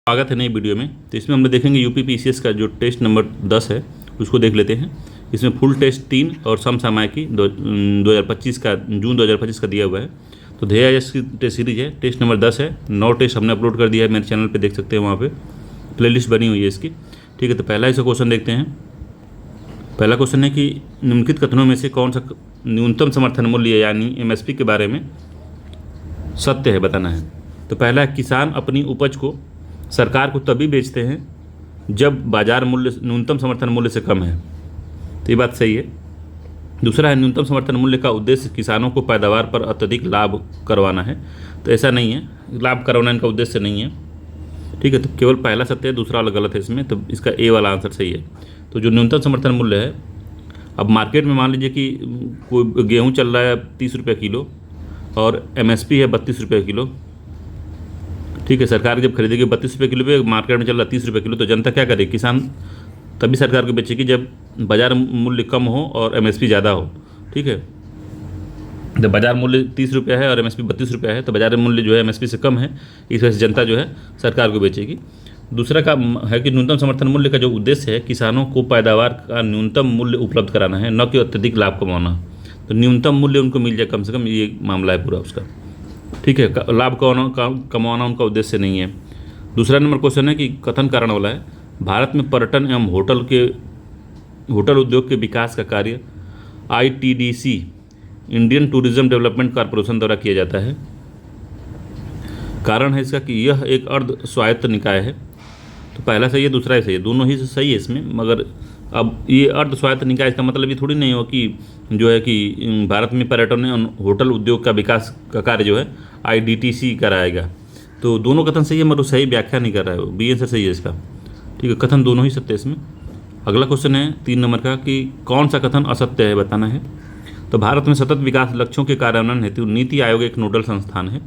स्वागत है नई वीडियो में। तो इसमें हम लोग देखेंगे यूपी पीसीएस का जो टेस्ट नंबर 10 है उसको देख लेते हैं। इसमें फुल टेस्ट 3 और समसामयिकी 2025 का जून 2025 का दिया हुआ है। तो ध्येय की टेस्ट सीरीज है, टेस्ट नंबर 10 है। 9 टेस्ट हमने अपलोड कर दिया है, मेरे चैनल पे देख सकते हैं, वहाँ पे प्लेलिस्ट बनी हुई है इसकी। ठीक है, तो पहला इसका क्वेश्चन देखते हैं। पहला क्वेश्चन है कि निम्नलिखित कथनों में से कौन सा न्यूनतम समर्थन मूल्य यानी एमएसपी के बारे में सत्य है, बताना है। तो पहला है, किसान अपनी उपज को सरकार को तभी बेचते हैं जब बाजार मूल्य न्यूनतम समर्थन मूल्य से कम है। तो ये बात सही है। दूसरा है, न्यूनतम समर्थन मूल्य का उद्देश्य किसानों को पैदावार पर अत्यधिक लाभ करवाना है। तो ऐसा नहीं है, लाभ करवाना इनका उद्देश्य नहीं है। ठीक है, तो केवल पहला सत्य है, दूसरा वाला गलत है इसमें। तो इसका ए वाला आंसर सही है। तो जो न्यूनतम समर्थन मूल्य है, अब मार्केट में मान लीजिए कि कोई गेहूँ चल रहा है 30 रुपये किलो और एमएसपी है 32 रुपये किलो। ठीक है, सरकार जब खरीदेगी 32 रुपये किलो पे, मार्केट में चल रहा 30 रुपये किलो, तो जनता क्या करेगी? किसान तभी सरकार को बेचेगी जब बाजार मूल्य कम हो और एमएसपी ज़्यादा हो। ठीक है, जब बाजार मूल्य 30 रुपये है और एमएसपी 32 रुपये है, तो बाजार मूल्य जो है एमएसपी से कम है, इस वजह से जनता जो है सरकार को बेचेगी। दूसरा का है कि न्यूनतम समर्थन मूल्य का जो उद्देश्य है, किसानों को पैदावार का न्यूनतम मूल्य उपलब्ध कराना है, न कि अत्यधिक लाभ कमाना। तो न्यूनतम मूल्य उनको मिल जाए कम से कम, ये मामला है पूरा उसका। ठीक है, लाभ कमाना उनका उद्देश्य नहीं है। दूसरा नंबर क्वेश्चन है कि कथन कारण वाला है, भारत में पर्यटन एवं होटल उद्योग के विकास का कार्य ITDC Indian tourism development corporation द्वारा किया जाता है। कारण है इसका कि यह एक अर्ध स्वायत्त निकाय है। तो पहला सही है, दूसरा ही सही है, दोनों ही सही है इसमें। मगर अब ये अर्ध स्वायत्त निकाय, इसका मतलब ये थोड़ी नहीं हो कि जो है कि भारत में पर्यटन एवं होटल उद्योग का विकास का कार्य जो है आईडीटीसी कराएगा। तो दोनों कथन सही है, मगर सही व्याख्या नहीं कर रहा है, बी आंसर सही है इसका। ठीक है, कथन दोनों ही सत्य है इसमें। अगला क्वेश्चन है 3 नंबर का कि कौन सा कथन असत्य है, बताना है। तो भारत में सतत विकास लक्ष्यों के कार्यान्वयन हेतु नीति आयोग एक नोडल संस्थान है।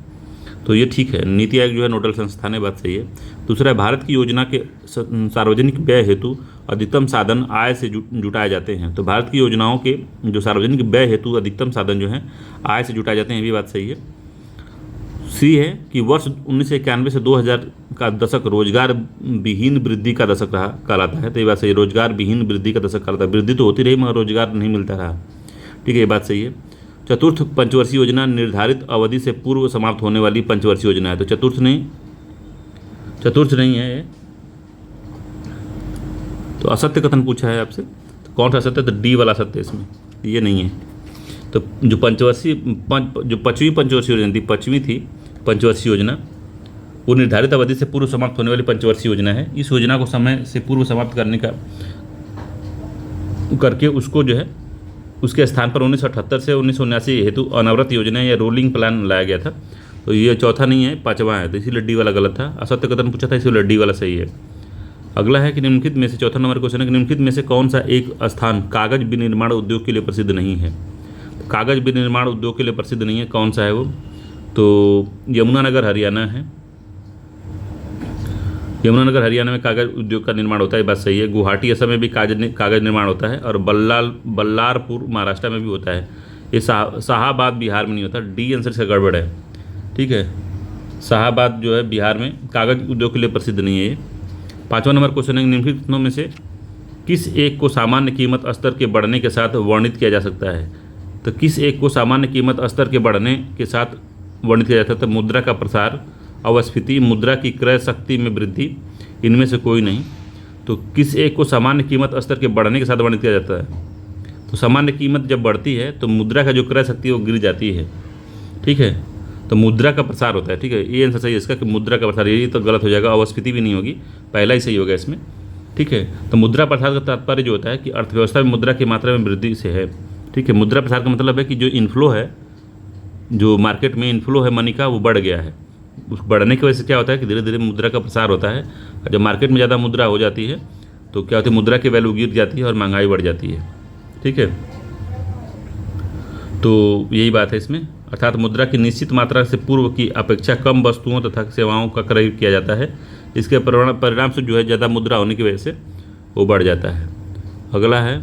तो ये ठीक है, नीति आयोग जो है नोडल संस्थान है, बात सही है। दूसरा है, भारत की योजना के सार्वजनिक व्यय हेतु अधिकतम साधन आय से जुटाए जाते हैं। तो भारत की योजनाओं के जो सार्वजनिक व्यय हेतु अधिकतम साधन जो है आय से जुटाए जाते हैं, ये भी बात सही है। सी है कि वर्ष 1991 से 2000 का दशक रोजगार विहीन वृद्धि का दशक रहा कहलाता है। तो ये बात सही है, रोजगार विहीन वृद्धि का दशक कहलाता है। वृद्धि तो होती रही मगर रोजगार नहीं मिलता रहा। ठीक है, ये बात सही है। चतुर्थ पंचवर्षीय योजना निर्धारित अवधि से पूर्व समाप्त होने वाली पंचवर्षीय योजना है। तो चतुर्थ नहीं है ये। तो असत्य कथन पूछा है आपसे, तो कौन सा सत्य? तो डी वाला सत्य इसमें, ये नहीं है। तो जो पाँचवीं पंचवर्षीय योजना थी, 5वीं थी पंचवर्षीय योजना, वो निर्धारित अवधि से पूर्व समाप्त होने वाली पंचवर्षीय योजना है। इस योजना को समय से पूर्व समाप्त करके उसको जो है उसके स्थान पर 1978 से 1979 हेतु अनवरत योजना या रोलिंग प्लान लाया गया था। तो ये चौथा नहीं है, 5वां है, तो इसीलिए डी वाला गलत था। असत्य कथन पूछा था, इसीलिए डी वाला सही है। अगला है कि निम्नलिखित में से, चौथा नंबर क्वेश्चन है कि निम्नलिखित में से कौन सा एक स्थान कागज विनिर्माण उद्योग के लिए प्रसिद्ध नहीं है। तो कागज विनिर्माण उद्योग के लिए प्रसिद्ध नहीं है, कौन सा है वो? तो यमुनानगर हरियाणा है। यमुनानगर हरियाणा में कागज उद्योग का निर्माण होता है, बात सही है। गुवाहाटी असम में भी कागज निर्माण होता है और बल्लारपुर महाराष्ट्र में भी होता है। ये शाहाबाद बिहार में नहीं होता। डी आंसर इसका गड़बड़ है। ठीक है, शाहाबाद जो है बिहार में कागज उद्योग के लिए प्रसिद्ध नहीं है ये। 5वां नंबर क्वेश्चन है, निम्नलिखित कथनों में से किस एक को सामान्य कीमत स्तर के बढ़ने के साथ वर्णित किया जा सकता है? तो किस एक को सामान्य कीमत स्तर के बढ़ने के साथ वर्णित किया जाता है? तो मुद्रा का प्रसार, अवस्फीति, मुद्रा की क्रय शक्ति में वृद्धि, इनमें से कोई नहीं। तो किस एक को सामान्य कीमत स्तर के बढ़ने के साथ वर्णित किया जाता है? तो सामान्य कीमत जब बढ़ती है तो मुद्रा का जो क्रय शक्ति है वो गिर जाती है। ठीक है, तो मुद्रा का प्रसार होता है। ठीक है, ये आंसर सही है इसका कि मुद्रा का प्रसार, ये तो गलत हो जाएगा, अवस्फीति भी नहीं होगी, पहला ही सही होगा इसमें। ठीक है, तो मुद्रा प्रसार का तात्पर्य जो होता है कि अर्थव्यवस्था में मुद्रा की मात्रा में वृद्धि से है। ठीक है, मुद्रा प्रसार का मतलब है कि जो इनफ्लो है, जो मार्केट में इनफ्लो है मनी का, वो बढ़ गया है। उस बढ़ने की वजह से क्या होता है कि धीरे धीरे मुद्रा का प्रसार होता है। जब मार्केट में ज़्यादा मुद्रा हो जाती है तो क्या होता है, मुद्रा की वैल्यू गिर जाती है और महंगाई बढ़ जाती है। ठीक है, तो यही बात है इसमें, अर्थात मुद्रा की निश्चित मात्रा से पूर्व की अपेक्षा कम वस्तुओं तथा सेवाओं का क्रय किया जाता है। इसके परिणाम से जो है ज़्यादा मुद्रा होने की वजह से वो बढ़ जाता है। अगला है,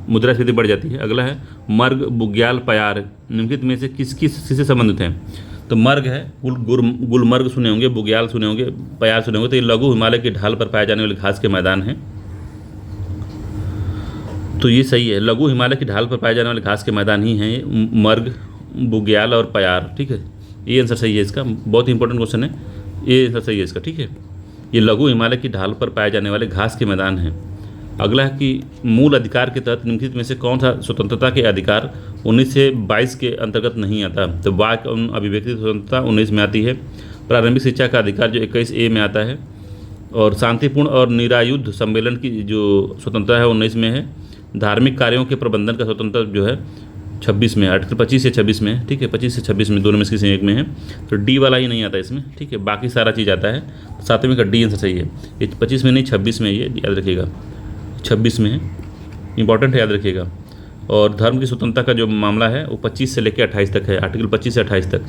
मुद्रास्फीति बढ़ जाती है। अगला है, मर्ग, बुग्याल, प्यार निम्नलिखित में से किस से संबंधित हैं? तो मर्ग है, गुलमर्ग सुने होंगे, बुग्याल सुने होंगे, पयार सुने होंगे। तो ये लघु हिमालय की ढाल पर पाए जाने वाले घास के मैदान हैं। तो ये सही है, लघु हिमालय की ढाल पर पाए जाने वाले घास के मैदान ही हैं ये, मर्ग, बुग्याल और पयार। ठीक है, ये आंसर सही है इसका, बहुत इंपॉर्टेंट क्वेश्चन है, ये आंसर सही है इसका। ठीक है, ये लघु हिमालय की ढाल पर पाए जाने वाले घास के मैदान हैं। अगला है कि मूल अधिकार के तहत निम्नलिखित में से कौन सा स्वतंत्रता के अधिकार 19 से 22 के अंतर्गत नहीं आता। तो वाक अभिव्यक्ति स्वतंत्रता 19 में आती है। प्रारंभिक शिक्षा का अधिकार जो 21A में आता है। और शांतिपूर्ण और निरायुद्ध सम्मेलन की जो स्वतंत्रता है 19 में है। धार्मिक कार्यों के प्रबंधन का स्वतंत्रता जो है 26 में, आर्टिकल 25 से 26 में है। ठीक है, 25 से 26 में, दोनों में से किसी एक में है। तो डी वाला ही नहीं आता इसमें। ठीक है, बाकी सारा चीज़ आता है। 7वें का डी आंसर सही है। ये 25 में नहीं, 26 में, ये याद रखिएगा, 26 में है, इंपॉर्टेंट है, याद रखिएगा। और धर्म की स्वतंत्रता का जो मामला है वो 25 से लेकर 28 तक है, आर्टिकल 25 से 28 तक।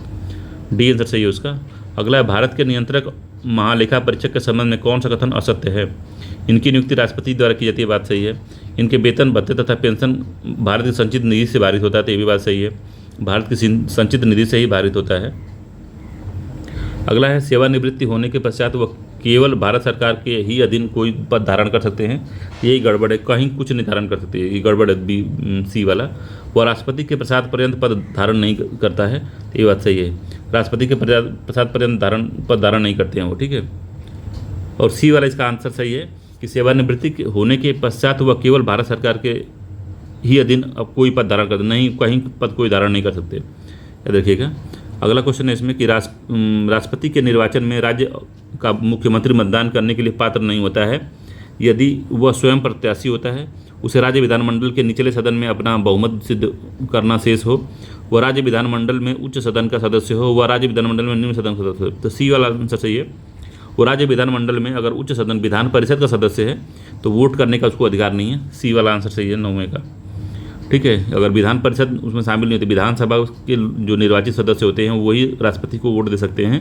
डी आंसर सही है उसका। अगला है भारत के नियंत्रक महालेखा परीक्षक के संबंध में कौन सा कथन असत्य है। इनकी नियुक्ति राष्ट्रपति द्वारा की जाती है, बात सही है। इनके वेतन भत्ते तथा पेंशन भारत की संचित निधि से भारित होता है, तो ये भी बात सही है, भारत की संचित निधि से ही भारित होता है। अगला है सेवानिवृत्ति होने के पश्चात वह केवल भारत सरकार के ही अधीन कोई पद धारण कर सकते हैं, यही गड़बड़ है, कहीं कुछ नहीं धारण कर सकते, ये गड़बड़ है, बी सी वाला। वह राष्ट्रपति के प्रसाद पर्यंत पद धारण नहीं करता है, ये बात सही है, राष्ट्रपति के प्रसाद पर्यंत पद धारण नहीं करते हैं वो। ठीक है, और सी वाला इसका आंसर सही है कि सेवानिवृत्ति होने के पश्चात वह केवल भारत सरकार के ही अधीन अब कोई पद धारण करते नहीं, कहीं पद कोई धारण नहीं कर सकते, याद रखिएगा। अगला क्वेश्चन है इसमें कि राष्ट्रपति के निर्वाचन में राज्य का मुख्यमंत्री मतदान करने के लिए पात्र नहीं होता है यदि वह स्वयं प्रत्याशी होता है, उसे राज्य विधानमंडल के निचले सदन में अपना बहुमत सिद्ध करना शेष हो, वह राज्य विधानमंडल में उच्च सदन का सदस्य हो, वह राज्य विधानमंडल में निम्न सदन का सदस्य हो। तो सी वाला आंसर सही है। वो राज्य विधानमंडल में अगर उच्च सदन विधान परिषद का सदस्य है तो वोट करने का उसको अधिकार नहीं है, सी वाला आंसर सही है 9वें का। ठीक है, अगर विधान परिषद उसमें शामिल नहीं होती, विधानसभा के जो निर्वाचित सदस्य होते हैं वही राष्ट्रपति को वोट दे सकते हैं।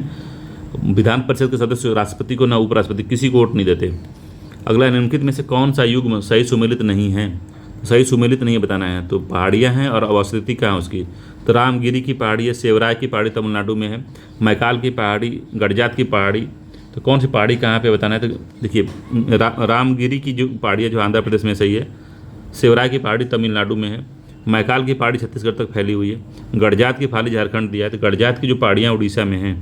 विधान परिषद के सदस्य राष्ट्रपति को ना उपराष्ट्रपति किसी को वोट नहीं देते। अगला निम्नलिखित में से कौन सा युग्म सही सुमेलित नहीं है। सही सुमेलित नहीं बताना है, तो पहाड़ियाँ हैं और अवस्थिति कहाँ है उसकी। तो रामगिरी की पहाड़ी है, सेवराय की पहाड़ी तमिलनाडु में है, मैकाल की पहाड़ी, गड़जात की पहाड़ी, तो कौन सी पहाड़ी कहाँ पे बताना है। तो देखिए रामगिरी की जो पहाड़ी है जो आंध्र प्रदेश में सही है, सेवराय की पहाड़ी तमिलनाडु में है, मैकाल की पहाड़ी छत्तीसगढ़ तक फैली हुई है, गड़जात की पहाड़ी झारखंड दिया है, तो गड़जात की जो पहाड़ियाँ उड़ीसा में हैं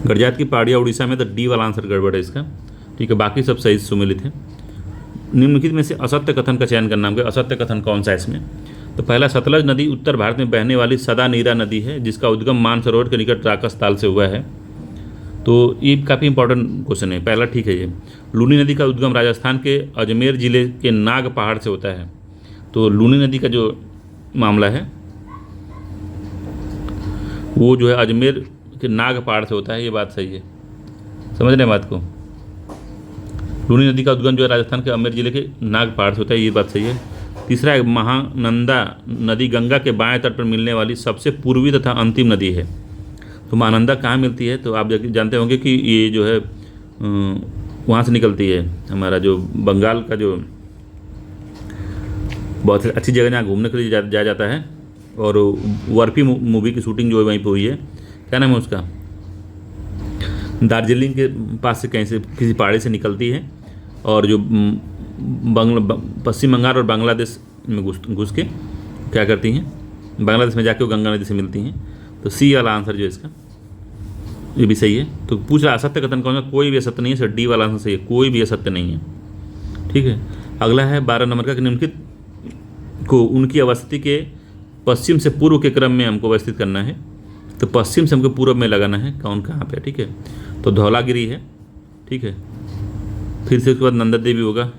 गड़जात की पहाड़ियाँ उड़ीसा में, तो डी वाला आंसर गड़बड़ है इसका। ठीक है, बाकी सब सही सुमेलित है। निम्नलिखित में से असत्य कथन का चयन करना होगा। असत्य कथन कौन सा है इसमें। तो पहला, सतलज नदी उत्तर भारत में बहने वाली सदा नीरा नदी है जिसका उद्गम मानसरोवर के निकट राकस ताल से हुआ है। तो ये काफ़ी इंपॉर्टेंट क्वेश्चन है, पहला ठीक है ये। लूनी नदी का उद्गम राजस्थान के अजमेर जिले के नाग पहाड़ से होता है। तो लूनी नदी का जो मामला है वो जो है अजमेर के नाग पहाड़ से होता है, ये बात सही है, समझ रहे हैं बात को। लूनी नदी का उद्गम जो है राजस्थान के अजमेर जिले के नाग पहाड़ से होता है, ये बात सही है। तीसरा है, महानंदा नदी गंगा के बाएं तट पर मिलने वाली सबसे पूर्वी तथा अंतिम नदी है। तो महानंदा कहाँ मिलती है, तो आप जानते होंगे कि ये जो है वहाँ से निकलती है, हमारा जो बंगाल का जो बहुत अच्छी जगह जहाँ घूमने के लिए जाया जाता है, और वर्फी मूवी की शूटिंग जो है वहीं पर हुई है, क्या नाम है उसका, दार्जिलिंग के पास से कहीं से किसी पहाड़ी से निकलती है और जो पश्चिम बंगाल और बांग्लादेश में घुस के क्या करती हैं, बांग्लादेश में जाके वो गंगा नदी से मिलती हैं। तो सी वाला आंसर जो है इसका ये भी सही है। तो पूछ रहा असत्य कथन कौन सा, कोई भी असत्य नहीं है, सर डी वाला आंसर सही है, कोई भी असत्य नहीं है। ठीक है, अगला है 12 नंबर का, निम्नलिखित को उनकी अवस्थिति के पश्चिम से पूर्व के क्रम में हमको अवस्थित करना है। तो पश्चिम से हमको पूर्व में लगाना है, कौन कहाँ पे। ठीक है, तो धौलागिरी है। ठीक है, फिर से उसके बाद नंदा देवी होगा।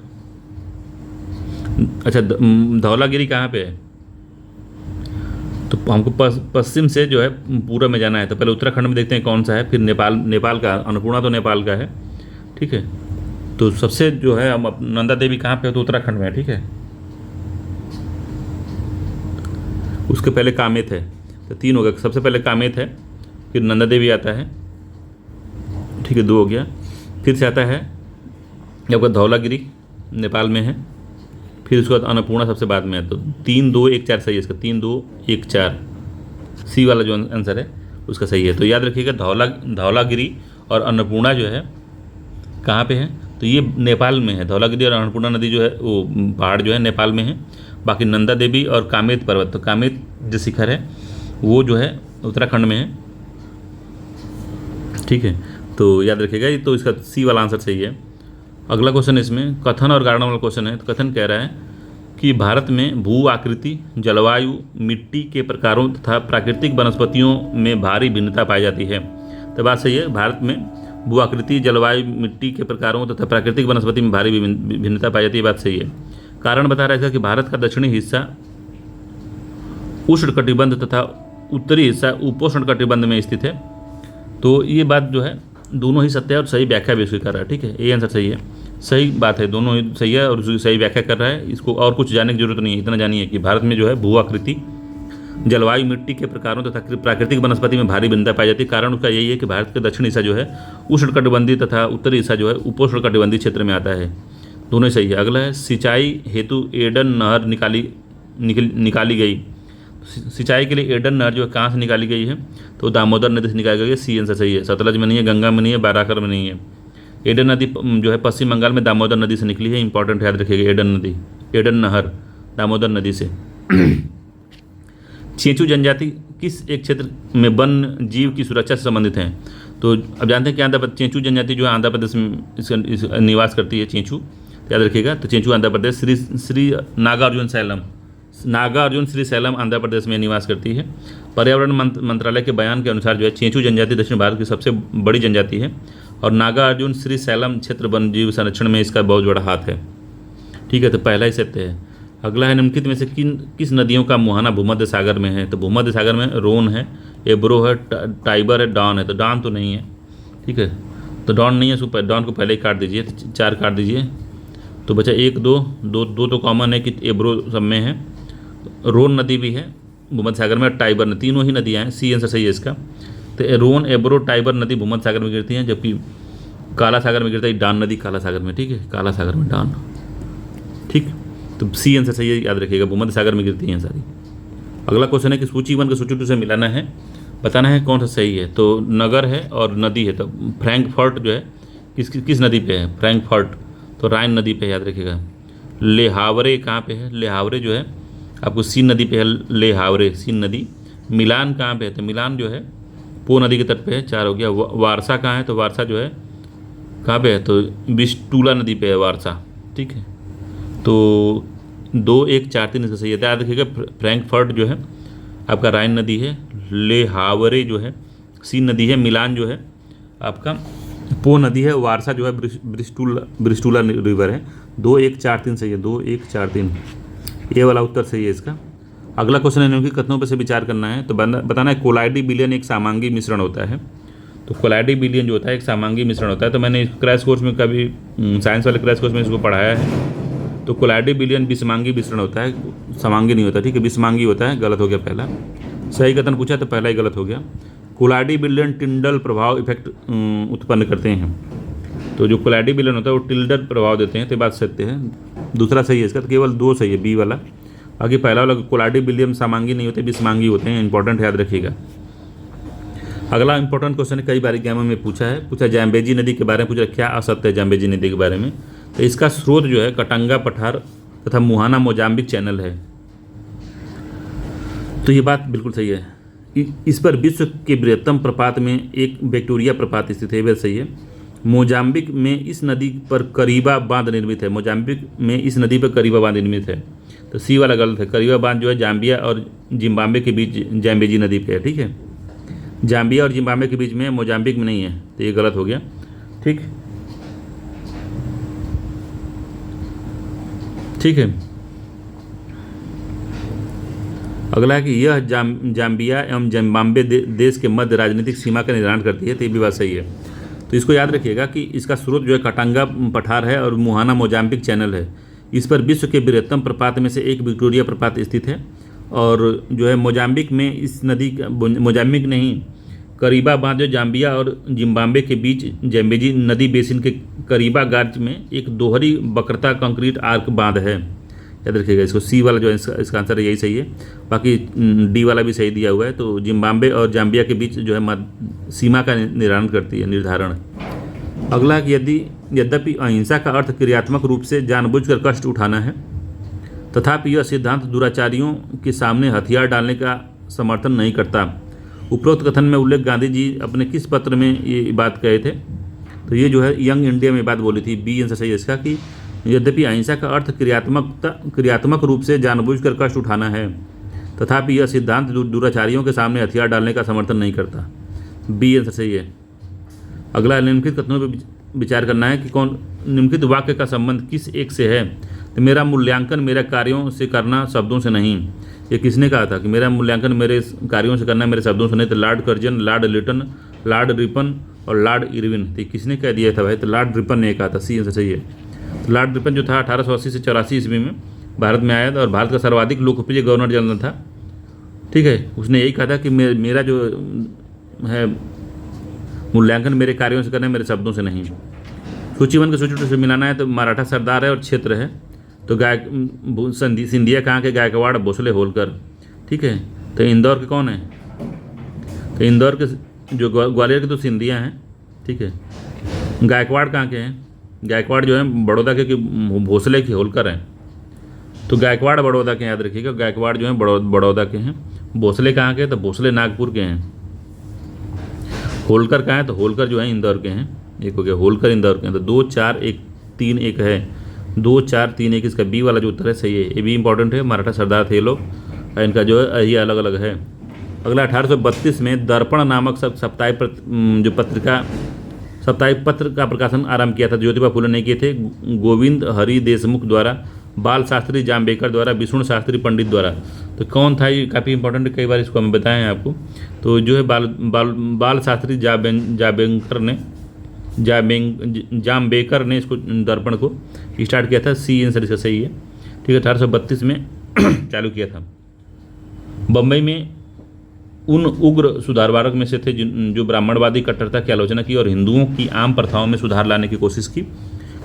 अच्छा, धौलागिरी कहाँ पे है, तो हमको पश्चिम से जो है पूर्व में जाना है। तो पहले उत्तराखंड में देखते हैं कौन सा है, फिर नेपाल का, अन्नपूर्णा तो नेपाल का है। ठीक है, तो सबसे जो है हम नंदा देवी कहाँ पे है, तो उत्तराखंड में है। ठीक है, उसके पहले कामेत है, तो 3 हो गया। सबसे पहले कामेत है, फिर नंदा देवी आता है। ठीक है, 2 हो गया। फिर से आता है आपका धौलागिरी, नेपाल में है। फिर उसके बाद अन्नपूर्णा सबसे बाद में है। तो 3 2 1 4 सही है इसका, 3 2 1 4। सी वाला जो आंसर है उसका सही है। तो याद रखिएगा धौलागिरी और अन्नपूर्णा जो है कहाँ पे है, तो ये नेपाल में है। धौलागिरी और अन्नपूर्णा नदी जो है वो पहाड़ जो है नेपाल में है। बाकी नंदा देवी और कामेत पर्वत, तो कामेत जो शिखर है वो जो है उत्तराखंड में है। ठीक है, तो याद रखिएगा ये, तो इसका सी वाला आंसर सही है। अगला क्वेश्चन इसमें कथन और गाणन वाला क्वेश्चन है। तो कथन कह रहा है कि भारत में भू आकृति, जलवायु, मिट्टी के प्रकारों तथा प्राकृतिक वनस्पतियों में भारी भिन्नता पाई जाती है। तो बात सही है, भारत में भू आकृति, जलवायु, मिट्टी के प्रकारों तथा प्राकृतिक वनस्पति में भारी भिन्नता पाई जाती है, बात सही है। कारण बता रहा है कि भारत का दक्षिणी हिस्सा उष्णकटिबंध तथा उत्तरी हिस्सा उपोष्ण कटिबंध में स्थित है। तो ये बात जो है दोनों ही सत्य है और सही व्याख्या भी उसकी कर रहा है। ठीक है, ये आंसर सही है, सही बात है, दोनों ही सही है और उसकी सही व्याख्या कर रहा है। इसको और कुछ जानने की जरूरत नहीं है, इतना जानिए कि भारत में जो है भू आकृति, जलवायु, मिट्टी के प्रकारों तथा प्राकृतिक वनस्पति में भारी भिन्नता पाई जाती है। कारण उसका यही है कि भारत का दक्षिण हिस्सा जो है उष्णकटिबंधीय तथा उत्तरी हिस्सा जो है उपोष्ण कटिबंधीय क्षेत्र में आता है। दोनों ही सही है। अगला है सिंचाई हेतु एडन नहर निकाली गई। सिंचाई के लिए एडन नहर जो है कहाँ से निकाली गई है, तो दामोदर नदी से निकाली गई है। सी आंसर सही है। सतलज में नहीं है, गंगा में नहीं है, बाराकर में नहीं है। एडन नदी जो है पश्चिम बंगाल में दामोदर नदी से निकली है। इंपॉर्टेंट याद रखिएगा, एडन नदी, एडन नहर दामोदर नदी से। चेंचू जनजाति किस एक क्षेत्र में वन जीव की सुरक्षा से संबंधित है। तो अब जानते हैं कि आंध्र प्रदेश चेंचू जनजाति जो है आंध्र प्रदेश में इसका निवास करती है चेंचू, याद रखिएगा। तो चेंचू आंध्र प्रदेश, श्री नागार्जुन श्री सैलम आंध्र प्रदेश में निवास करती है। पर्यावरण मंत्रालय के बयान के अनुसार जो है चेंचू जनजाति दक्षिण भारत की सबसे बड़ी जनजाति है और नागार्जुन श्री सैलम क्षेत्र वन्यजीव संरक्षण में इसका बहुत बड़ा हाथ है। ठीक है, तो पहला ही सत्य है। अगला है निम्नलिखित में से किस नदियों का मुहाना भूमध्य सागर में है। तो भूमध्य सागर में रोन है, एब्रो है, टाइबर है, डॉन है। तो डॉन तो नहीं है। ठीक है, तो डॉन नहीं है, सुपर डॉन को पहले ही काट दीजिए, तो 4 काट दीजिए। तो बचा 1 2 तो कॉमन है कि एब्रो सब में है। रोन नदी भी है भूमध्य सागर में और टाइबर ने, तीनों ही नदियाँ हैं। सी आंसर सही है इसका। तो रोन, एब्रो, टाइबर नदी भूमध्य सागर में गिरती हैं, जबकि काला सागर में गिरता है डान नदी, काला सागर में। ठीक है, काला सागर में डान। ठीक, तो सी आंसर सही है, याद रखिएगा, भूमध्य सागर में गिरती हैं सारी। अगला क्वेश्चन है कि सूची 1 को सूची 2 से मिलाना है, बताना है कौन सा सही है। तो नगर है और नदी है, तो फ्रैंकफर्ट जो है किस नदी पे है, फ्रैंकफर्ट, तो राइन नदी पे, याद रखिएगा। ले हावरे कहाँ पे है, ले हावरे जो है आपको सीन नदी पे है, ले हावरे सीन नदी। मिलान कहाँ पे है, तो मिलान जो है पो नदी के तट पे है, 4 हो गया। वारसा कहाँ है, तो वारसा जो है कहाँ पे है, तो विस्टूला नदी पे है वारसा। ठीक है, तो 2 1 4 3 इसका सही है। याद रखिएगा फ्रैंकफर्ट जो है आपका राइन नदी है, ले हावरे जो है सीन नदी है, मिलान जो है आपका पो नदी है, वारसा जो है ब्रिस्टूला रिवर है। 2 1 4 3 सही है, 2 1 4 3 ये वाला उत्तर सही है इसका। अगला क्वेश्चन है निम्नलिखित कथनों पर से विचार करना है। तो बताना है कोलाइडी बिलियन एक समांगी मिश्रण होता है। तो कोलाइडी बिलियन जो होता है एक समांगी मिश्रण होता है। तो मैंने क्रैश कोर्स में कभी साइंस वाले क्रैश कोर्स में इसको पढ़ाया है। तो कोलाइडी बिलियन विषमांगी मिश्रण होता है, समांगी नहीं होता। ठीक है, विषमांगी होता है, गलत हो गया पहला। सही कथन पूछा तो पहला ही गलत हो गया। कोलाइडी बिलियन टिंडल प्रभाव इफेक्ट उत्पन्न करते हैं। तो जो कोलाइडी बिलियन होता है वो टिल्डर प्रभाव देते हैं, तो बात सत्य है। दूसरा सही है इसका, तो केवल 2 सही है, बी वाला। बाकी पहला वाला कोलाइडी बिलियन समांगी नहीं होते, विषमांगी होते हैं। इंपॉर्टेंट याद रखिएगा। अगला इंपॉर्टेंट क्वेश्चन है, कई बार एग्जाम में पूछा जाम्बेजी नदी के बारे में पूछा, क्या असत्य है जाम्बेजी नदी के बारे में। तो इसका स्रोत जो है कटंगा पठार तथा मुहाना मोजाम्बिक चैनल है। तो ये बात बिल्कुल सही है। इस पर विश्व के बृहत्तम प्रपात में एक विक्टोरिया प्रपात स्थित है, वह सही है। मोजाम्बिक में इस नदी पर करीबा बांध निर्मित है। मोजाम्बिक में इस नदी पर करीबा बांध निर्मित है, तो सी वाला गलत है। करीबा बांध जो है जाम्बिया और जिम्बाब्वे के बीच जाम्बेजी नदी पे है। ठीक है, जाम्बिया और जिम्बाब्वे के बीच में, मोजाम्बिक में नहीं है, तो ये गलत हो गया। ठीक है, अगला है कि यह जाम्बिया एवं जिम्बाब्वे देश के मध्य राजनीतिक सीमा का निर्धारण करती है, तो ये भी बात सही है। तो इसको याद रखिएगा कि इसका स्रोत जो है कटंगा पठार है और मुहाना मोजाम्बिक चैनल है। इस पर विश्व के बृहत्तम प्रपात में से एक विक्टोरिया प्रपात स्थित है और जो है मोजाम्बिक में इस नदी का, मोजाम्बिक नहीं, करीबा बांध जो जाम्बिया और जिम्बाब्वे के बीच जैम्बेजी नदी बेसिन के करीबा गार्ज में एक दोहरी वक्रता कंक्रीट आर्क बांध है। याद रखिएगा इसको। सी वाला जो है इसका आंसर है यही सही है, बाकी डी वाला भी सही दिया हुआ है। तो जिम्बाब्वे और जाम्बिया के बीच जो है सीमा का निर्धारण। अगला कि यद्यपि अहिंसा का अर्थ क्रियात्मक रूप से जानबूझकर कष्ट उठाना है, तथापि यह सिद्धांत दुराचारियों के सामने हथियार डालने का समर्थन नहीं करता। उपरोक्त कथन में उल्लेख गांधी जी अपने किस पत्र में ये बात कहे थे? तो ये जो है यंग इंडिया में बात बोली थी। बी आंसर सही है इसका कि यद्यपि अहिंसा का अर्थ क्रियात्मक रूप से जानबूझकर कष्ट उठाना है, तथापि यह सिद्धांत दुराचारियों के सामने हथियार डालने का समर्थन नहीं करता। बी आंसर सही है। अगला निम्नलिखित कथनों पर विचार करना है कि कौन निम्नलिखित वाक्य का संबंध किस एक से है? तो मेरा मूल्यांकन मेरे कार्यों से करना, शब्दों से नहीं। ये किसने कहा था कि मेरा मूल्यांकन मेरे कार्यों से करना, मेरे शब्दों से नहीं? तो Lord Curzon, Lord Lytton, Lord Ripon और लॉर्ड इरविन। तो किसने कह दिया था भाई? तो लॉर्ड रिपन ने कहा था। सी आंसर सही है। तो लॉर्ड रिपन जो था 1880 से 84 ईस्वी में भारत में आया था और भारत का सर्वाधिक लोकप्रिय गवर्नर जनरल था। ठीक है, उसने यही कहा था कि मेरा जो है मूल्यांकन मेरे कार्यों से करना है, मेरे शब्दों से नहीं। सूची 1 के सूची 2 से मिलाना है। तो मराठा सरदार है और क्षेत्र है। तो सिंधिया कहाँ के? गायकवाड़, भोसले, होलकर। ठीक है, तो इंदौर के कौन है? तो इंदौर के जो ग्वालियर के तो सिंधिया हैं। ठीक है, गायकवाड़ कहाँ के हैं? गायकवाड़ जो है बड़ौदा के, भोसले के, होलकर हैं। तो गायकवाड़ बड़ौदा के, याद रखिएगा, गायकवाड़ जो है बड़ौदा के हैं। भोसले कहाँ के? तो भोसले नागपुर के हैं। होलकर कहाँ है? तो होलकर जो है इंदौर के हैं। एक हो गया, होलकर इंदौर के हैं। तो 2 4 1 3 1 है। 2 4 3 1 इसका बी वाला जो उत्तर है सही है। ये भी इंपॉर्टेंट है, मराठा सरदार थे ये लोग, इनका जो है ये अलग अलग है। अगला 1832 में दर्पण नामक साप्ताहिक पत्र का प्रकाशन आरंभ किया था। ज्योतिबा फुले ने किए थे, गोविंद हरि देशमुख द्वारा, बाल शास्त्री जाम्बेकर द्वारा, विष्णु शास्त्री पंडित द्वारा। तो कौन था ये? काफ़ी इंपॉर्टेंट है, कई बार इसको हम बताएं आपको। तो जो है बाल शास्त्री जाम्बेकर ने इसको दर्पण को स्टार्ट किया था। सी आंसर इसका सही है। ठीक है, 1832 में चालू किया था। बम्बई में उन उग्र सुधारवारक में से थे जो ब्राह्मणवादी कट्टरता की आलोचना की और हिंदुओं की आम प्रथाओं में सुधार लाने की कोशिश की।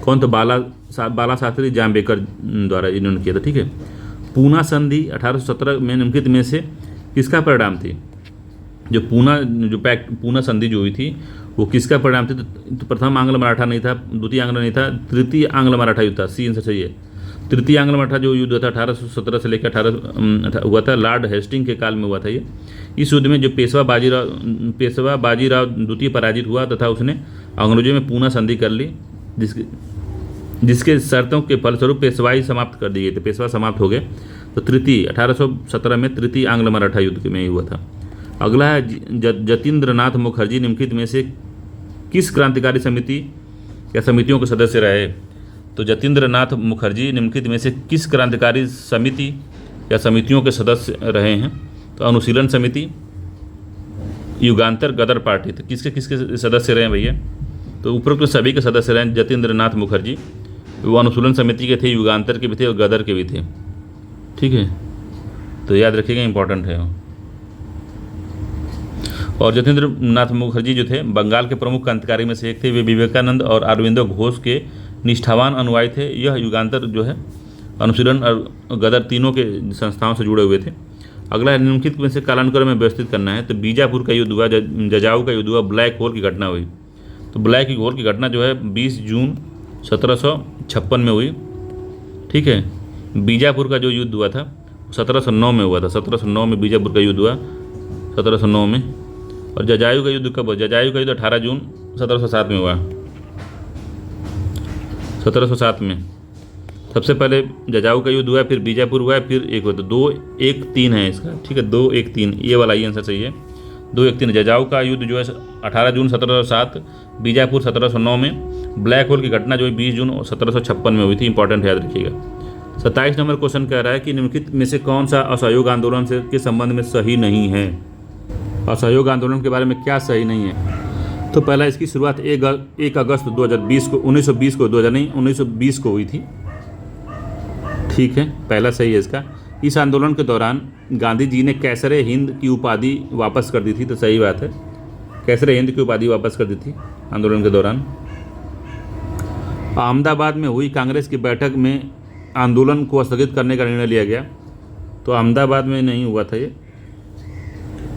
कौन? तो बाला शास्त्री जाम्बेकर द्वारा इन्होंने किया था। ठीक है, पूना संधि 1817 में निम्नलिखित में से किसका परिणाम थी? जो पूना संधि जो हुई थी वो किसका परिणाम थी? तो प्रथम आंग्ल मराठा नहीं था, द्वितीय आंग्ल नहीं था, तृतीय आंग्ल मराठा युद्ध था। सी आंसर सही है। तृतीय आंग्ल मराठा जो युद्ध था 1817 से लेकर 18 हुआ था, लॉर्ड हेस्टिंग के काल में हुआ था ये। इस युद्ध में जो पेशवा बाजीराव द्वितीय पराजित हुआ तथा उसने अंग्रेजों में पूना संधि कर ली, जिसके शर्तों के फलस्वरूप पेशवाई समाप्त कर दी गई। तो पेशवा समाप्त हो गए। तो तृतीय 1817 में तृतीय आंग्ल मराठा युद्ध में ही हुआ था। अगला है जतीन्द्रनाथ मुखर्जी निम्नलिखित में से किस क्रांतिकारी समिति या समितियों के सदस्य रहे? तो जतीन्द्रनाथ मुखर्जी निम्नलिखित में से किस क्रांतिकारी समिति या समितियों के सदस्य रहे हैं? तो अनुशीलन समिति, युगांतर, गदर पार्टी। तो किसके सदस्य रहे हैं भैया? तो उपरोक्त सभी के सदस्य रहे जतीन्द्रनाथ मुखर्जी। वो अनुशीलन समिति के थे, युगांतर के भी थे और गदर के भी थे। ठीक है, तो याद रखिएगा, इंपॉर्टेंट है। और जतीन्द्र नाथ मुखर्जी जो थे बंगाल के प्रमुख क्रांतिकारी में से एक थे। वे विवेकानंद और अरविंदो घोष के निष्ठावान अनुयायी थे। यह युगांतर जो है अनुशीलन और गदर तीनों के संस्थाओं से जुड़े हुए थे। अगला निम्नलिखित में से कालानुक्रम में व्यवस्थित करना है। तो बीजापुर का युद्ध हुआ, जजाऊ का युद्ध हुआ, ब्लैक होल की घटना हुई। तो ब्लैक होल की घटना जो है 20 जून 1756 में हुई। ठीक है, बीजापुर का जो युद्ध हुआ था 1709 में हुआ था। 1709 में बीजापुर का युद्ध हुआ, 1709 में। और जजायू का युद्ध कब हुआ? जजायू का युद्ध 18 जून 1707 में हुआ। 1707 में सबसे पहले जजाऊ का युद्ध हुआ, फिर बीजापुर हुआ, फिर एक हुआ। तो 2-1-3 है इसका। ठीक है, 2-1-3 ये वाला ही आंसर सही है। 2-1-3 जजाऊ का युद्ध जो है 18 जून 1707, बीजापुर 1709 में, ब्लैक होल की घटना जो है 20 जून 1756 में हुई थी। इंपॉर्टेंट याद रखिएगा। 27 नंबर क्वेश्चन कह रहा है कि निम्नलिखित में से कौन सा असहयोग आंदोलन से के संबंध में सही नहीं है? असहयोग आंदोलन के बारे में क्या सही नहीं है? तो पहला, इसकी शुरुआत 1 अगस्त 1920 को हुई थी। ठीक है, पहला सही है इसका। इस आंदोलन के दौरान गांधी जी ने कैसरे हिंद की उपाधि वापस कर दी थी। तो सही बात है, कैसरे हिंद की उपाधि वापस कर दी थी आंदोलन के दौरान। अहमदाबाद में हुई कांग्रेस की बैठक में आंदोलन को स्थगित करने का निर्णय लिया गया। तो अहमदाबाद में नहीं हुआ था ये,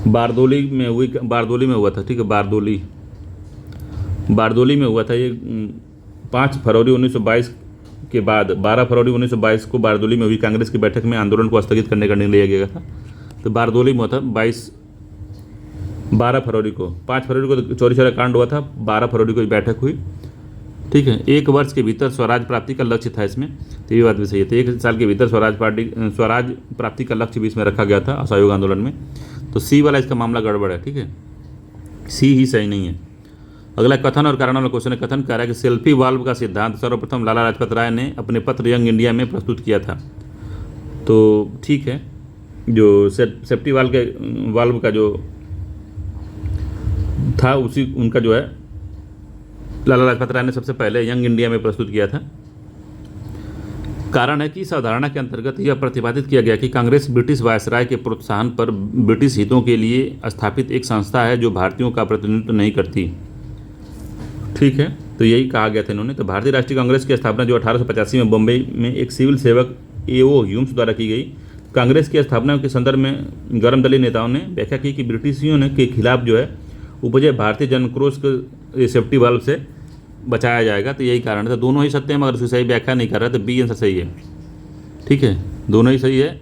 बारदोली में हुआ था, ठीक है, बारदोली में हुआ था ये 5 फरवरी 1922 के बाद 12 फरवरी 1922 को बारदोली में हुई कांग्रेस की बैठक में आंदोलन को स्थगित करने का निर्णय लिया गया था। तो बारदोली में हुआ था 12 फरवरी को, 5 फरवरी को तो चौरी चौरा कांड हुआ था, 12 फरवरी को बैठक हुई, ठीक है। 1 वर्ष के भीतर स्वराज प्राप्ति का लक्ष्य था इसमें, तो ये बात भी सही है। तो 1 साल के भीतर स्वराज प्राप्ति का लक्ष्य भी इसमें रखा गया था असहयोग आंदोलन में। तो सी वाला इसका मामला गड़बड़ है, ठीक है, सी ही सही नहीं है। अगला कथन और कारण वाला क्वेश्चन है। कथन कह रहा है कि सेल्फी वाल्व का सिद्धांत सर्वप्रथम लाला लाजपत राय ने अपने पत्र यंग इंडिया में प्रस्तुत किया था। तो ठीक है, जो सेफ्टी वाल्व का जो था उसी उनका जो है लाला लाजपत राय ने सबसे पहले यंग इंडिया में प्रस्तुत किया था। कारण है कि इस अवधारणा के अंतर्गत यह प्रतिपादित किया गया कि कांग्रेस ब्रिटिश वायसराय के प्रोत्साहन पर ब्रिटिश हितों के लिए स्थापित एक संस्था है जो भारतीयों का प्रतिनिधित्व नहीं करती, ठीक है। तो यही कहा गया था इन्होंने। तो भारतीय राष्ट्रीय कांग्रेस की स्थापना जो 1885 में बम्बई में एक सिविल सेवक A.O. ह्यूम्स द्वारा की गई। कांग्रेस की स्थापना के संदर्भ में गर्म दलीय नेताओं ने व्याख्या की कि ब्रिटिशियों ने के खिलाफ जो है उपजे भारतीय जनक्रोश को सेफ्टी वाल्व से बचाया जाएगा। तो यही कारण है। तो दोनों ही सत्य है, मगर उसकी सही व्याख्या नहीं कर रहा है, तो बी आंसर सही है, ठीक है, दोनों ही सही है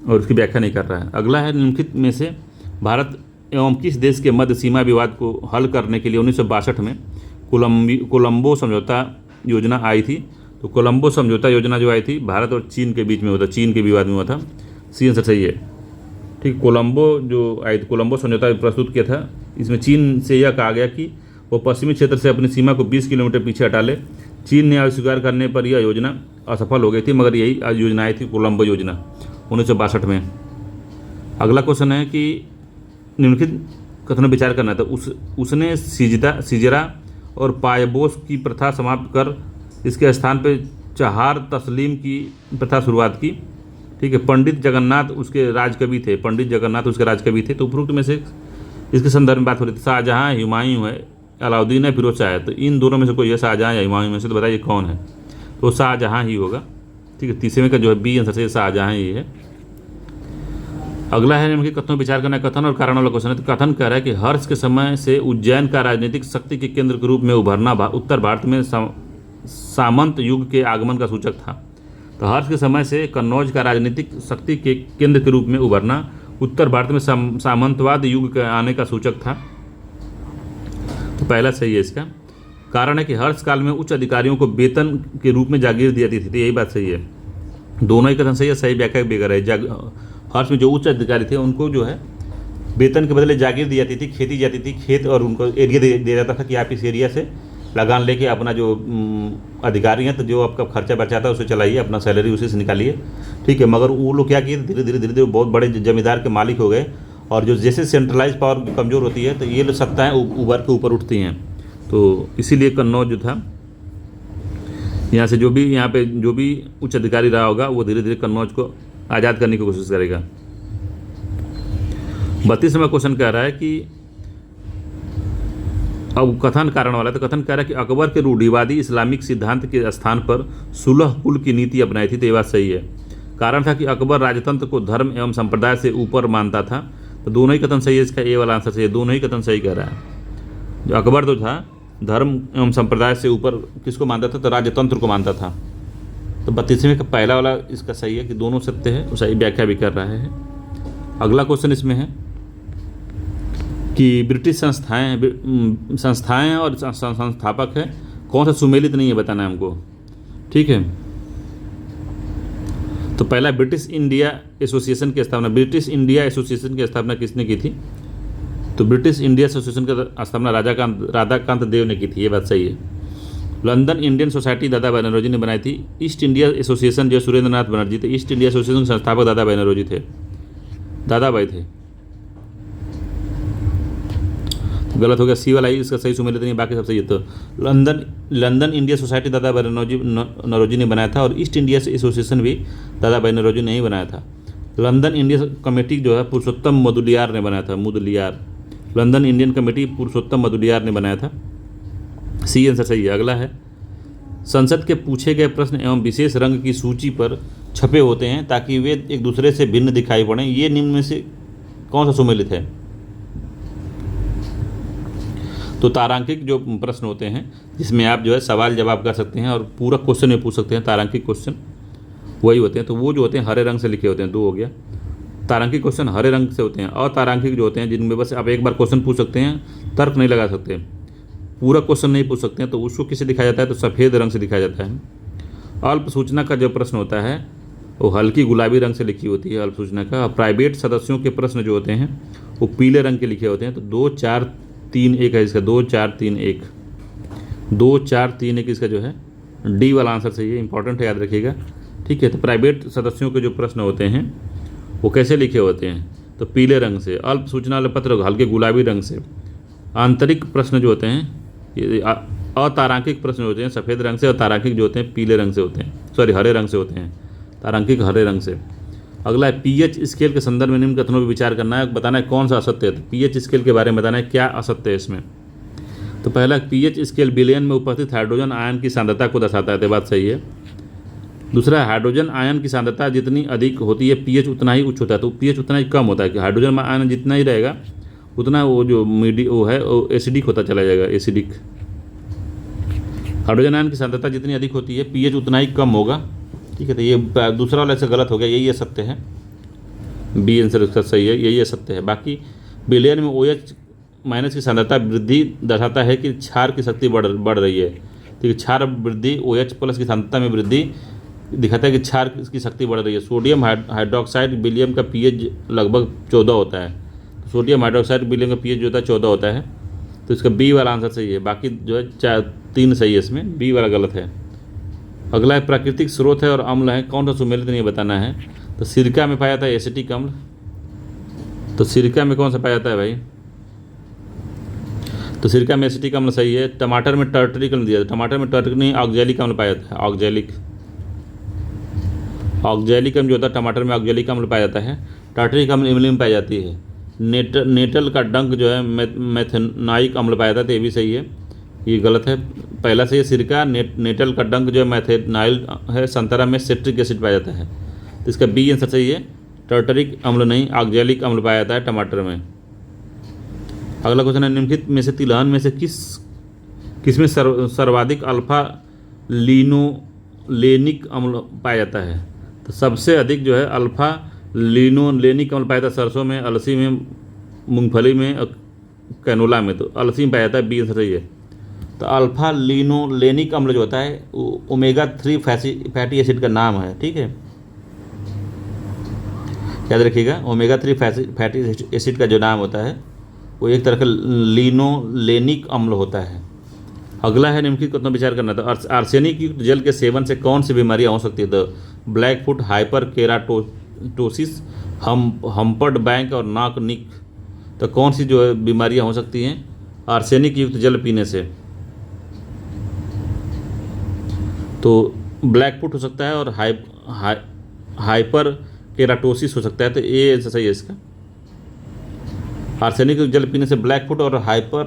और उसकी व्याख्या नहीं कर रहा है। अगला है निम्नलिखित में से भारत एवं किस देश के मध्य सीमा विवाद को हल करने के लिए 1962 में कोलंबो समझौता योजना आई थी। तो कोलंबो समझौता योजना जो आई थी भारत और चीन के बीच में हुआ था, चीन के विवाद में हुआ था, सी आंसर सही है, ठीक। कोलंबो जो आई थी, कोलंबो समझौता प्रस्तुत किया था। इसमें चीन से यह कहा गया कि वो पश्चिमी क्षेत्र से अपनी सीमा को 20 किलोमीटर पीछे हटा ले। चीन ने अस्वीकार करने पर यह योजना असफल हो गई थी, मगर यही योजना आई थी कोलंबो योजना 1962 में। अगला क्वेश्चन है कि निम्नलिखित कथनों विचार करना था। उसने सिजरा और पायबोस की प्रथा समाप्त कर इसके स्थान पर चहार तस्लीम की प्रथा शुरुआत की, ठीक है। पंडित जगन्नाथ उसके राजकवि थे, तो उपरोक्त में से इसके संदर्भ में बात हो रही थी। शाहजहाँ, हुमायूं है, अलाउद्दीन है, फिरोज शाह है। तो इन दोनों में से कोई है, शाहजहाँ या हुमायूं में से, तो बताइए कौन है। तो शाहजहाँ ही होगा, ठीक है। तीसरे में का जो है बी आंसर से शाहजहाँ ही है। अगला है निम्नलिखित कथनों विचार करना है। कथन और कारण वाला क्वेश्चन है। तो कथन कह रहा है कि हर्ष के समय से उज्जैन का राजनीतिक शक्ति के केंद्र के रूप में उभरना उत्तर भारत में सामंत युग के आगमन का सूचक था। तो हर्ष के समय से कन्नौज का राजनीतिक शक्ति के केंद्र के रूप में उभरना उत्तर भारत में सामंतवाद युग के आने का सूचक था। तो पहला सही है इसका। कारण है कि हर्ष काल में उच्च अधिकारियों को वेतन के रूप में जागीर दी जाती थी। तो यही बात सही है, दोनों ही कथन सही है, सही व्याख्या बेगर है। हर्ष में जो उच्च अधिकारी थे उनको जो है वेतन के बदले जागीर दी जाती थी, खेती जाती थी, खेत, और उनको एरिया दिया जाता था कि आप इस एरिया से लगान लेके अपना जो अधिकारी हैं तो जो आपका खर्चा बचाता है उसे चलाइए, अपना सैलरी उसी से निकालिए, ठीक है। मगर वो लोग क्या किए, धीरे धीरे बहुत बड़े जमींदार के मालिक हो गए। और जो जैसे सेंट्रलाइज पावर कमज़ोर होती है तो ये सत्ताएँ उभर के ऊपर उठती हैं। तो इसीलिए कन्नौज जो था, यहाँ से जो भी उच्च अधिकारी रहा होगा वो धीरे धीरे कन्नौज को आज़ाद करने की कोशिश करेगा। 32वां क्वेश्चन कह रहा है कि अब कथन कारण वाला। तो कथन कह रहा है कि अकबर के रूढ़िवादी इस्लामिक सिद्धांत के स्थान पर सुलह कुल की नीति अपनाई थी। तो ये बात सही है। कारण था कि अकबर राजतंत्र को धर्म एवं संप्रदाय से ऊपर मानता था। तो दोनों ही कथन सही है, इसका ए वाला आंसर सही है, दोनों ही कथन सही कह रहा है। जो अकबर तो था धर्म एवं संप्रदाय से ऊपर किसको मानता था, तो राजतंत्र को मानता था। तो 32वें का पहला वाला इसका सही है कि दोनों सत्य है, वो सही व्याख्या भी कर रहा है। अगला क्वेश्चन इसमें है कि ब्रिटिश संस्थाएं और संस्थापक है कौन सा सुमेलित नहीं है, बताना है हमको, ठीक है। तो पहला ब्रिटिश इंडिया एसोसिएशन की स्थापना किसने की थी, तो ब्रिटिश इंडिया एसोसिएशन की स्थापना राधाकांत देव ने की थी, ये बात सही है। लंदन इंडियन सोसाइटी दादा भाई नौरोजी ने बनाई थी। ईस्ट इंडिया एसोसिएशन जो सुरेंद्र नाथ बनर्जी थे, ईस्ट इंडिया एसोसिएशन के संस्थापक दादा भाई नौरोजी थे, दादा भाई थे। तो गलत हो गया, सी वाला ही इसका सही सुमेलित नहीं, बाकी सब सही है। तो लंदन इंडिया सोसाइटी दादा भाई नौरोजी ने बनाया था और ईस्ट इंडिया एसोसिएशन भी दादा भाई नौरोजी ने ही बनाया था। लंदन इंडिया कमेटी जो है पुरुषोत्तम मुदलियार ने बनाया था, लंदन इंडियन कमेटी पुरुषोत्तम मुदलियार ने बनाया था, सी आंसर सही है। अगला है संसद के पूछे गए प्रश्न एवं विशेष रंग की सूची पर छपे होते हैं ताकि वे एक दूसरे से भिन्न दिखाई पड़ें। ये निम्न में से कौन सा सुमेलित है? तो तारांकित जो प्रश्न होते हैं जिसमें आप जो है सवाल जवाब कर सकते हैं और पूरा क्वेश्चन में पूछ सकते हैं, तारांकित क्वेश्चन वही होते हैं। तो वो जो होते हैं हरे रंग से लिखे होते हैं, 2 हो गया। तारांकित क्वेश्चन हरे रंग से होते हैं। अतारांकित जो होते हैं जिनमें बस आप एक बार क्वेश्चन पूछ सकते हैं, तर्क नहीं लगा सकते, पूरा क्वेश्चन नहीं पूछ सकते हैं, तो उसको किसे दिखाया जाता है? तो सफ़ेद रंग से दिखाया जाता है। अल्प सूचना का जो प्रश्न होता है वो हल्की गुलाबी रंग से लिखी होती है अल्प सूचना का। प्राइवेट सदस्यों के प्रश्न जो होते हैं वो पीले रंग के लिखे होते हैं। तो 2 4 3 1 है इसका, 2 4 3 1, 2 4 3 1 इसका जो है डी वाला आंसर सही है। इंपॉर्टेंट है, याद रखिएगा, ठीक है। तो प्राइवेट सदस्यों के जो प्रश्न होते हैं वो कैसे लिखे होते हैं? तो पीले रंग से। अल्प सूचना वाले पत्र हल्के गुलाबी रंग से। आंतरिक प्रश्न जो होते हैं ये अतारांकिक प्रश्न होते हैं सफ़ेद रंग से, और तारांकिक जो होते हैं पीले रंग से होते हैं, सॉरी हरे रंग से होते हैं। तारांकिक हरे रंग से। अगला है पीएच स्केल के संदर्भ में निम्न कथनों पर विचार करना है, बताना है कौन सा असत्य है। तो पीएच स्केल के बारे में बताना है क्या असत्य है इसमें। तो पहला, पीएच स्केल विलयन में उपस्थित हाइड्रोजन आयन की सांद्रता को दर्शाता है, तो बात सही है। दूसरा, हाइड्रोजन आयन की सांद्रता जितनी अधिक होती है पीएच उतना ही उच्च होता है। तो पीएच उतना ही कम होता है कि हाइड्रोजन आयन जितना ही रहेगा उतना वो जो वो है वो एसिडिक होता चला जाएगा, एसिडिक। हाइड्रोजन आयन की सांद्रता जितनी अधिक होती है पीएच उतना ही कम होगा, ठीक है। तो ये दूसरा वाला ऐसे गलत हो गया, यही सत्य है, बी आंसर इसका सही है, यही सत्य है। बाकी विलयन में OH माइनस की सांद्रता वृद्धि दर्शाता है कि क्षार की शक्ति बढ़ रही है, ठीक है। क्षार वृद्धि OH प्लस की सांद्रता में वृद्धि दिखाता है कि क्षार की शक्ति बढ़ रही है। सोडियम हाइड्रोक्साइड विलियम का पीएच लगभग 14 होता है। तो सोडियम हाइड्रोक्साइड विलियम का पीएच जो होता है 14 होता है, तो इसका बी वाला आंसर सही है। बाकी जो है 3 सही है, इसमें बी वाला गलत है। अगला है प्राकृतिक स्रोत है और अम्ल है, कौन सा सुमेलित नहीं बताना है। तो सिरका में पाया जाता है एसिटिक अम्ल। तो सिरका में कौन सा पाया जाता है भाई? तो सिरका में एसिटिक अम्ल सही है। टमाटर में टर्टरिक अम्ल दिया था, टमाटर में टर्टरिक नहीं ऑक्जेलिक अम्ल पाया जाता है, ऑक्जेलिक अम्ल जो होता है टमाटर में ऑक्जेलिक अम्ल पाया जाता है। टार्टरिक अम्ल इमली में पाई जाती है। नेटल का डंक जो है मैथेनाइक अम्ल पाया जाता है, तो ये भी सही है, ये गलत है। पहला सही है सिरका, नेटल का डंक जो है मैथेनाइल है। संतरा में सिट्रिक एसिड पाया जाता है, तो इसका बी आंसर सही है। टर्टरिक अम्ल नहीं ऑक्जेलिक अम्ल पाया जाता है टमाटर में। अगला क्वेश्चन है निम्नलिखित में से तिलहन में से किसमें सर्वाधिक अल्फा लिनोलेनिक अम्ल पाया जाता है। तो सबसे अधिक जो है अल्फा लिनोलेनिक अम्ल पाया जाता है सरसों में, अलसी में, मूंगफली में, कैनोला में। तो अलसी में पाया जाता है, बी आंसर सही है। तो अल्फा लिनोलेनिक अम्ल जो होता है ओमेगा 3 फैटी एसिड का नाम है, ठीक है, याद रखिएगा। ओमेगा 3 फैटी एसिड का जो नाम होता है वो एक तरह का लिनोलेनिक अम्ल होता है। अगला है निम्नलिखित कथनों पर विचार करना। तो आर्सेनिक युक्त जल के सेवन से कौन सी बीमारियां हो सकती है। तो ब्लैक फुट, हाइपर केराटोसिस, हम्पर्ड बैंक और नाक निक। तो कौन सी जो है बीमारियां हो सकती हैं आर्सेनिक युक्त जल पीने से। तो ब्लैक फुट हो सकता है और हाइपर केराटोसिस हो सकता है, तो ये सही है इसका। आर्सेनिक युक्त जल पीने से ब्लैक फुट और हाइपर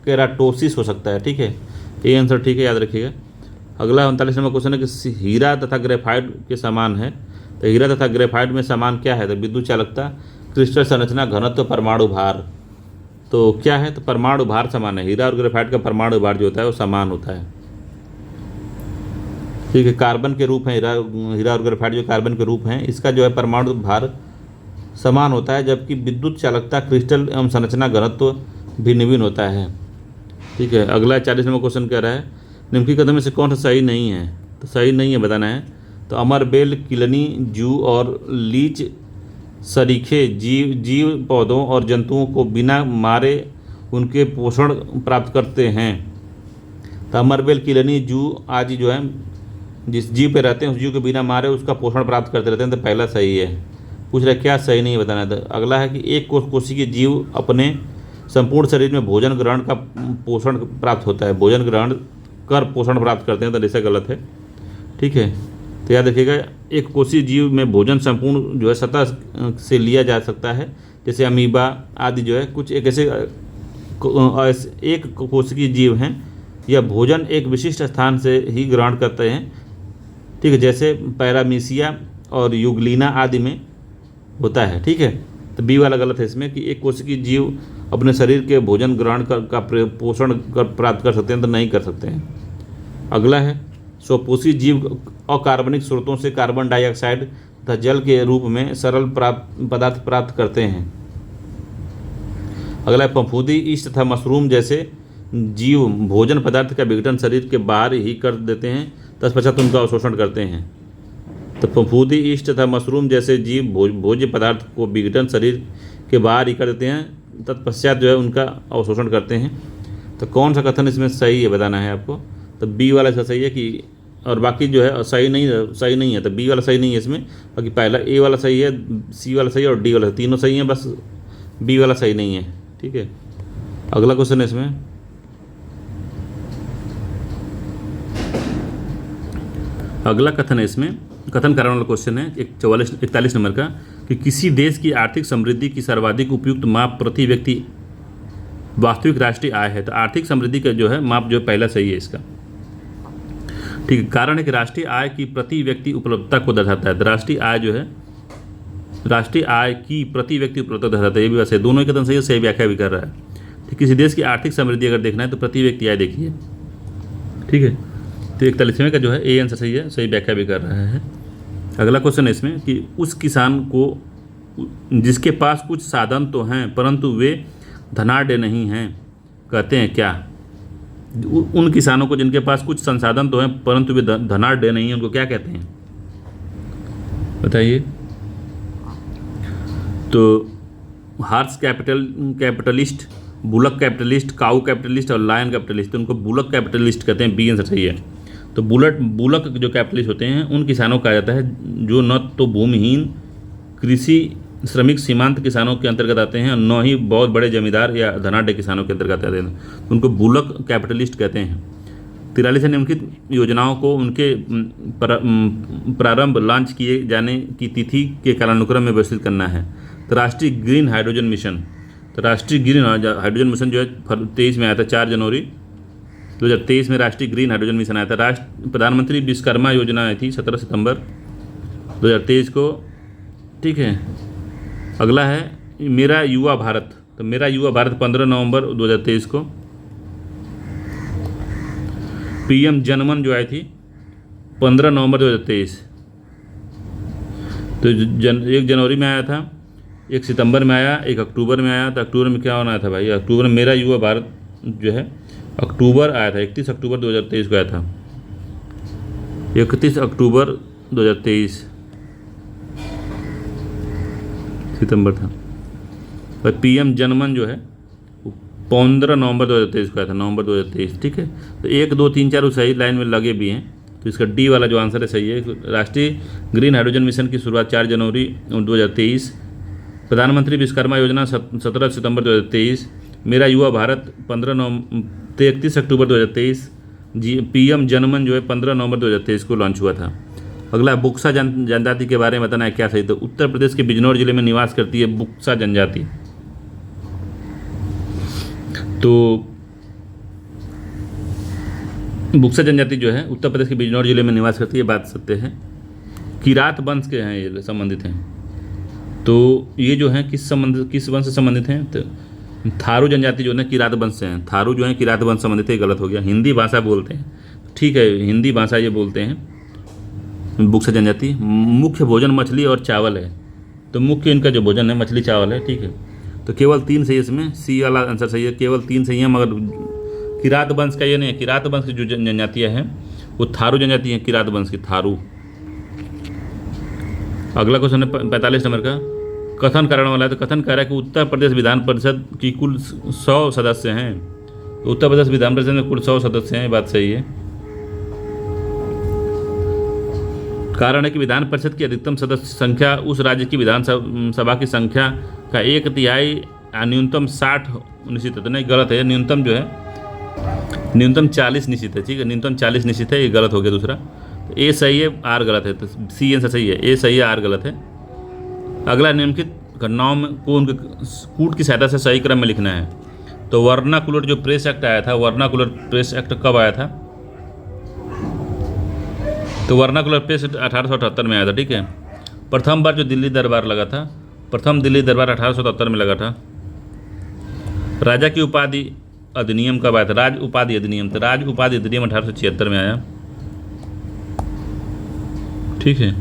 केराटोसिस हो सकता है, ठीक है, ये आंसर ठीक है, याद रखिएगा। अगला 39 नंबर क्वेश्चन है कि हीरा तथा ग्रेफाइट के समान है। तो हीरा तथा ग्रेफाइट में समान क्या है। तो विद्युत चालकता, क्रिस्टल संरचना, घनत्व, परमाणु भार। तो क्या है। तो परमाणु भार समान है। हीरा और ग्रेफाइट का परमाणु भार जो होता है वो समान होता है, ठीक है। कार्बन के रूप हैं हीरा और ग्रेफाइट जो कार्बन के रूप हैं, इसका जो है परमाणु भार समान होता है, जबकि विद्युत चालकता, क्रिस्टल एवं संरचना, घनत्व भिन्न भिन्न होता है, ठीक है। अगला 40 नंबर क्वेश्चन कह रहा है निम्नलिखित कथनों में से कौन सा सही नहीं है। तो सही नहीं है बताना है। तो अमरबेल, किलनी, जू और लीच सरीखे जीव पौधों और जंतुओं को बिना मारे उनके पोषण प्राप्त करते हैं। तो अमरबेल, किलनी, जू आदि जो है जिस जीव पे रहते हैं उस जीव के बिना मारे उसका पोषण प्राप्त करते रहते हैं। तो पहला सही है। पूछ रहा है क्या सही नहीं बताना है। तो अगला है कि एक कोशिकीय जीव अपने संपूर्ण शरीर में भोजन ग्रहण का पोषण प्राप्त होता है, भोजन ग्रहण कर पोषण प्राप्त करते हैं, तो ऐसा गलत है, ठीक है। तो याद रखिएगा एक कोशिकीय जीव में भोजन संपूर्ण जो है सतह से लिया जा सकता है, जैसे अमीबा आदि जो है कुछ एक ऐसे एक कोशिकीय जीव हैं यह भोजन एक विशिष्ट स्थान से ही ग्रहण करते हैं, ठीक है, जैसे पैरामीशिया और युगलिना आदि में होता है, ठीक है। तो बी वाला गलत है इसमें कि एक कोशिकीय जीव अपने शरीर के भोजन ग्रहण का पोषण प्राप्त कर सकते हैं, तो नहीं कर सकते हैं। अगला है स्वपोषी जीव अकार्बनिक स्रोतों से कार्बन डाइऑक्साइड तथा जल के रूप में सरल पदार्थ प्राप्त करते हैं। अगला है फफूंदी, ईस्ट तथा मशरूम जैसे जीव भोजन पदार्थ का विघटन शरीर के बाहर ही कर देते हैं, तत्पश्चात उनका अवशोषण करते हैं। तो फफूंदी, ईस्ट तथा मशरूम जैसे जीव भोज्य पदार्थ को विघटन शरीर के बाहर ही कर देते हैं, तत्पश्चात जो है उनका अवशोषण करते हैं। तो कौन सा कथन इसमें सही है बताना है आपको। तो बी वाला इसका सही है कि, और बाकी जो है सही नहीं है। तो बी वाला सही नहीं है इसमें, बाकी पहला ए वाला सही है, सी वाला सही है और डी वाला, तीनों सही हैं, बस बी वाला सही नहीं है, ठीक है। अगला क्वेश्चन है इसमें, अगला कथन है इसमें, कथन कारण वाला क्वेश्चन है 41 नंबर का, कि किसी देश की आर्थिक समृद्धि की सर्वाधिक उपयुक्त माप प्रति व्यक्ति वास्तविक राष्ट्रीय आय है। तो आर्थिक समृद्धि का जो है माप जो पहला सही है इसका, ठीक है। कारण है कि राष्ट्रीय आय की प्रति व्यक्ति उपलब्धता को दर्शाता है। तो राष्ट्रीय आय जो है, राष्ट्रीय आय की प्रति व्यक्ति उपलब्धता दर्शाता है, ये भी वैसे दोनों ही कथन सही है, सही व्याख्या भी कर रहा है। ठीक, किसी देश की आर्थिक समृद्धि अगर देखना है तो प्रति व्यक्ति आय देखिए, ठीक है। तो 41वें का जो है ए आंसर सही है, सही व्याख्या भी कर रहा है। अगला क्वेश्चन है इसमें कि उस किसान को जिसके पास कुछ साधन तो हैं परंतु वे धनाढ्य नहीं हैं, कहते हैं क्या। उन किसानों को जिनके पास कुछ संसाधन तो हैं परंतु वे धनाढ्य नहीं हैं, उनको क्या कहते हैं बताइए। तो हार्स कैपिटलिस्ट, बुलक कैपिटलिस्ट, काऊ कैपिटलिस्ट और लायन कैपिटलिस्ट, तो उनको बुलक कैपिटलिस्ट कहते हैं, बी आंसर सही है। तो बुलक जो कैपिटलिस्ट होते हैं उन किसानों को कहा जाता है जो न तो भूमिहीन कृषि श्रमिक सीमांत किसानों के अंतर्गत आते हैं, न ही बहुत बड़े जमींदार या धनाढ्य किसानों के अंतर्गत आते हैं, उनको बुलक कैपिटलिस्ट कहते हैं। 43 निम्नलिखित योजनाओं को उनके प्रारंभ लॉन्च किए जाने की तिथि के कालानुक्रम में व्यवस्थित करना है। तो राष्ट्रीय ग्रीन हाइड्रोजन मिशन, तो राष्ट्रीय ग्रीन हाइड्रोजन मिशन जो है 23 में आया था, 4 जनवरी 2023 में राष्ट्रीय ग्रीन हाइड्रोजन मिशन आया था। प्रधानमंत्री विश्वकर्मा योजना आई थी 17 सितंबर 2023 को, ठीक है। अगला है मेरा युवा भारत, तो मेरा युवा भारत 15 नवंबर 2023 को। पीएम जनमन जो आई थी 15 नवंबर 2023, तो 1 जनवरी में आया था, 1 सितंबर में आया, 1 अक्टूबर में आया। तो अक्टूबर में क्या होना था भाई, अक्टूबर में मेरा युवा भारत जो है अक्टूबर आया था, 31 अक्टूबर 2023 को आया था, 31 अक्टूबर 2023 सितंबर था। और पीएम जनमन जो है 15 नवंबर 2023 को आया था, नवंबर 2023, ठीक है। तो 1, 2, 3, 4 सही लाइन में लगे भी हैं, तो इसका डी वाला जो आंसर है सही है। राष्ट्रीय ग्रीन हाइड्रोजन मिशन की शुरुआत 4 जनवरी 2023, प्रधानमंत्री विश्वकर्मा योजना 17 सितंबर 2023, मेरा युवा भारत 31 अक्टूबर 2023, पीएम जनमन जो है 15 नवंबर 2023 को लॉन्च हुआ था। अगला बुक्सा जनजाति के बारे में बताना है क्या सही। तो उत्तर प्रदेश के बिजनौर जिले में निवास करती है बुक्सा जनजाति। तो बुक्सा जनजाति जो है उत्तर प्रदेश के बिजनौर जिले में निवास करती है, बात सत्य है। किरात वंश के हैं, ये संबंधित हैं। तो ये जो हैं किस वंश से संबंधित हैं, तो थारू जनजाति जो है किरात वंश से हैं। थारू जो है किरात वंश संबंधित है, गलत हो गया। हिंदी भाषा बोलते हैं, ठीक है, हिंदी भाषा ये बोलते हैं बुक्सा जनजाति। मुख्य भोजन मछली और चावल है, तो मुख्य इनका जो भोजन है मछली चावल है, ठीक है। तो केवल 3 सही है इसमें, सी वाला आंसर सही है, केवल 3 सही है। मगर किरात वंश का ये नहीं है, किरात वंश की जो जनजातियाँ हैं वो थारू जनजाति हैं, किरात वंश की थारू। अगला क्वेश्चन है 45 नंबर का, कथन कारण वाला है। तो कथन कह रहा है कि उत्तर प्रदेश विधान परिषद की कुल 100 सदस्य हैं। तो उत्तर प्रदेश विधान परिषद में कुल 100 सदस्य हैं, ये बात सही है। कारण है कि विधान परिषद की अधिकतम सदस्य संख्या उस राज्य की विधानसभा की संख्या का 1/3 न्यूनतम 60 निश्चित है। तो नहीं, गलत है, न्यूनतम जो है न्यूनतम 40 निश्चित है, ठीक है, न्यूनतम 40 निश्चित है, ये गलत हो गया दूसरा। तो ए सही है, आर गलत है, तो सी आंसर सही है, ए सही है, आर गलत है। अगला निम्नलिखित घटनाओं में को उनके कूट की सहायता से सही क्रम में लिखना है। तो वर्नाकुलर जो प्रेस एक्ट आया था, वर्नाकुलर प्रेस एक्ट कब आया था? तो वर्नाकुलर प्रेस एक्ट 1878 में आया था, ठीक है। प्रथम बार जो दिल्ली दरबार लगा था, प्रथम दिल्ली दरबार 1877 में लगा था। राजा की उपाधि अधिनियम कब आया था? राज उपाधि अधिनियम, तो राज उपाधि अधिनियम 1876 में आया, ठीक है।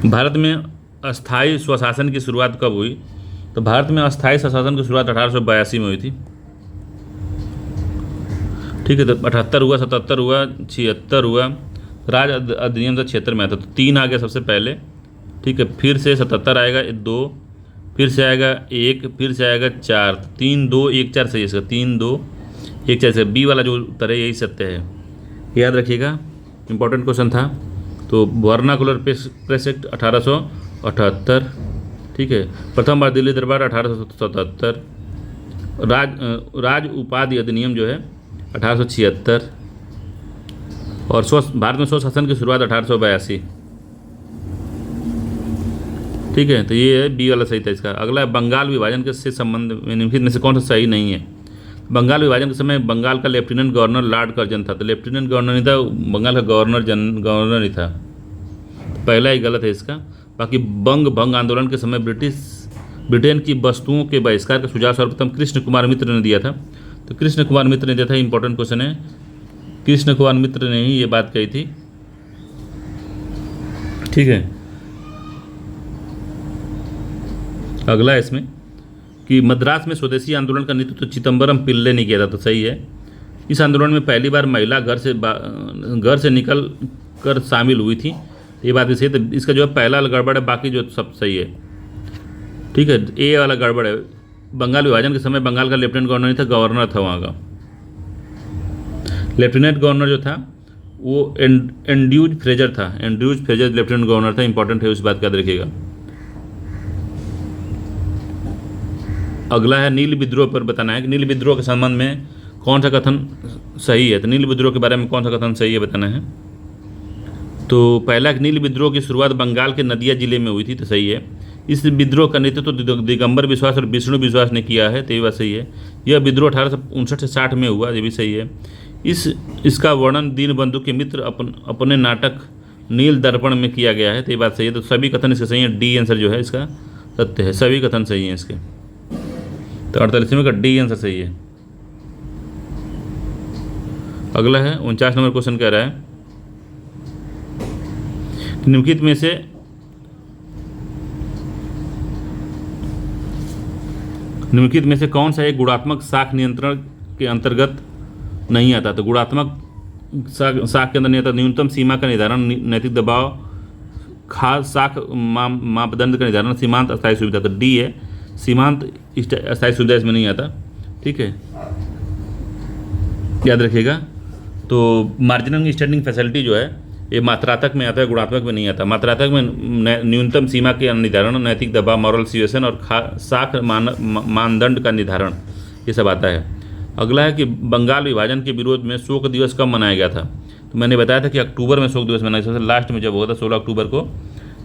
भारत में अस्थाई स्वशासन की शुरुआत कब हुई? तो भारत में अस्थाई स्वशासन की शुरुआत 1882 में हुई थी, ठीक है। तो 78 हुआ, 77 हुआ, 76 हुआ। राज अधिनियम तो 76 में आया था, तो 3 आ गया सबसे पहले, ठीक है। फिर से 77 आएगा 2, फिर से आएगा 1, फिर से आएगा 4, 3 2 1 4 सही है इसका, 3 2 1 4 से बी वाला जो उत्तर है यही सत्य है, याद रखिएगा, इंपॉर्टेंट क्वेश्चन था। तो वर्नाकुलर प्रेस एक्ट 1878, ठीक है। प्रथम बार दिल्ली दरबार 1877, राज उपाधि अधिनियम जो है 1876, और भारत में स्वशासन की शुरुआत 1882, ठीक है। तो ये है बी वाला सही था इसका। अगला है बंगाल विभाजन के से संबंध में निम्नलिखित में से कौन सा सही नहीं है? बंगाल विभाजन के समय बंगाल का लेफ्टिनेंट गवर्नर लॉर्ड कर्जन था, तो लेफ्टिनेंट गवर्नर नहीं था, बंगाल का गवर्नर ही था, पहला ही गलत है इसका। बाकी बंग भंग आंदोलन के समय ब्रिटेन की वस्तुओं के बहिष्कार का सुझाव सर्वप्रथम कृष्ण कुमार मित्र ने दिया था, तो कृष्ण कुमार मित्र ने दिया था, इंपॉर्टेंट क्वेश्चन है, कृष्ण कुमार मित्र ने ही ये बात कही थी, ठीक है। अगला है इसमें कि मद्रास में स्वदेशी आंदोलन का नेतृत्व तो चिदम्बरम पिल्ले ने किया था, तो सही है। इस आंदोलन में पहली बार महिला घर से निकल कर शामिल हुई थी, ये बात भी सही है। तो इसका जो है पहला गड़बड़ है, बाकी जो सब सही है, ठीक है। ए वाला गड़बड़ है। बंगाल विभाजन के समय बंगाल का लेफ्टिनेंट गवर्नर नहीं था, गवर्नर था वहाँ का। लेफ्टिनेंट गवर्नर जो था वो एंड्रूज फ्रेजर था, एंड्रूज फ्रेजर लेफ्टिनेंट गवर्नर था, इंपॉर्टेंट है, उस बात का याद रखिएगा। अगला है नील विद्रोह पर बताना है कि नील विद्रोह के संबंध में कौन सा कथन सही है। तो नील विद्रोह के बारे में कौन सा कथन सही है बताना है। तो पहला नील विद्रोह की शुरुआत बंगाल के नदिया जिले में हुई थी, तो सही है। इस विद्रोह का नेतृत्व तो दिगंबर विश्वास और विष्णु विश्वास ने किया है, तो ये बात सही है। यह विद्रोह 1859 से 60 में हुआ, ये भी सही है। इसका वर्णन दीनबंधु के मित्र अपने नाटक नील दर्पण में किया गया है, तो ये बात सही है। तो सभी कथन इसके सही है, डी आंसर जो है इसका सत्य है, सभी कथन सही हैं इसके। तो 48वें का डी आंसर सही है। अगला है 49 नंबर क्वेश्चन कह रहा है निम्नलिखित में से कौन सा एक गुणात्मक साख नियंत्रण के अंतर्गत नहीं आता। तो गुणात्मक साख के अंदर नहीं आता न्यूनतम सीमा का निर्धारण, नैतिक दबाव, खास साख मापदंड का निर्धारण, सीमांत अस्थायी सुविधा। तो डी है, सीमांत अस्थायी सुविधा इसमें नहीं आता, ठीक है, याद रखिएगा। तो मार्जिनल स्टैंडिंग फैसिलिटी जो है ये मात्रात्मक में आता है, गुणात्मक में नहीं आता। मात्रात्मक में न्यूनतम सीमा के निर्धारण, नैतिक दबाव, मॉरल सिचुएशन और साख मानदंड का निर्धारण, ये सब आता है। अगला है कि बंगाल विभाजन के विरोध में शोक दिवस कब मनाया गया था। तो मैंने बताया था कि अक्टूबर में शोक दिवस मनाया, सबसे लास्ट में जब हुआ था 16 अक्टूबर को,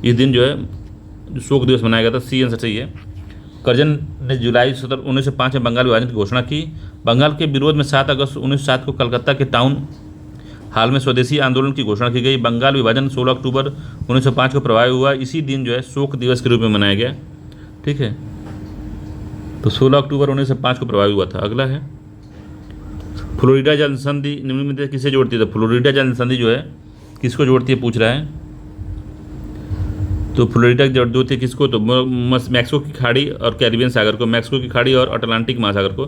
इस दिन जो है शोक दिवस मनाया गया था, सी आंसर सही है। कर्जन ने जुलाई 1905 में बंगाल विभाजन की घोषणा की। बंगाल के विरोध में 7 अगस्त 1907 को कलकत्ता के टाउन हाल में स्वदेशी आंदोलन की घोषणा की गई। बंगाल विभाजन 16 अक्टूबर 1905 को प्रभावी हुआ, इसी दिन जो है शोक दिवस के रूप में मनाया गया, ठीक है। तो 16 अक्टूबर 1905 को प्रभावी हुआ था। अगला है फ्लोरिडा जल संधि निम्न में से किसे जोड़ती है। तो फ्लोरिडा जल संधि जो है किसको जोड़ती है पूछ रहा है। तो फ्लोरिडा जोड़ती है किसको, तो मैक्सिको की खाड़ी और कैरिबियन सागर को, मैक्सिको की खाड़ी और अटलांटिक महासागर को।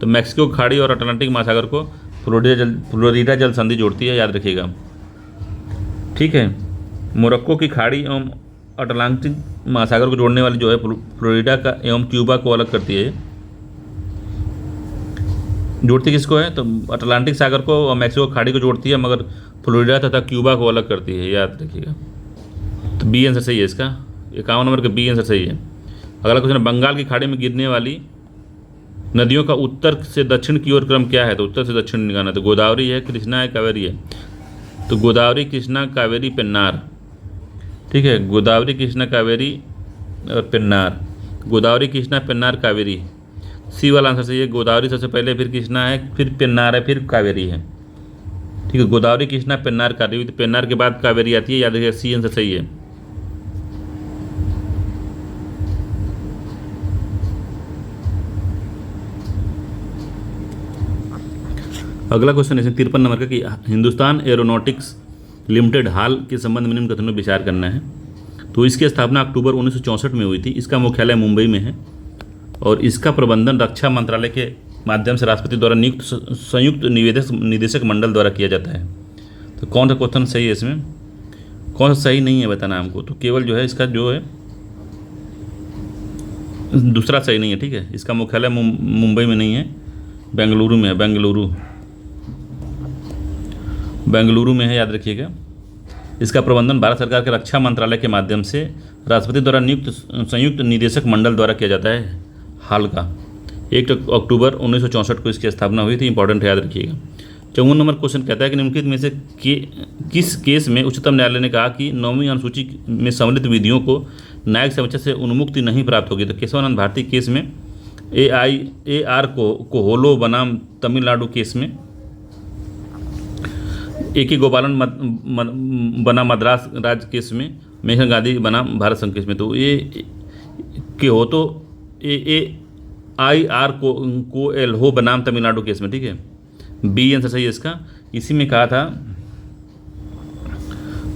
तो मैक्सिको की खाड़ी और अटलांटिक महासागर को फ्लोरिडा जल संधि जोड़ती है, याद रखिएगा, ठीक है। मोरक्को की खाड़ी एवं अटलांटिक महासागर को जोड़ने वाली जो है फ्लोरिडा का एवं क्यूबा को अलग करती है। जोड़ती किसको है, तो अटलांटिक सागर को और मैक्सिको खाड़ी को जोड़ती है, मगर फ्लोरिडा तथा क्यूबा को अलग करती है, याद रखिएगा। तो बी आंसर सही है इसका, 51 नंबर का बी आंसर सही है। अगला क्वेश्चन है बंगाल की खाड़ी में गिरने वाली नदियों का उत्तर से दक्षिण की ओर क्रम क्या है। तो उत्तर से दक्षिण निकालना, तो गोदावरी है, कृष्णा है, कावेरी है। तो गोदावरी, कृष्णा, कावेरी, पेन्नार, ठीक है। गोदावरी, कृष्णा, कावेरी, और पेन्नार। गोदावरी, कृष्णा, पेन्नार, कावेरी। सी वाला आंसर सही है। गोदावरी सबसे पहले, फिर कृष्णा है, फिर पेन्नार है, फिर कावेरी है। ठीक है, गोदावरी, कृष्णा, पेन्नार, कावेरी। तो पेन्नार के बाद कावेरी आती है, याद रखिएगा। सी आंसर सही है। अगला क्वेश्चन है 53 नंबर का कि हिंदुस्तान एरोनॉटिक्स लिमिटेड हाल के संबंध में निम्न कथनों पर विचार करना है। तो इसकी स्थापना अक्टूबर 1964 में हुई थी। इसका मुख्यालय मुंबई में है और इसका प्रबंधन रक्षा मंत्रालय के माध्यम से राष्ट्रपति द्वारा नियुक्त संयुक्त निदेशक मंडल द्वारा किया जाता है। तो कौन सा क्वेश्चन सही है इसमें, कौन सा सही नहीं है बताना हमको। तो केवल जो है इसका जो है दूसरा सही नहीं है। ठीक है, इसका मुख्यालय मुंबई में नहीं है, बेंगलुरु में है। बेंगलुरु में है, याद रखिएगा। इसका प्रबंधन भारत सरकार के रक्षा मंत्रालय के माध्यम से राष्ट्रपति द्वारा नियुक्त संयुक्त निदेशक मंडल द्वारा किया जाता है। हाल का 1 अक्टूबर 1964 को इसकी स्थापना हुई थी। इंपॉर्टेंट है, याद रखिएगा। 54 नंबर क्वेश्चन कहता है कि निम्नलिखित में से किस केस में उच्चतम न्यायालय ने कहा कि 9वीं अनुसूची में सम्मिलित विधियों को न्यायिक समीक्षा से उन्मुक्ति नहीं प्राप्त होगी। तो केशवानंद भारती केस में, AR कोहोलो बनाम तमिलनाडु केस में, AK गोपालन बना मद्रास राज्य केस में, मेघा गांधी बनाम भारत संघ केस में। तो ये के हो तो AIR को एल हो बनाम तमिलनाडु केस में। ठीक है, B आंसर सही है इसका। इसी में कहा था,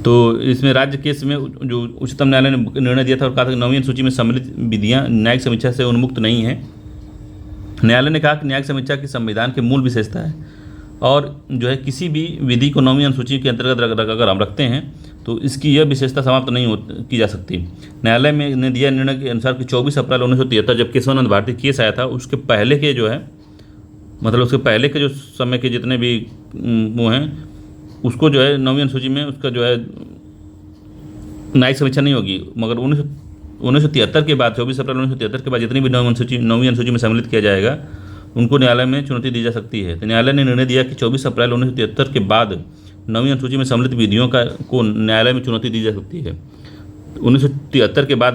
तो इसमें राज्य केस में जो उच्चतम न्यायालय ने निर्णय दिया था और कहा था कि 9वीं अनुसूची में सम्मिलित विधियां न्यायिक समीक्षा से उन्मुक्त नहीं है। न्यायालय ने कहा कि न्यायिक समीक्षा की संविधान की मूल विशेषता है और जो है किसी भी विधि को 9वीं अनुसूची के अंतर्गत अगर हम रखते हैं तो इसकी यह विशेषता समाप्त नहीं की जा सकती। न्यायालय में ने दिया निर्णय के अनुसार कि 24 अप्रैल 1973 जब केशवानंद भारती केस आया था, उसके पहले के जो है, मतलब उसके पहले के जो समय के जितने भी वो हैं, उसको जो है 9वीं अनुसूची में उसका जो है न्यायिक समीक्षा नहीं होगी। मगर 1973 के बाद, 24 अप्रैल 1973 के बाद जितनी भी 9वीं अनुसूची में सम्मिलित किया जाएगा उनको न्यायालय में चुनौती दी जा सकती है। तो न्यायालय ने निर्णय दिया कि 24 अप्रैल 1973 के बाद 9वीं अनुसूची में सम्मिलित विधियों को न्यायालय में चुनौती दी जा सकती है। 1973 के बाद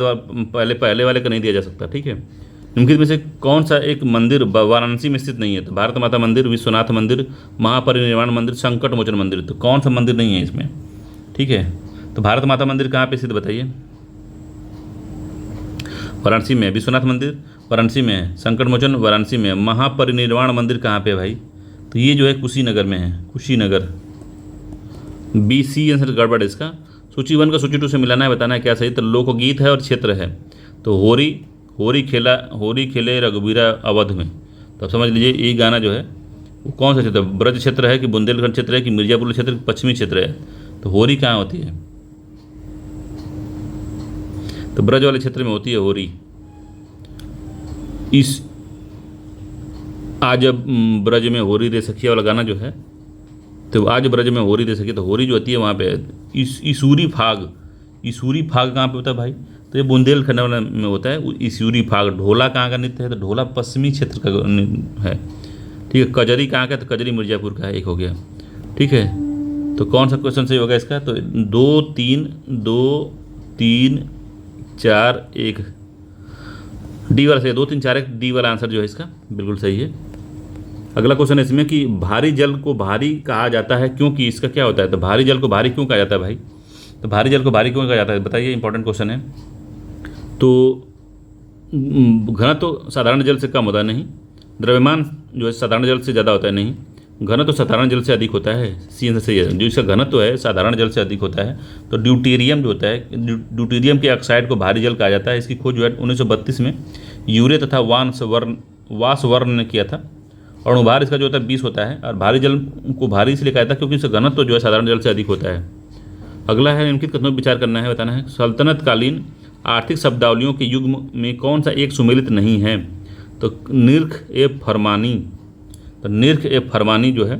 पहले वाले का नहीं दिया जा सकता। ठीक है, निम्नलिखित में से कौन सा एक मंदिर वाराणसी में स्थित नहीं है। तो भारत माता मंदिर, विश्वनाथ मंदिर, महापरिनिर्वाण मंदिर, संकट मोचन मंदिर। तो कौन सा मंदिर नहीं है इसमें। ठीक है, तो भारत माता मंदिर कहाँ पे स्थित बताइए। वाराणसी में। विश्वनाथ मंदिर वाराणसी में है। संकट मोचन वाराणसी में है। महापरिनिर्वाण मंदिर कहाँ पे है भाई। तो ये जो है कुशीनगर में है, कुशीनगर। BC आंसर गड़बड़ है इसका। सूची 1 का सूची 2 से मिलाना है, बताना है क्या सही। तो लोकगीत है और क्षेत्र है। तो होरी खेले रघुबीरा अवध में। तो अब समझ लीजिए ये गाना जो है वो कौन सा क्षेत्र है, ब्रज क्षेत्र है कि बुंदेलखंड क्षेत्र है कि मिर्जापुर क्षेत्र पश्चिमी क्षेत्र है। तो होरी कहाँ होती है, तो ब्रज वाले क्षेत्र में होती है होरी। इस आज ब्रज में होरी दे सखिया वाला गाना जो है, तो आज ब्रज में होरी दे सखिया, तो होरी जो होती है वहाँ पे ईसूरी फाग कहाँ पे होता है भाई। तो ये बुंदेलखंड में होता है ईसूरी फाग। ढोला कहाँ का नृत्य है, तो ढोला पश्चिमी क्षेत्र का है। ठीक है, कजरी कहाँ का, तो कजरी मिर्जापुर का है। एक हो गया। ठीक है, तो कौन सा क्वेश्चन सही होगा इसका। तो 2 3 4 1 डी वाला सही है। 2 3 4 1 डी वाला आंसर जो है इसका बिल्कुल सही है। अगला क्वेश्चन है इसमें कि भारी जल को भारी कहा जाता है क्योंकि इसका क्या होता है। तो भारी जल को भारी क्यों कहा जाता है भाई। तो भारी जल को भारी क्यों कहा जाता है बताइए, इंपॉर्टेंट क्वेश्चन है। तो घनत्व तो साधारण जल से कम होता है नहीं, द्रव्यमान जो है साधारण जल से ज़्यादा होता है नहीं, घनत्व तो साधारण जल से अधिक होता है। सी आंसर सही है। जो इसका घनत्व है साधारण जल से अधिक होता है। तो ड्यूटेरियम जो होता है, ड्यूटेरियम के ऑक्साइड को भारी जल कहा जाता है। इसकी खोज जो है 1932 में यूरे तथा वासवर्न ने किया था। और अणुभार इसका जो होता है 20 होता है। और भारी जल को भारी इसलिए कहा जाता है क्योंकि इसका घनत्व जो है साधारण जल से अधिक होता है। अगला है निम्नलिखित कथनों पर विचार करना है, बताना है। सल्तनतकालीन आर्थिक शब्दावलियों के युग में कौन सा एक सुमेलित नहीं है। तो निरख ए फरमानी। तो निरख ए फरमानी जो है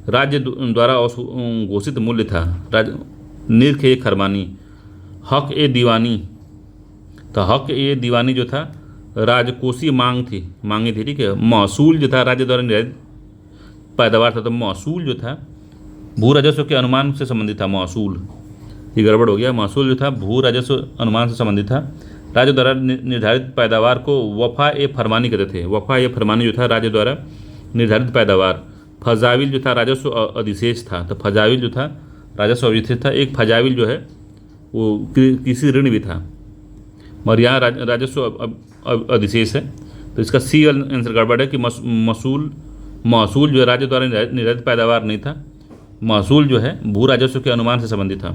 राज्य द्वारा घोषित मूल्य था। निरख ए फरमानी। हक ए दीवानी। तो हक ए दीवानी जो था राजकोषीय मांगी थी। ठीक है, महसूल जो था राज्य द्वारा निर्धारित पैदावार था। तो महसूल जो था भू राजस्व के अनुमान से संबंधित था। महसूल, ये गड़बड़ हो गया। महसूल जो था भू राजस्व अनुमान से संबंधित था। राज्य द्वारा निर्धारित पैदावार को वफ़ा ए फरमानी कहते थे। वफ़ा ए फरमानी जो था राज्य द्वारा निर्धारित पैदावार। फजाविल जो था राजस्व अधिशेष था, तो फजाविल जो था राजस्व अधिशेष था। एक फजाविल जो है वो कृषि ऋण भी था, मगर यहाँ राजस्व अधिशेष है, तो इसका सी आंसर गड़बड़ है कि महसूल जो है राज्य द्वारा निर्धारित पैदावार नहीं था। महसूल जो है भू राजस्व के अनुमान से संबंधित था।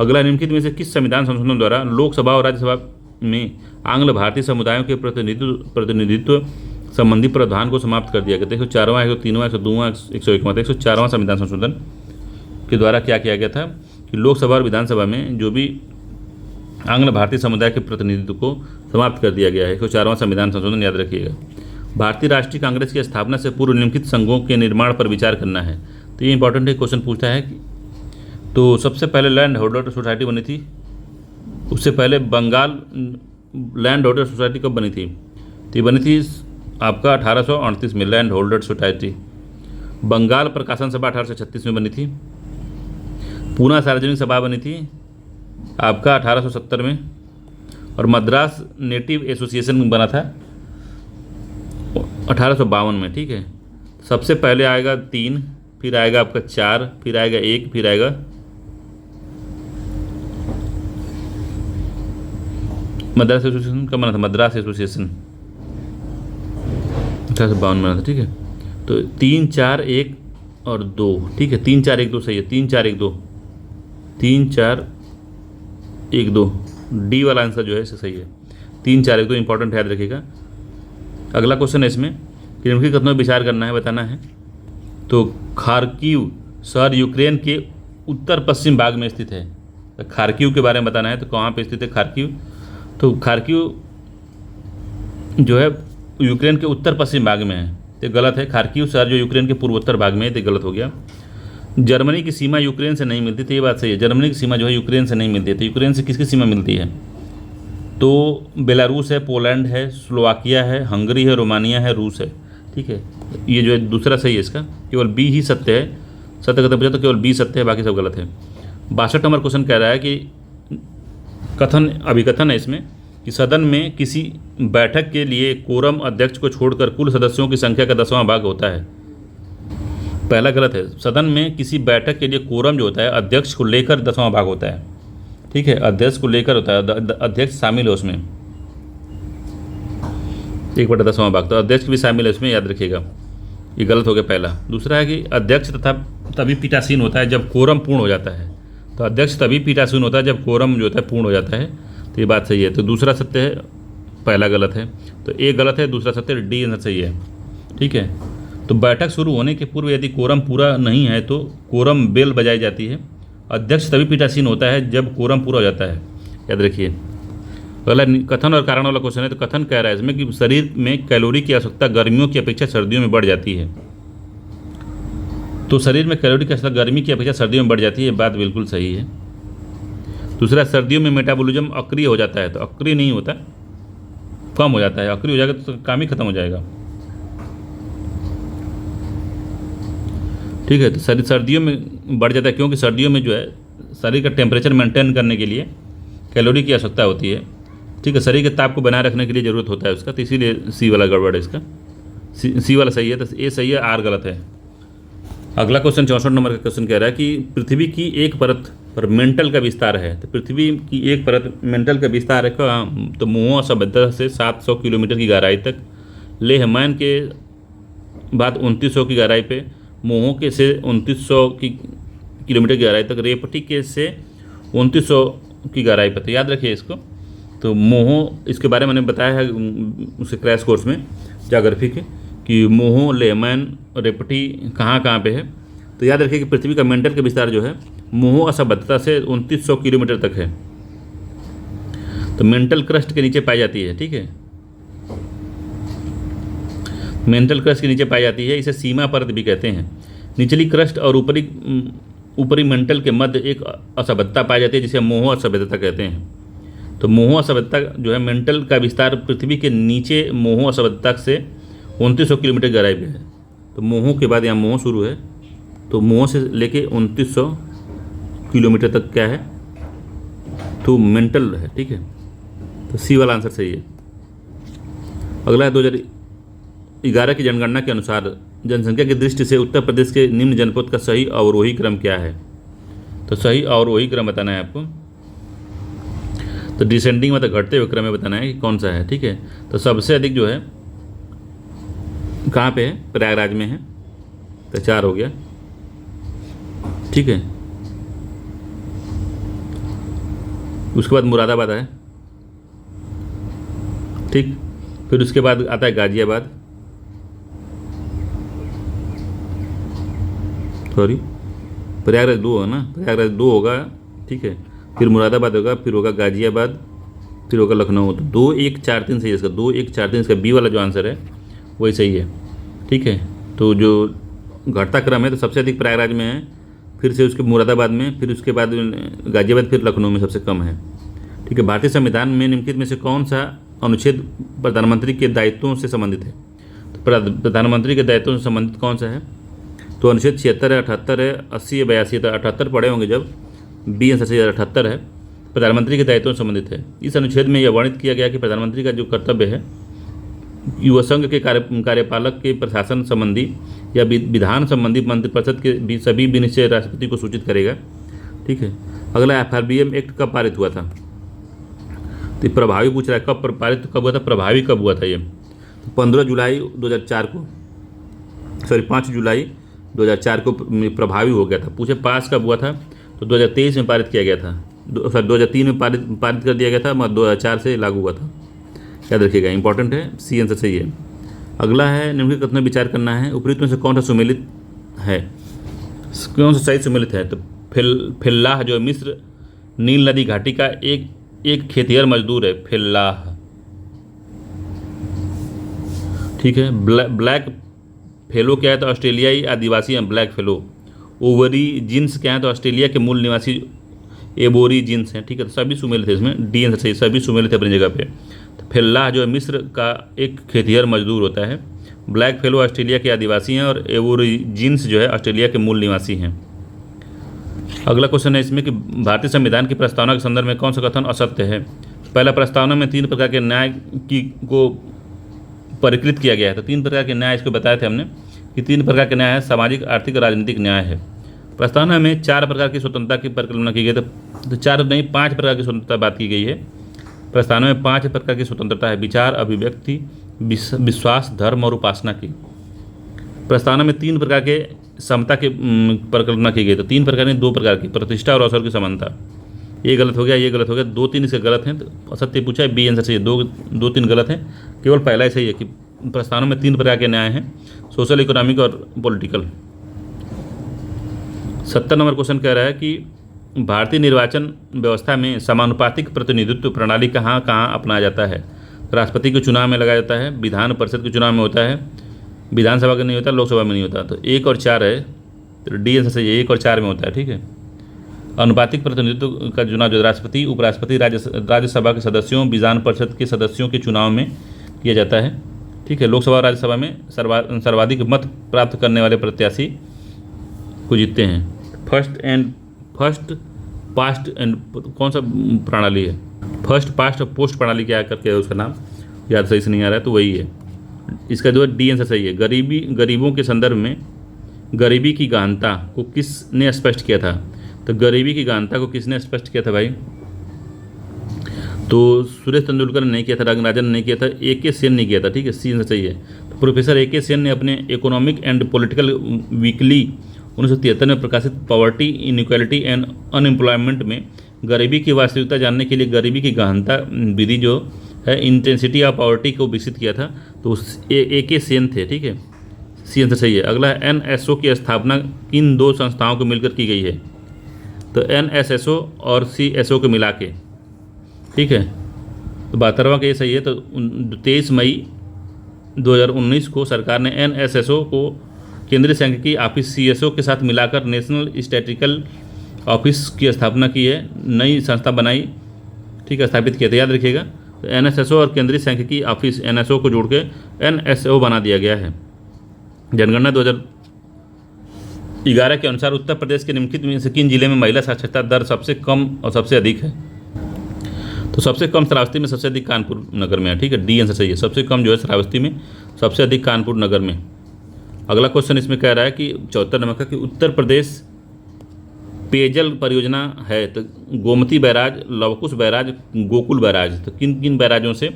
अगला, निम्नलिखित में से किस संविधान संशोधन द्वारा लोकसभा और राज्यसभा में आंग्ल भारतीय समुदायों के प्रतिनिधित्व संबंधी प्रावधान को समाप्त कर दिया गया था? 104वां, 103वां, 102वां, 101वां। 104वां संविधान संशोधन के द्वारा क्या किया गया था कि लोकसभा और विधानसभा में जो भी आंग्ल भारतीय समुदाय के प्रतिनिधित्व को समाप्त कर दिया गया है। 104वां संविधान संशोधन याद रखिएगा। भारतीय राष्ट्रीय कांग्रेस की स्थापना से पूर्व निम्नलिखित संघों के निर्माण पर विचार करना है। तो ये इंपॉर्टेंट है, क्वेश्चन पूछता है कि तो सबसे पहले लैंड होल्डर सोसाइटी बनी थी। उससे पहले बंगाल लैंड होल्डर सोसाइटी कब बनी थी? तो ये बनी थी आपका 1838 में लैंड होल्डर सोसाइटी। बंगाल प्रकाशन सभा 1836 में बनी थी। पूना सार्वजनिक सभा बनी थी आपका 1870 में। और मद्रास नेटिव एसोसिएशन बना था 1852 में। ठीक है, सबसे पहले आएगा 3, फिर आएगा आपका 4, फिर आएगा 1, फिर आएगा मद्रास एसोसिएशन कब बना था? मद्रास एसोसिएशन 1852 में बना था। ठीक है, तो 3, 4, 1 और 2। ठीक है, 3, 4, 1, 2 सही है। 3, 4, 1, 2, 3, 4, 1, 2 डी वाला आंसर जो है इसे सही है। 3, 4, 1, 2 इंपॉर्टेंट याद रखिएगा। अगला क्वेश्चन है इसमें कि निम्नलिखित कथनों पर विचार करना है, बताना है। तो खार्किव शहर यूक्रेन के उत्तर पश्चिम भाग में स्थित है। तो खार्किव के बारे में बताना है, तो कहाँ पे स्थित है खार्किव? तो खार्किव जो है यूक्रेन के उत्तर पश्चिम भाग में है, तो गलत है। खार्किव शहर जो यूक्रेन के पूर्वोत्तर भाग में है, तो गलत हो गया। जर्मनी की सीमा यूक्रेन से नहीं मिलती, तो ये बात सही है। जर्मनी की सीमा जो है यूक्रेन से नहीं मिलती है। तो यूक्रेन से किसकी सीमा मिलती है? तो बेलारूस है, पोलैंड है, स्लोवाकिया है, हंगरी है, रोमानिया है, रूस है। ठीक है, ये जो है दूसरा सही है इसका, केवल बी ही सत्य है। सत्य कथन पूछा तो केवल बी सत्य है, बाकी सब गलत है। 62 नंबर क्वेश्चन कह रहा है कि कथन अभिकथन है इसमें कि सदन में किसी बैठक के लिए कोरम अध्यक्ष को छोड़कर कुल सदस्यों की संख्या का 10वां भाग होता है। पहला गलत है। सदन में किसी बैठक के लिए कोरम जो होता है अध्यक्ष को लेकर 10वां भाग होता है। ठीक है, अध्यक्ष को लेकर होता है, अध्यक्ष शामिल है उसमें, 1/10वां भाग, तो अध्यक्ष भी शामिल है उसमें, याद रखिएगा। ये गलत हो गया पहला। दूसरा है कि अध्यक्ष तथा तभी पीठासीन होता है जब कोरम पूर्ण हो जाता है। तो अध्यक्ष तभी पीठासीन होता है जब कोरम जो होता है पूर्ण हो जाता है, तो ये बात सही है। तो दूसरा सत्य है, पहला गलत है। तो ए गलत है, दूसरा सत्य, डी आंसर सही है। ठीक है, तो बैठक शुरू होने के पूर्व यदि कोरम पूरा नहीं है तो कोरम बेल बजाई जाती है। अध्यक्ष तभी पीठासीन होता है जब कोरम पूरा हो जाता है, याद रखिए। अगला कथन और कारण वाला क्वेश्चन है। तो कथन कह रहा है इसमें कि शरीर में कैलोरी की आवश्यकता गर्मियों की अपेक्षा सर्दियों में बढ़ जाती है। तो शरीर में कैलोरी की आवश्यकता गर्मी की अपेक्षा सर्दियों में बढ़ जाती है, बात बिल्कुल सही है। दूसरा, सर्दियों में मेटाबॉलिज्म अक्रिय हो जाता है। तो अक्रिय नहीं होता, कम हो जाता है। अक्रिय हो जाएगा तो काम ही खत्म हो जाएगा। ठीक है, तो सर्दियों में बढ़ जाता है क्योंकि सर्दियों में जो है शरीर का टेम्परेचर मेंटेन करने के लिए कैलोरी की आवश्यकता होती है। ठीक है, शरीर के ताप को बनाए रखने के लिए ज़रूरत होता है उसका, तो इसीलिए सी वाला गड़बड़ है इसका। सी वाला सही है, तो ए सही है, आर गलत है। अगला क्वेश्चन 64 नंबर का क्वेश्चन कह रहा है कि पृथ्वी की एक परत पर मेंटल का विस्तार है। तो पृथ्वी की एक परत मेंटल का विस्तार है कहाँ? तो मोहा सभ्यता से 700 किलोमीटर की गहराई तक, लेह मैन के बाद 2900 की गहराई पे, मोहो के से 2900 किलोमीटर की गहराई तक, रेपटी के से 2900 की गहराई पर। तो याद रखिए इसको। तो मोहो, इसके बारे में मैंने बताया है उसके क्रैश कोर्स में ज्योग्राफी के कि मोहो, लेमैन, रेपटी कहाँ कहाँ पे है। तो याद रखिए कि पृथ्वी का मेंटल का विस्तार जो है मोहो असभ्यता से 2900 किलोमीटर तक है। तो मेंटल क्रस्ट के नीचे पाई जाती है। ठीक है, मेंटल क्रस्ट के नीचे पाई जाती है, इसे सीमा परत भी कहते हैं। निचली क्रस्ट और ऊपरी मेंटल के मध्य एक असभ्यता पाई जाती है जिसे मोहो असभ्यता कहते हैं। तो मोहो असभ्यता जो है मेंटल का विस्तार पृथ्वी के नीचे मोहो असभ्यता से 2900 किलोमीटर गहराई पे है। तो मोहो के बाद यहाँ मोहो शुरू है, तो मोहो से लेके 2900 किलोमीटर तक क्या है? तो मेंटल है। ठीक है, तो सी वाला आंसर सही है। अगला है 2011 की जनगणना के अनुसार जनसंख्या की दृष्टि से उत्तर प्रदेश के निम्न जनपद का सही अवरोही क्रम क्या है? तो सही अवरोही क्रम बताना है आपको। तो डिसेंडिंग मतलब घटते हुए क्रम में बताना है कि कौन सा है, ठीक है। तो सबसे अधिक जो है कहाँ पे है? प्रयागराज में है, तो 4 हो गया, ठीक है। उसके बाद मुरादाबाद है, ठीक। फिर उसके बाद आता है गाजियाबाद, सॉरी प्रयागराज 2 है ना, प्रयागराज 2 होगा, ठीक है। फिर मुरादाबाद होगा, फिर होगा गाजियाबाद, फिर होगा लखनऊ। तो 2 1 4 3 सही है इसका, 2 1 4 3 इसका बी वाला जो आंसर है वही सही है, ठीक है। तो जो घटता क्रम है तो सबसे अधिक प्रयागराज में है, फिर से उसके मुरादाबाद में, फिर उसके बाद गाजियाबाद, फिर लखनऊ में सबसे कम है, ठीक है। भारतीय संविधान में निम्नलिखित में से कौन सा अनुच्छेद प्रधानमंत्री के दायित्वों से संबंधित है? तो प्रधानमंत्री के दायित्वों से संबंधित कौन सा है? तो अनुच्छेद 76 है, 78 है, 80 है, 82 है। तो 78 पढ़े होंगे जब, बी आंसर सही 78 है, प्रधानमंत्री के दायित्वों से संबंधित है। इस अनुच्छेद में यह वर्णित किया गया कि प्रधानमंत्री का जो कर्तव्य है युवा संघ के कार्यपालक के प्रशासन संबंधी या विधान संबंधी मंत्रिपरिषद के सभी विनिश्चय राष्ट्रपति को सूचित करेगा, ठीक है। अगला FRBM एक्ट कब पारित हुआ था? तो प्रभावी पूछ रहा है, कब पारित कब हुआ था, प्रभावी कब हुआ था ये? तो 15 जुलाई 2004 को, सॉरी 5 जुलाई 2004 को प्रभावी हो गया था। पूछे पास कब हुआ था? तो 2023 में पारित किया गया था, 2003 में पारित कर दिया गया था, मगर 2004 से लागू हुआ था, याद रखिएगा, इंपॉर्टेंट है, सी आंसर सही है। अगला है निम्नलिखित कथनों विचार करना है, उपरोक्त में से कौन सा सुमेलित है, कौन सा सही सुमेलित है? तो फिल्लाह जो मिस्र नील नदी घाटी का एक खेतिहर मजदूर है, फिल्लाह, ठीक है। ब्लैक फेलो क्या है? तो ऑस्ट्रेलियाई आदिवासी हैं ब्लैक फेलो। ओवरी जिन्स क्या है? तो ऑस्ट्रेलिया के मूल निवासी एबोरी जिन्स हैं, ठीक है। तो सभी सुमेलित है इसमें, डी आंसर सही, सभी सुमेलित है अपनी जगह पे। तो फिल्लाह जो है मिस्र का एक खेतिहर मजदूर होता है, ब्लैक फेलो ऑस्ट्रेलिया के आदिवासी हैं, और एबोरी जिन्स जो है ऑस्ट्रेलिया के मूल निवासी हैं। अगला क्वेश्चन है इसमें कि भारतीय संविधान की प्रस्तावना के संदर्भ में कौन सा कथन असत्य है? पहला, प्रस्तावना में 3 प्रकार के न्याय को परिकृत किया गया है। तो 3 प्रकार के न्याय इसको बताए थे हमने कि 3 प्रकार के न्याय है, सामाजिक, आर्थिक, राजनीतिक न्याय है। प्रस्तावना में 4 प्रकार की स्वतंत्रता की परिकल्पना की गई, तो 4 नहीं 5 प्रकार की स्वतंत्रता बात की गई है। प्रस्तावना में 5 प्रकार की स्वतंत्रता है, विचार, अभिव्यक्ति, विश्वास, धर्म और उपासना की। प्रस्तावना में 3 प्रकार के समता की परिकल्पना की गई, तो 3 प्रकार नहीं 2 प्रकार की, प्रतिष्ठा और अवसर की समानता। ये गलत हो गया, ये गलत हो गया, 2-3 इसके गलत हैं, तो असत्य पूछा है, बी आंसर सही है, 2-3 गलत हैं, केवल पहला ही सही है कि प्रस्तावना में 3 प्रकार के न्याय हैं, सोशल, इकोनॉमिक और पॉलिटिकल। 70 नंबर क्वेश्चन कह रहा है कि भारतीय निर्वाचन व्यवस्था में समानुपातिक प्रतिनिधित्व प्रणाली कहाँ कहाँ अपनाया जाता है? राष्ट्रपति के चुनाव में लगाया जाता है, विधान परिषद के चुनाव में होता है, विधानसभा का नहीं होता, लोकसभा में नहीं होता। तो 1 और 4 है, तो डी आंसर सही है, 1 और 4 में होता है, ठीक है। अनुपातिक प्रतिनिधित्व का चुनाव जो राष्ट्रपति, उपराष्ट्रपति, राज्यसभा के सदस्यों, विधान परिषद के सदस्यों के चुनाव में किया जाता है, ठीक है। लोकसभा और राज्यसभा में सर्वाधिक मत प्राप्त करने वाले प्रत्याशी को जीतते हैं। फर्स्ट पास्ट एंड कौन सा प्रणाली है? फर्स्ट पास्ट और पोस्ट प्रणाली क्या करके है, उसका नाम याद सही से नहीं आ रहा है, तो वही है इसका जो डी आंसर सही है। गरीबों के संदर्भ में गरीबी की गहनता को किसने स्पष्ट किया था? तो गरीबी की गहनता को किसने स्पष्ट किया था भाई? तो सुरेश तेंदुलकर ने नहीं किया था, रंगराजन ने नहीं किया था, AK सेन ने किया था, ठीक है, सी आंसर सही है। तो प्रोफेसर AK सेन ने अपने इकोनॉमिक एंड पॉलिटिकल वीकली 1973 में प्रकाशित पॉवर्टी, इनइक्वालिटी एंड अनएम्प्लॉयमेंट में गरीबी की वास्तविकता जानने के लिए गरीबी की गहनता विधि जो है, इंटेंसिटी ऑफ पॉवर्टी को विकसित किया था, तो उस AK सेन थे, ठीक है, सी आंसर सही है। अगला है NSO की स्थापना किन 2 संस्थाओं को मिलकर की गई है? तो NSSO और CSO को मिला के, ठीक है, तो 72वां का ये सही है। तो 23 मई 2019 को सरकार ने NSSO को केंद्रीय सांख्यिकी ऑफिस CSO के साथ मिलाकर नेशनल स्टैटिस्टिकल ऑफिस की स्थापना की है, नई संस्था बनाई, ठीक है, स्थापित किया था, याद रखिएगा। तो NSSO और केंद्रीय सांख्यिकी ऑफिस NSO को जोड़ के NSO बना दिया गया है। जनगणना 2011 के अनुसार उत्तर प्रदेश के निम्नलिखित में से किन जिले में महिला साक्षरता दर सबसे कम और सबसे अधिक है? तो सबसे कम श्रावस्ती में सबसे अधिक कानपुर नगर में है, ठीक है, डी आंसर सही है। सबसे कम जो है श्रावस्ती में, सबसे अधिक कानपुर नगर में। अगला क्वेश्चन इसमें कह रहा है कि 74 नंबर का कि उत्तर प्रदेश पेयजल परियोजना है तो Gomti barrage, Lavkush barrage, Gokul barrage, तो किन किन बैराजों से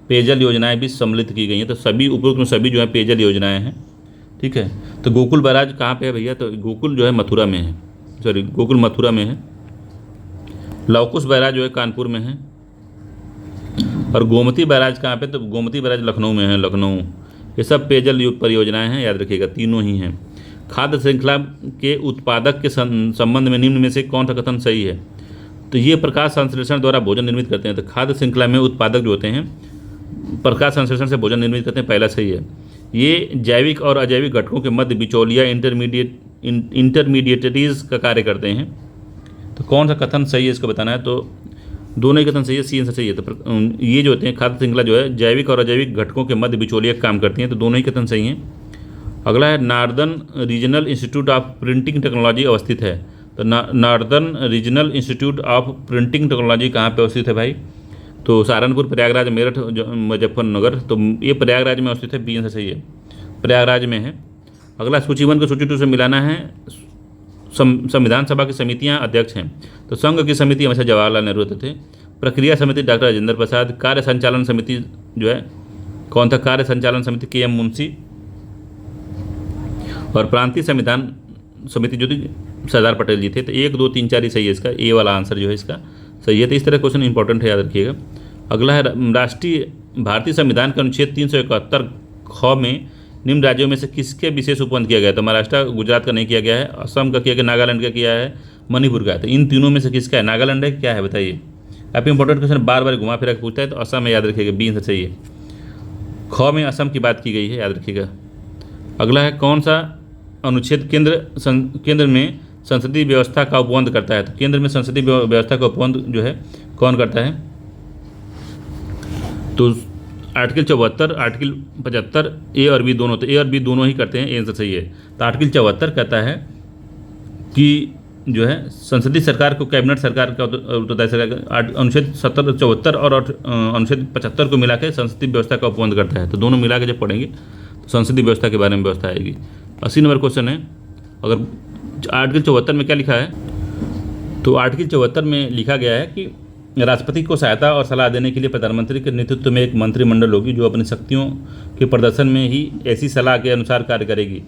पेयजल योजनाएं भी सम्मिलित की गई हैं? तो सभी उपरोक्त में सभी जो है पेयजल योजनाएं हैं, ठीक है। तो गोकुल बैराज कहाँ पे है भैया? तो गोकुल जो है मथुरा में है, सॉरी गोकुल मथुरा में है। लवकुश बैराज जो है कानपुर में है। और गोमती बैराज कहाँ पे? तो गोमती बैराज लखनऊ में है, लखनऊ। ये सब पेयजल परियोजनाएं हैं, याद रखिएगा, तीनों ही हैं। खाद्य श्रृंखला के उत्पादक के संबंध में निम्न में से कौन सा कथन सही है? तो ये प्रकाश संश्लेषण द्वारा भोजन निर्मित करते हैं। तो खाद्य श्रृंखला में उत्पादक जो होते हैं प्रकाश संश्लेषण से भोजन निर्मित करते हैं, पहला सही है। ये जैविक और अजैविक घटकों के मध्य बिचौलिया इंटरमीडिएटरीज का कार्य करते हैं। तो कौन सा कथन सही है इसको बताना है। तो दोनों ही कथन सही है, सी आंसर सही है। तो ये जो होते हैं खाद्य श्रृंखला जो है जैविक और अजैविक घटकों के मध्य बिचौलिया काम करती हैं, तो दोनों ही कथन सही हैं। अगला है northern regional institute of printing technology अवस्थित है। तो northern regional institute of printing technology कहाँ पे अवस्थित है भाई? तो सहारनपुर, प्रयागराज, मेरठ, मुजफ्फरनगर। तो ये प्रयागराज में अवस्थित है, बी आंसर सही है, प्रयागराज में है। अगला सूची 1 को सूची 2 से मिलाना है। संविधान सभा की समितियां अध्यक्ष हैं। तो संघ की समिति हमेशा जवाहरलाल नेहरू होते थे। प्रक्रिया समिति डॉक्टर राजेंद्र प्रसाद। कार्य संचालन समिति जो है कौन था? कार्य संचालन समिति के एम मुंशी। और प्रांतीय संविधान समिति जो थी सरदार पटेल जी थे। तो 1, 2, 3, 4 ही सही है इसका, ए वाला आंसर जो है इसका सही है। तो इस तरह क्वेश्चन इंपॉर्टेंट है, याद रखिएगा। अगला है राष्ट्रीय भारतीय संविधान के अनुच्छेद 371 ख में निम्न राज्यों में से किसके विशेष उपबंध किया गया? तो महाराष्ट्र, गुजरात का नहीं किया गया है, असम का किया गया, नागालैंड का किया है, मणिपुर का है। तो इन तीनों में से किसका है? नागालैंड है, क्या है बताइए। काफ़ी इंपॉर्टेंट क्वेश्चन, बार बार घुमा फिरा के पूछता है। तो असम में, याद रखिएगा, बी आंसर सही है। ख में असम की बात की गई है, याद रखिएगा। अगला है कौन सा अनुच्छेद केंद्र में संसदीय व्यवस्था का उपबंध करता है? तो केंद्र में संसदीय व्यवस्था का उपबंध जो है कौन करता है? तो आर्टिकल 74, आर्टिकल 75, ए और बी दोनों। तो ए और बी दोनों ही करते हैं, ए आंसर सही है। तो आर्टिकल 74 कहता है कि जो है संसदीय सरकार को कैबिनेट सरकार का उत्तरदायी सरकार, अनुच्छेद 74 और अनुच्छेद 75 को मिला के संसदीय व्यवस्था का उपबंध करता है। तो दोनों मिला के जब पढ़ेंगे तो संसदीय व्यवस्था के बारे में व्यवस्था आएगी। 80 नंबर क्वेश्चन है। अगर आर्टिकल 74 में क्या लिखा है? तो आर्टिकल 74 में लिखा गया है कि राष्ट्रपति को सहायता और सलाह देने के लिए प्रधानमंत्री के नेतृत्व में एक मंत्रिमंडल होगी जो अपनी शक्तियों के प्रदर्शन में ही ऐसी सलाह के अनुसार कार्य करेगी,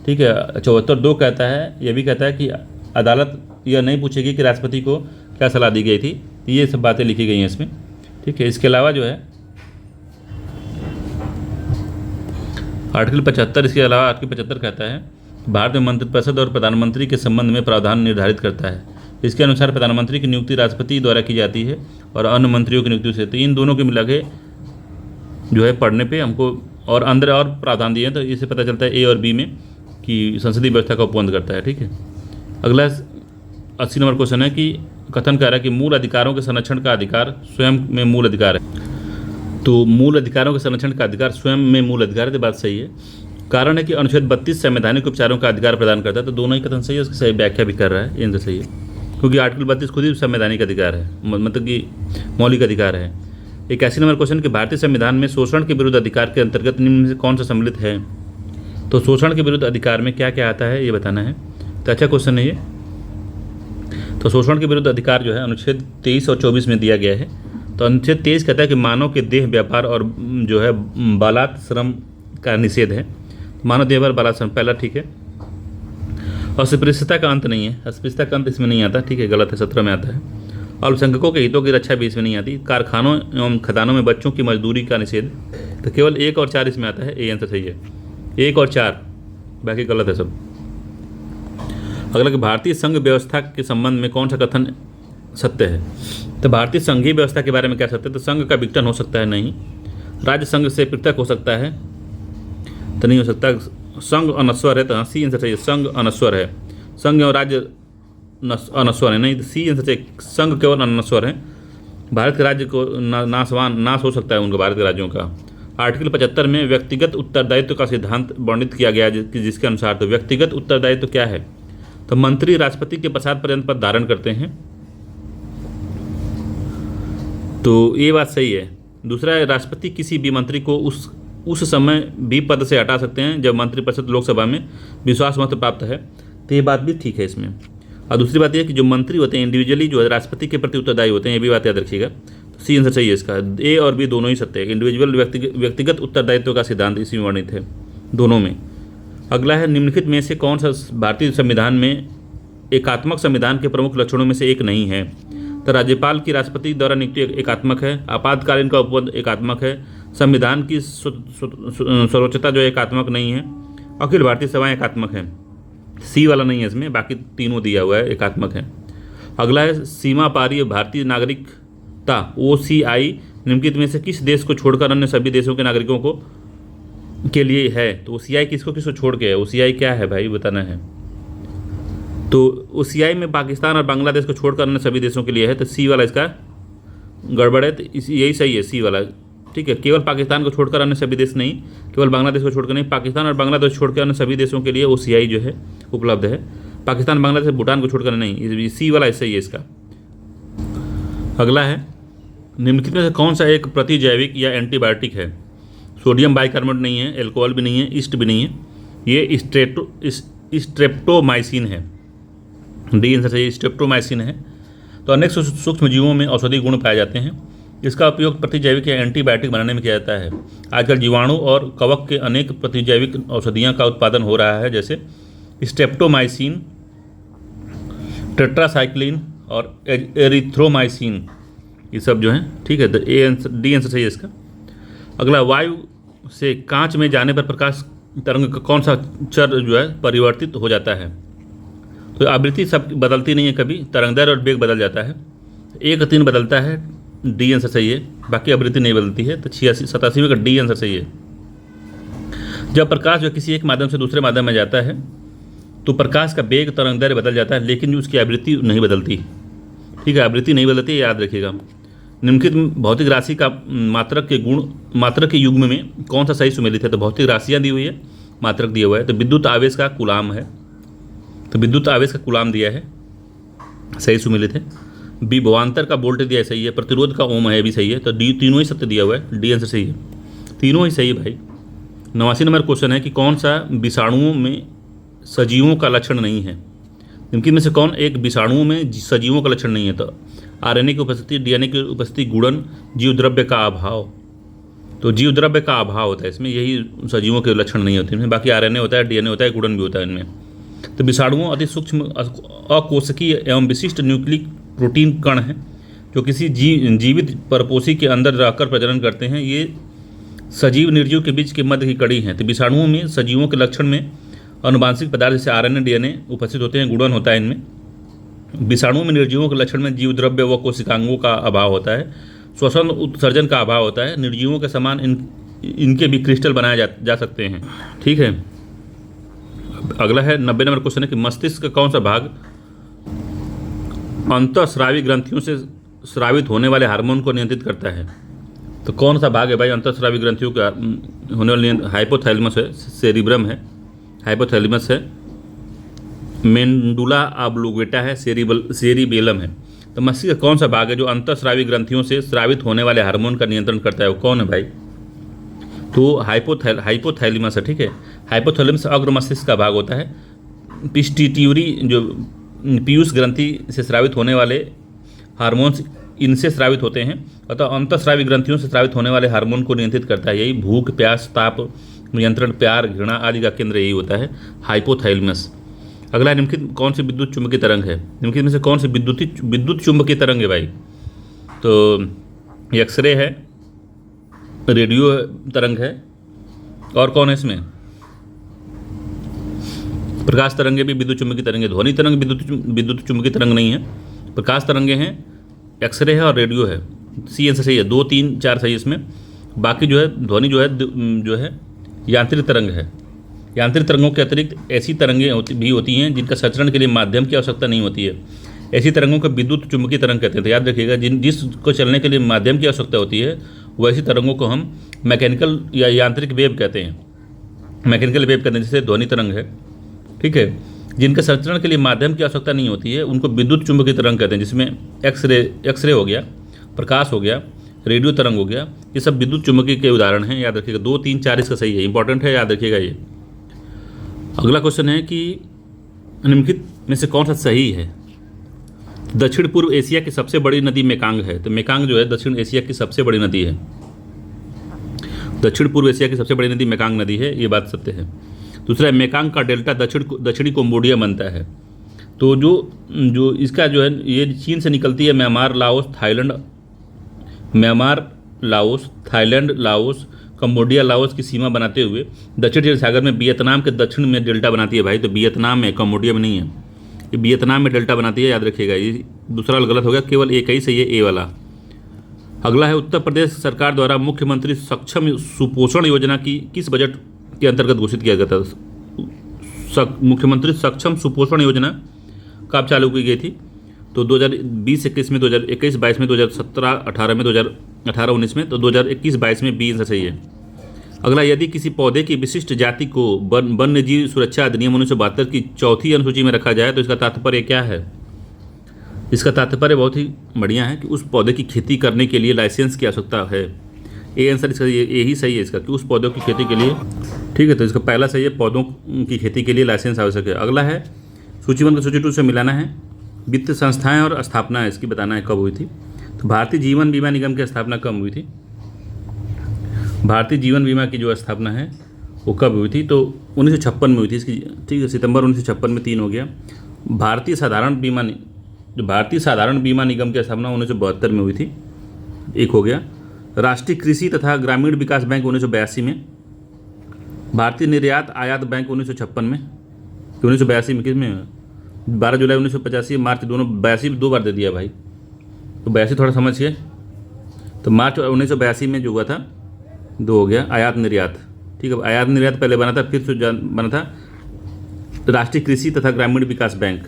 ठीक है। 74(2) कहता है, यह भी कहता है कि अदालत यह नहीं पूछेगी कि राष्ट्रपति को क्या सलाह दी गई थी। ये सब बातें लिखी गई हैं इसमें, ठीक है। इसके अलावा जो है आर्टिकल 75, इसके अलावा आर्टिकल 75 कहता है भारत में मंत्रिपरिषद और प्रधानमंत्री के संबंध में प्रावधान निर्धारित करता है। इसके अनुसार प्रधानमंत्री की नियुक्ति राष्ट्रपति द्वारा की जाती है और अन्य मंत्रियों की नियुक्ति से। तो इन दोनों के मिला के जो है पढ़ने पे हमको और अंदर और प्रावधान दिए हैं, तो इससे पता चलता है ए और बी में कि संसदीय व्यवस्था का उपबंध करता है, ठीक है। अगला 80 नंबर क्वेश्चन है कि कथन कह रहा है कि मूल अधिकारों के संरक्षण का अधिकार स्वयं में मूल अधिकार है। तो मूल अधिकारों के संरक्षण का अधिकार स्वयं में मूल अधिकार है, तो बात सही है। कारण है कि अनुच्छेद 32 संवैधानिक उपचारों का अधिकार प्रदान करता है। तो दोनों ही कथन सही है, उसकी सही व्याख्या भी कर रहा है, ये सही है, क्योंकि आर्टिकल 32 खुद ही संवैधानिक अधिकार है, मतलब कि मौलिक अधिकार है। 81 नंबर क्वेश्चन कि भारतीय संविधान में शोषण के विरुद्ध अधिकार के अंतर्गत निम्न में से कौन सा सम्मिलित है? तो शोषण के विरुद्ध अधिकार में क्या क्या आता है ये बताना है। तो अच्छा क्वेश्चन है ये। तो शोषण के विरुद्ध अधिकार जो है अनुच्छेद 23 और 24 में दिया गया है। तो अनुच्छेद 23 कहता है कि मानव के देह व्यापार और जो है बालात श्रम का निषेध है। मानव देह व्यापार बालात श्रम पहला, ठीक है। अस्पृश्यता का अंत नहीं है, अस्पृश्यता का अंत इसमें नहीं आता, ठीक है, गलत है, 17 में आता है। अल्पसंख्यकों के हितों की रक्षा भी इसमें नहीं आती। कारखानों एवं खदानों में बच्चों की मजदूरी का निषेध, तो केवल 1 और 4 इसमें आता है, ए आंसर सही है, 1 और 4, बाकी गलत है सब। अगला कि भारतीय संघ व्यवस्था के संबंध में कौन सा कथन सत्य है? तो भारतीय संघीय व्यवस्था के बारे में क्या सत्य है? तो संघ का विघटन हो सकता है, नहीं। राज्य संघ से पृथक हो सकता है, तो नहीं हो सकता। संघ अनश्वर है, तो हाँ, सी आंसर सही है, संघ अनश्वर है। संघ और राज्य अनश्वर है, नहीं, तो सी आंसर सही, संघ केवल अनश्वर है। भारत के राज्य को नाश हो सकता है उनका, भारत के राज्यों का। आर्टिकल 75 में व्यक्तिगत उत्तरदायित्व का सिद्धांत वर्णित किया गया है, जिसके अनुसार तो व्यक्तिगत उत्तरदायित्व क्या है? तो मंत्री राष्ट्रपति के पश्चात पर्यंत पद धारण करते हैं। तो ये बात सही है। दूसरा है, राष्ट्रपति किसी भी मंत्री को उस समय भी पद से हटा सकते हैं जब मंत्रिपरिषद लोकसभा में विश्वास मत प्राप्त है। तो ये बात भी ठीक है इसमें। और दूसरी बात यह है कि जो मंत्री होते हैं इंडिविजुअली जो है राष्ट्रपति के प्रति उत्तरदायी होते हैं, ये भी बात याद रखिएगा। तो सी आंसर सही है इसका। ए और बी दोनों ही सत्य है। इंडिविजुअल व्यक्तिगत उत्तरदायित्व का सिद्धांत इसी में वर्णित है दोनों में। अगला है, निम्नलिखित में से कौन सा भारतीय संविधान में एकात्मक संविधान के प्रमुख लक्षणों में से एक नहीं है? तो राज्यपाल की राष्ट्रपति द्वारा नियुक्ति एकात्मक है, आपातकालीन का उपबंध एकात्मक है, संविधान की सर्वोच्चता जो एकात्मक नहीं है, अखिल भारतीय सभाएं एकात्मक है। सी वाला नहीं है इसमें, बाकी तीनों दिया हुआ है एकात्मक है। अगला है, सीमा पारीय भारतीय नागरिकता OCI निम्नलिखित में से किस देश को छोड़कर अन्य सभी देशों के नागरिकों को के लिए है? तो OCI किसको किसको छोड़ के है? OCI क्या है भाई, बताना है। तो OCI में पाकिस्तान और बांग्लादेश को छोड़कर अन्य सभी देशों के लिए है। तो सी वाला इसका गड़बड़ है, तो यही सही है, सी वाला। ठीक है, केवल पाकिस्तान को छोड़कर अन्य सभी देश नहीं, केवल बांग्लादेश को छोड़कर नहीं, पाकिस्तान और बांग्लादेश छोड़कर अन्य सभी देशों के लिए OCI जो है उपलब्ध है। पाकिस्तान, बांग्लादेश, भूटान को छोड़कर नहीं, सी वाला सही है इसका। अगला है, निम्नलिखित में से कौन सा एक प्रतिजैविक या एंटीबायोटिक है? सोडियम बाइकार्बोनेट नहीं है, एल्कोहल भी नहीं है, ईस्ट भी नहीं है, ये स्ट्रेप्टोमाइसिन है। डी आंसर सही, स्ट्रेप्टोमाइसिन है। तो अनेक सूक्ष्म जीवों में औषधि गुण पाए जाते हैं। इसका उपयोग प्रतिजैविक या एंटीबायोटिक बनाने में किया जाता है। आजकल जीवाणु और कवक के अनेक प्रतिजैविक औषधियों का उत्पादन हो रहा है, जैसे स्ट्रेप्टोमाइसिन, टेट्रासाइक्लिन और एरिथ्रोमाइसिन, ये सब जो हैं। ठीक है, तो डी आंसर सही है इसका। अगला, वायु से कांच में जाने पर प्रकाश तरंग का कौन सा चर जो है परिवर्तित हो जाता है? तो आवृत्ति सब बदलती नहीं है कभी, तरंगदैर्घ्य और वेग बदल जाता है। 1-3 बदलता है, डी आंसर सही है, बाकी आवृत्ति नहीं बदलती है। तो 87वें का डी आंसर सही है। जब प्रकाश जो किसी एक माध्यम से दूसरे माध्यम में जाता है तो प्रकाश का वेग तरंगदैर्घ्य बदल जाता है, लेकिन उसकी आवृत्ति नहीं बदलती। ठीक है, आवृत्ति नहीं बदलती, याद रखिएगा। निम्नलिखित भौतिक राशि का मात्रक के युग्म में कौन सा सही सुमेलित है? तो भौतिक राशियाँ दी हुई है, मात्रक दिया हुआ है। तो विद्युत आवेश का कूलाम है, तो विद्युत आवेश का कूलाम दिया है, सही सुमेलित है। बी, भवांतर का वोल्ट दिया है, सही है। प्रतिरोध का ओम है, भी सही है। तो डी, तीनों ही सत्य दिया हुआ है, डी आंसर सही है, तीनों ही सही है भाई। 89 नंबर क्वेश्चन है कि कौन सा विषाणुओं में सजीवों का लक्षण नहीं है? इनकी में से कौन एक विषाणुओं में सजीवों का लक्षण नहीं है? तो RNA की उपस्थिति, DNA की उपस्थिति, गुणन, जीवद्रव्य का अभाव। तो जीवद्रव्य का अभाव होता है इसमें, यही सजीवों के लक्षण नहीं होते हैं। बाकी RNA होता है, DNA होता है, गुणन भी होता है इनमें। तो विषाणुओं अति सूक्ष्म अकोशिकीय एवं विशिष्ट न्यूक्लिक प्रोटीन कण हैं जो किसी जीवित परपोषी के अंदर रहकर प्रजनन करते हैं। ये सजीव निर्जीव के बीच के मध्य की कड़ी हैं। तो विषाणुओं में सजीवों के लक्षण में अनुवांशिक पदार्थ जैसे RNA, DNA उपस्थित होते हैं, गुणन होता है इनमें। विषाणुओं में निर्जीवों के लक्षण में जीवद्रव्य व कोशिकांगों का अभाव होता है, श्वसन उत्सर्जन का अभाव होता है। निर्जीवों के समान इनके भी क्रिस्टल बनाए जा सकते हैं। ठीक है, अगला है 90 नंबर क्वेश्चन है कि मस्तिष्क का कौन सा भाग अंतःस्रावी ग्रंथियों से स्रावित होने वाले हार्मोन को नियंत्रित करता है? तो कौन सा भाग है भाई अंतःस्रावी ग्रंथियों का होने वाले? हाइपोथैलेमस है, सेरिब्रम है, हाइपोथैलेमस है, मेंडुला ऑब्लिंगुएटा है, सेरिबेलम है। तो मस्तिष्क का कौन सा भाग है जो अंतःस्रावी ग्रंथियों से स्रावित होने वाले हार्मोन का नियंत्रण करता है? वो कौन है भाई? तो हाइपोथैलेमस है। ठीक है, हाइपोथैलेमस अग्र मस्तिष्क का भाग होता है। पिट्यूटरी जो पीयूष ग्रंथि से स्रावित होने वाले हार्मोन्स इनसे स्रावित होते हैं, अतः अंतःस्रावी ग्रंथियों से स्रावित होने वाले हार्मोन को नियंत्रित करता है। यही भूख, प्यास, ताप नियंत्रण, प्यार, घृणा आदि का केंद्र यही होता है, हाइपोथैलेमस। अगला निम्नलिखित कौन सी विद्युत चुंबकीय तरंग है? निम्नलिखित में से कौन सी विद्युत चुंबकीय तरंग है भाई? तो एक्सरे है, रेडियो तरंग है, और कौन है इसमें? प्रकाश तरंगे भी विद्युत चुंबकीय तरंगे। ध्वनि तरंग विद्युत चुंबकीय तरंग नहीं है, प्रकाश तरंगे हैं, एक्सरे है और रेडियो है। सी आंसर सही है, 2, 3, 4 सही इसमें। बाकी जो है ध्वनि जो है यांत्रिक तरंग है। यांत्रिक तरंगों के अतिरिक्त ऐसी तरंगें भी होती हैं जिनका संचरण के लिए माध्यम की आवश्यकता नहीं होती है। ऐसी तरंगों को विद्युत चुंबकीय तरंग कहते हैं। तो याद रखिएगा, जिसको चलने के लिए माध्यम की आवश्यकता होती है वैसी तरंगों को हम मैकेनिकल या यांत्रिक वेव कहते हैं, मैकेनिकल वेव कहते हैं, जैसे ध्वनि तरंग है। ठीक है, जिनके संचरण के लिए माध्यम की आवश्यकता नहीं होती है उनको विद्युत चुंबकीय तरंग कहते हैं, जिसमें एक्सरे हो गया, प्रकाश हो गया, रेडियो तरंग हो गया, ये सब विद्युत चुम्बकीय के उदाहरण हैं, याद रखिएगा। 2, 3, 4 इसका सही है, इंपॉर्टेंट है, याद रखिएगा ये। अगला क्वेश्चन है कि निम्नलिखित में से कौन सा सही है। दक्षिण पूर्व एशिया की सबसे बड़ी नदी मेकांग है, तो मेकांग जो है दक्षिण एशिया की सबसे बड़ी नदी है। दक्षिण पूर्व एशिया की सबसे बड़ी नदी मेकांग नदी है, ये बात सत्य है। दूसरा है मेकांग का डेल्टा दक्षिणी कंबोडिया बनता है, तो जो इसका जो है ये चीन से निकलती है, Myanmar, Laos, Thailand, Laos, Cambodia, Laos की सीमा बनाते हुए दक्षिण चीन सागर में वियतनाम के दक्षिण में डेल्टा बनाती है भाई, तो वियतनाम में, कंबोडिया में नहीं है, ये वियतनाम में डेल्टा बनाती है, याद रखिएगा। ये दूसरा गलत हो गया, केवल एक ही सही है, ए वाला। अगला है उत्तर प्रदेश सरकार द्वारा मुख्यमंत्री सक्षम सुपोषण योजना की किस बजट के अंतर्गत घोषित किया गया था। मुख्यमंत्री सक्षम सुपोषण योजना कब चालू की गई थी, तो 2020-21 में, 2021-22 में, 2017-18 में, 2018-19 में, तो 2021-22 में बी आंसर सही है। अगला, यदि किसी पौधे की विशिष्ट जाति को वन्य जीव सुरक्षा अधिनियम 1972 की चौथी अनुसूची में रखा जाए तो इसका तात्पर्य क्या है। इसका तात्पर्य बहुत ही बढ़िया है कि उस पौधे की खेती करने के लिए लाइसेंस की आवश्यकता है। ए आंसर इसका ये ही सही है इसका, कि उस पौधों की खेती के लिए, ठीक है, तो इसका पहला सही है, पौधों की खेती के लिए लाइसेंस आवश्यक है। अगला है सूची 1 को सूची 2 से मिलाना है। वित्त संस्थाएं और स्थापना इसकी बताना है कब हुई थी। तो भारतीय जीवन बीमा निगम की स्थापना कब हुई थी। भारतीय जीवन बीमा की जो स्थापना है वो कब हुई थी, तो 1956 में हुई थी इसकी, ठीक है, सितंबर 1956 में 3 हो गया। भारतीय साधारण बीमा निगम की स्थापना 1972 में हुई थी, 1 हो गया। राष्ट्रीय कृषि तथा ग्रामीण विकास बैंक 1982 में। भारतीय निर्यात आयात बैंक 1956 में, 1982 में, किस में, 12 जुलाई 1985, मार्च, दोनों 82 2 बार दे दिया भाई, तो 82 थोड़ा समझिए, तो मार्च 1982 में जो हुआ था 2 हो गया। आयात निर्यात, ठीक है, आयात निर्यात पहले बना था, फिर से बना था राष्ट्रीय कृषि तथा ग्रामीण विकास बैंक,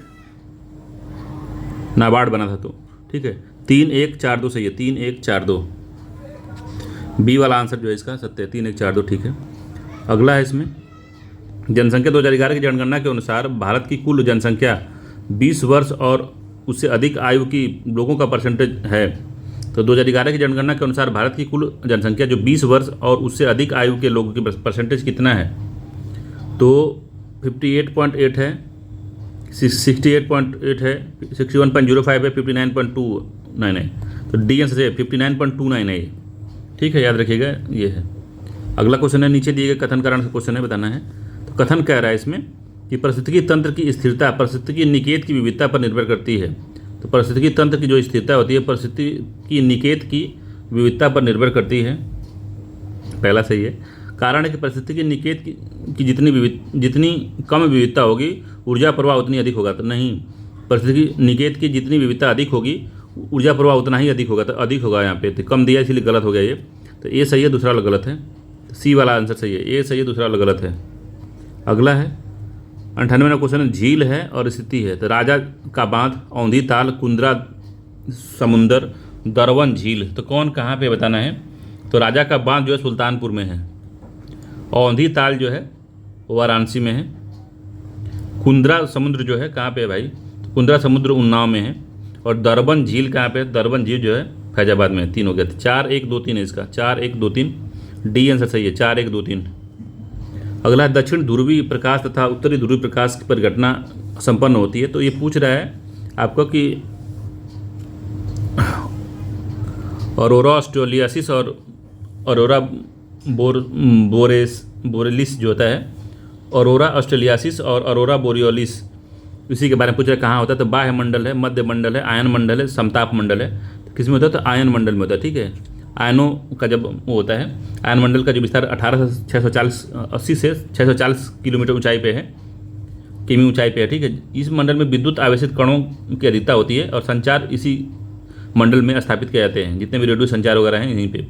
नाबार्ड बना था, तो ठीक है। 3142 सही है, 3142 बी वाला आंसर जो है इसका सत्य है, 3142 ठीक है। अगला है इसमें जनसंख्या 2011 की जनगणना के अनुसार भारत की कुल जनसंख्या 20 वर्ष और उससे अधिक आयु की लोगों का परसेंटेज है। तो 2011 की जनगणना के अनुसार भारत की कुल जनसंख्या जो 20 वर्ष और उससे अधिक आयु के लोगों की परसेंटेज कितना है, तो 58.8 है, 68.8 है, 61.05 है, 59.29 है, तो डी आंसर है 59.29 है, ठीक है, याद रखिएगा ये है। अगला क्वेश्चन है, नीचे दिए गए कथन कारण का क्वेश्चन है, बताना है। तो कथन कह रहा है इसमें कि पारिस्थितिकी तंत्र की स्थिरता पारिस्थितिकी निकेत की विविधता पर निर्भर करती है। तो पारिस्थितिकी तंत्र की जो स्थिरता होती है पारिस्थितिकी निकेत की विविधता पर निर्भर करती है, पहला सही है। कारण है कि पारिस्थितिकी निकेत की जितनी कम विविधता होगी ऊर्जा प्रवाह उतनी अधिक होगा, तो नहीं, पारिस्थितिकी निकेत की जितनी विविधता अधिक होगी ऊर्जा प्रवाह उतना ही अधिक होगा, तो अधिक होगा यहाँ पे, तो कम दिया इसलिए गलत हो गया ये, तो ए सही है, दूसरा वाला गलत है, सी वाला आंसर सही है, ए सही है, दूसरा वाला गलत है। अगला है 98वां क्वेश्चन है, झील है और स्थिति है। तो राजा का बांध, औंधी ताल, कुंद्रा समुंदर, दरवन झील, तो कौन कहाँ पे बताना है। तो राजा का बांध जो है सुल्तानपुर में है, औंधी ताल जो है वाराणसी में है, कुंद्रा समुद्र जो है कहाँ पे है भाई, तो कुंद्रा समुद्र उन्नाव में है, और दरबन झील कहाँ पे है, दरबन झील जो है फैजाबाद में है। 3 हो गया, 4 1 2 3 है इसका, 4 1 2 3 डी आंसर सही है, 4 1 2 3। अगला है दक्षिण ध्रुवीय प्रकाश तथा उत्तरी ध्रुवीय प्रकाश की परिघटना संपन्न होती है। तो ये पूछ रहा है आपको कि ऑरोरा ऑस्ट्रेलियासिस और ऑरोरा बोरेलिस जो होता है, ऑरोरा ऑस्ट्रेलियासिस और ऑरोरा बोरियोलिस, इसी के बारे में पूछ रहा है कहाँ होता है। तो बाह्य मंडल है, मध्य मंडल है, आयन मंडल है, समताप मंडल है, तो किस में होता है, तो आयन मंडल में होता है, ठीक है। आयनों का जब वो होता है, आयन मंडल का जो विस्तार 80 से 640 किलोमीटर ऊंचाई पे है, किमी ऊंचाई पे है, ठीक है। इस मंडल में विद्युत आवेशित कणों की अधिकता होती है और संचार इसी मंडल में स्थापित किए जाते हैं, जितने भी रेडियो संचार वगैरह हैं यहीं पे।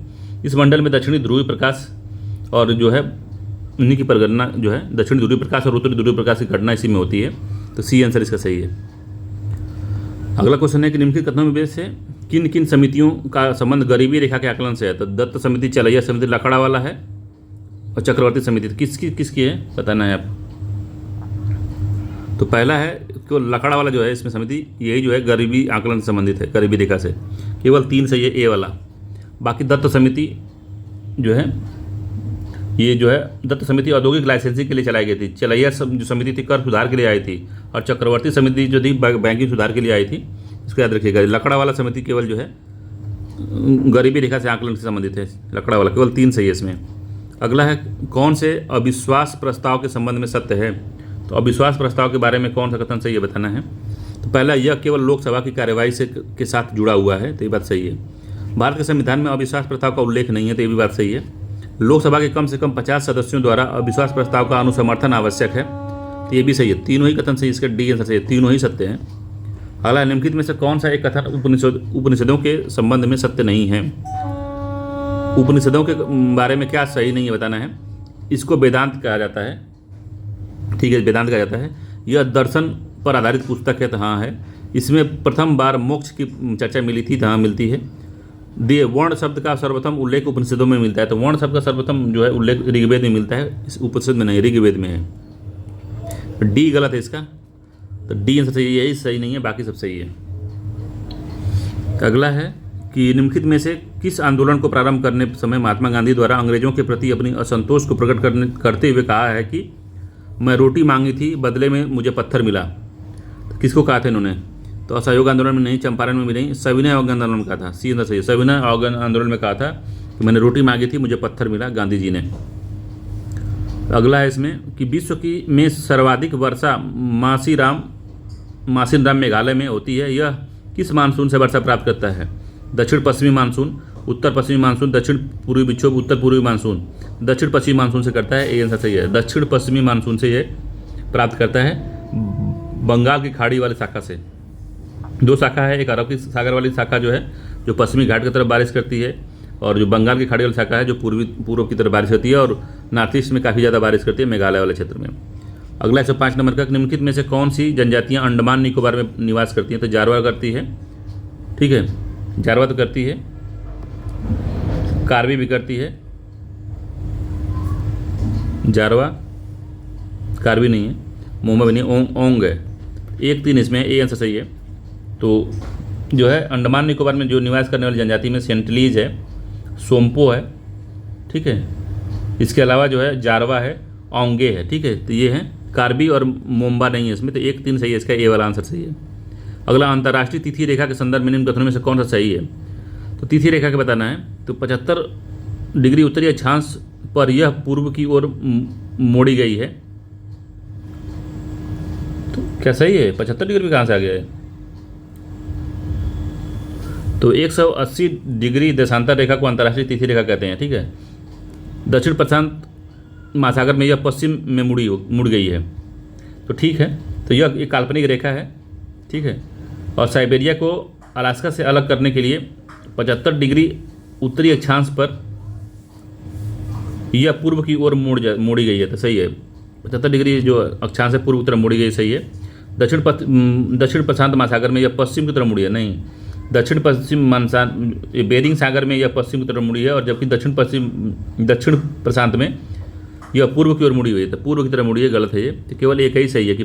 इस मंडल में दक्षिणी ध्रुवीय प्रकाश और जो है इन्हीं की परिगणना जो है, दक्षिणी ध्रुवीय प्रकाश और उत्तरी ध्रुवीय प्रकाश की घटना इसी में होती है, तो सी आंसर इसका सही है। अगला क्वेश्चन है कि निम्नलिखित कथनों में से किन किन समितियों का संबंध गरीबी रेखा के आकलन से है। तो दत्त समिति, चलैया समिति लकड़ा वाला है, और चक्रवर्ती समिति किसकी है बताना है आप। तो पहला है कि लकड़ा वाला जो है इसमें समिति, यही जो है गरीबी आकलन से संबंधित है, गरीबी रेखा से, केवल 3 सही है, ए वाला। बाकी दत्त समिति जो है, ये जो है दत्त समिति औद्योगिक लाइसेंसिंग के लिए चलाई गई थी। चलैया जो समिति थी कर सुधार के लिए आई थी, और चक्रवर्ती समिति जो थी बैंकिंग सुधार के लिए आई थी। इसको याद रखिएगा। लकड़ा वाला समिति केवल जो है गरीबी रेखा से आकलन से संबंधित है। लकड़ा वाला केवल 3 सही है इसमें। अगला है कौन से अविश्वास प्रस्ताव के संबंध में सत्य है। तो अविश्वास प्रस्ताव के बारे में कौन सा कथन सही है बताना है। तो पहला, यह केवल लोकसभा की कार्यवाही से के साथ जुड़ा हुआ है, तो ये बात सही है। भारत के संविधान में अविश्वास प्रस्ताव का उल्लेख नहीं है, तो ये भी बात सही है। लोकसभा के कम से कम 50 सदस्यों द्वारा अविश्वास प्रस्ताव का अनुसमर्थन आवश्यक है, तो ये भी सही है। तीनों ही कथन सही, इसका डी आंसर सही है, तीनों ही सत्य हैं। अगला, निम्नलिखित में से कौन सा एक कथन उपनिषदों के संबंध में सत्य नहीं है। उपनिषदों के बारे में क्या सही नहीं है बताना है। इसको वेदांत कहा जाता है, ठीक है, वेदांत कहा जाता है। यह दर्शन पर आधारित पुस्तक है, तो हाँ है। इसमें प्रथम बार मोक्ष की चर्चा मिली थी, तो हाँ मिलती है। दिए, वर्ण शब्द का सर्वप्रथम उल्लेख उपनिषदों में मिलता है, तो वर्ण शब्द का सर्वप्रथम जो है उल्लेख ऋग्वेद में मिलता है, इस उपनिषद में नहीं, ऋग्वेद में है। डी गलत है इसका, तो डी आंसर सही है, यही सही नहीं है, बाकी सब सही है। अगला है कि निम्नलिखित में से किस आंदोलन को प्रारंभ करने समय महात्मा गांधी द्वारा अंग्रेजों के प्रति अपनी असंतोष को प्रकट करते हुए कहा है कि मैं रोटी मांगी थी, बदले में मुझे पत्थर मिला। तो किसको कहा था इन्होंने। तो असहयोग आंदोलन में नहीं, चंपारण में भी नहीं, सविनय अवज्ञा आंदोलन में कहा था। सी आंसर सही है, सविनय अवज्ञा आंदोलन में कहा था कि मैंने रोटी मांगी थी, मुझे पत्थर मिला, गांधी जी ने। अगला है इसमें कि विश्व की में सर्वाधिक वर्षा मासिनराम मेघालय में होती है। यह किस मानसून से वर्षा प्राप्त करता है। दक्षिण पश्चिमी मानसून, उत्तर पश्चिमी मानसून, दक्षिण पूर्वी विक्षोभ, उत्तर पूर्वी मानसून। दक्षिण पश्चिमी मानसून से करता है, ये आंसर सही है। दक्षिण पश्चिमी मानसून से ये प्राप्त करता है, बंगाल की खाड़ी वाली शाखा से। 2 शाखा है, एक अरब की सागर वाली शाखा जो है जो पश्चिमी घाट की तरफ बारिश करती है, और जो बंगाल की खाड़ी वाली शाखा है जो पूर्व की तरफ बारिश करती है, और नॉर्थ ईस्ट में काफ़ी ज़्यादा बारिश करती है, मेघालय वाले क्षेत्र में। अगला 105 नंबर का, निम्नलिखित में से कौन सी जनजातियाँ अंडमान निकोबार में निवास करती हैं। तो जारवा करती है, ठीक है, जारवा तो करती है, कार्बी भी करती है, जारवा, कार्बी नहीं है, मोमा भी नहीं, ओंग है। 1-3 इसमें ए आंसर सही है। तो जो है अंडमान निकोबार में जो निवास करने वाली जनजाति में सेंटलीज है, सोम्पो है, ठीक है, इसके अलावा जो है जारवा है, ओंगे है, ठीक है, तो ये है। कार्बी और मोम्बा नहीं है इसमें, तो 1-3 सही है, इसका ए वाला आंसर सही है। अगला, अंतर्राष्ट्रीय तिथि रेखा के संदर्भ में निम्न कथनों में से कौन सा सही है। तो तिथि रेखा के बताना है। तो 75 डिग्री उत्तरी अक्षांश पर यह पूर्व की ओर मोड़ी गई है, तो क्या सही है। 75 डिग्री कहाँ से आ गया है। तो 180 डिग्री देशांतर रेखा को अंतर्राष्ट्रीय तिथि रेखा कहते हैं, ठीक है। दक्षिण प्रशांत महासागर में यह पश्चिम में मुड़ गई है, तो ठीक है। तो यह एक काल्पनिक रेखा है, ठीक है। और साइबेरिया को अलास्का से अलग करने के लिए 75 डिग्री उत्तरी अक्षांश पर यह पूर्व की ओर मोड़ी गई है, तो सही है। 75 डिग्री जो अक्षांश है पूर्व की तरफ मोड़ी गई, सही है। दक्षिण प्रशांत महासागर में यह पश्चिम की तरफ मुड़ी है, नहीं। दक्षिण पश्चिम बेरिंग सागर में यह पश्चिम की तरफ मुड़ी है, और जबकि दक्षिण प्रशांत में यह पूर्व की ओर मुड़ी हुई है, तो पूर्व की तरफ मुड़ी है, गलत है ये। तो केवल एक ही सही है कि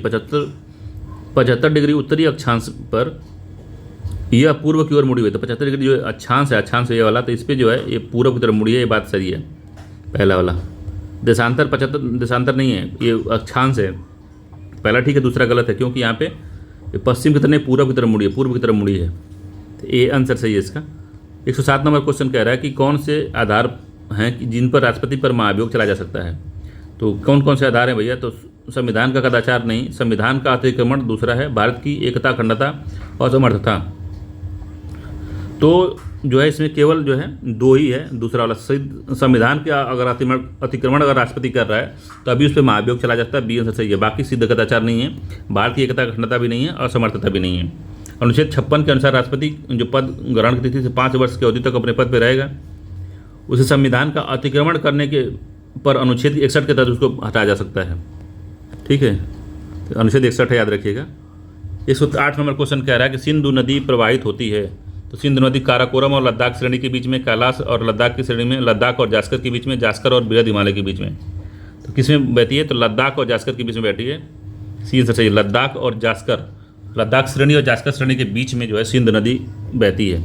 75 डिग्री उत्तरी अक्षांश पर यह पूर्व की ओर मुड़ी हुई है। तो 75 डिग्री जो अक्षांश है ये वाला, तो इस पर जो है ये पूर्व की तरफ मुड़ी है, ये बात सही है, पहला वाला। देशांतर 75 देशांतर नहीं है, ये अक्षांश है पहला, ठीक है। दूसरा गलत है, क्योंकि यहाँ पे पश्चिम की तरफ नहीं, पूर्व की तरफ मुड़ी है, पूर्व की तरफ मुड़ी है, तो ये आंसर सही है इसका। 107 नंबर क्वेश्चन कह रहा है कि कौन से आधार हैं कि जिन पर राष्ट्रपति पर महाभियोग चला जा सकता है। तो कौन कौन से आधार हैं भैया। तो संविधान का कदाचार नहीं, संविधान का अतिक्रमण, दूसरा है भारत की एकता, अखंडता और समर्थता। तो जो है इसमें केवल जो है 2 ही है, दूसरा वाला। संविधान का अगर अतिक्रमण अगर राष्ट्रपति कर रहा है तो अभी उस पर महाभियोग चला जाता है, बी आंसर सही है। बाकी सिद्ध कदाचार नहीं है, भारत की एकता, अखंडता भी नहीं है, और समर्थता भी नहीं है। अनुच्छेद 56 के अनुसार राष्ट्रपति जो पद ग्रहण की तिथि से 5 वर्ष की अवधि तक अपने पद पर रहेगा। उसे संविधान का अतिक्रमण करने के पर अनुच्छेद 61 के तहत उसको हटाया जा सकता है, ठीक है। तो अनुच्छेद 61 है, याद रखिएगा। 108 नंबर क्वेश्चन कह रहा है कि सिंधु नदी प्रवाहित होती है। तो सिंधु नदी काराकोरम और लद्दाख श्रेणी के बीच में, कैलाश और लद्दाख की श्रेणी में, लद्दाख और जास्कर के बीच में, जास्कर और बृहद हिमालय के बीच में। तो किस में बहती है। तो लद्दाख और जास्कर के बीच में बैठी है, सी आंसर सही। लद्दाख और जास्कर, लद्दाख श्रेणी और जास्कर श्रेणी के बीच में जो है सिंधु नदी बहती है।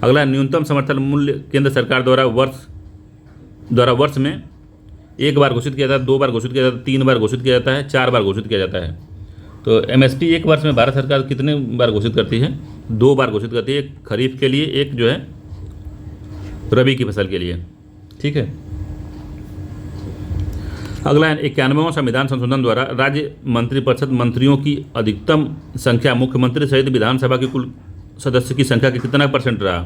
अगला, न्यूनतम समर्थन मूल्य केंद्र सरकार द्वारा वर्ष में एक बार घोषित किया जाता है, 2 बार घोषित किया जाता है, 3 बार घोषित किया जाता है, 4 बार घोषित किया जाता है। तो एमएसपी एक वर्ष में भारत सरकार कितने बार घोषित करती है? 2 बार घोषित करती है, एक खरीफ के लिए, एक जो है रबी की फसल के लिए। ठीक है। अगला, 91वां संविधान संशोधन द्वारा राज्य मंत्रिपरिषद मंत्रियों की अधिकतम संख्या मुख्यमंत्री सहित विधानसभा के कुल सदस्य की संख्या के कितना % रहा?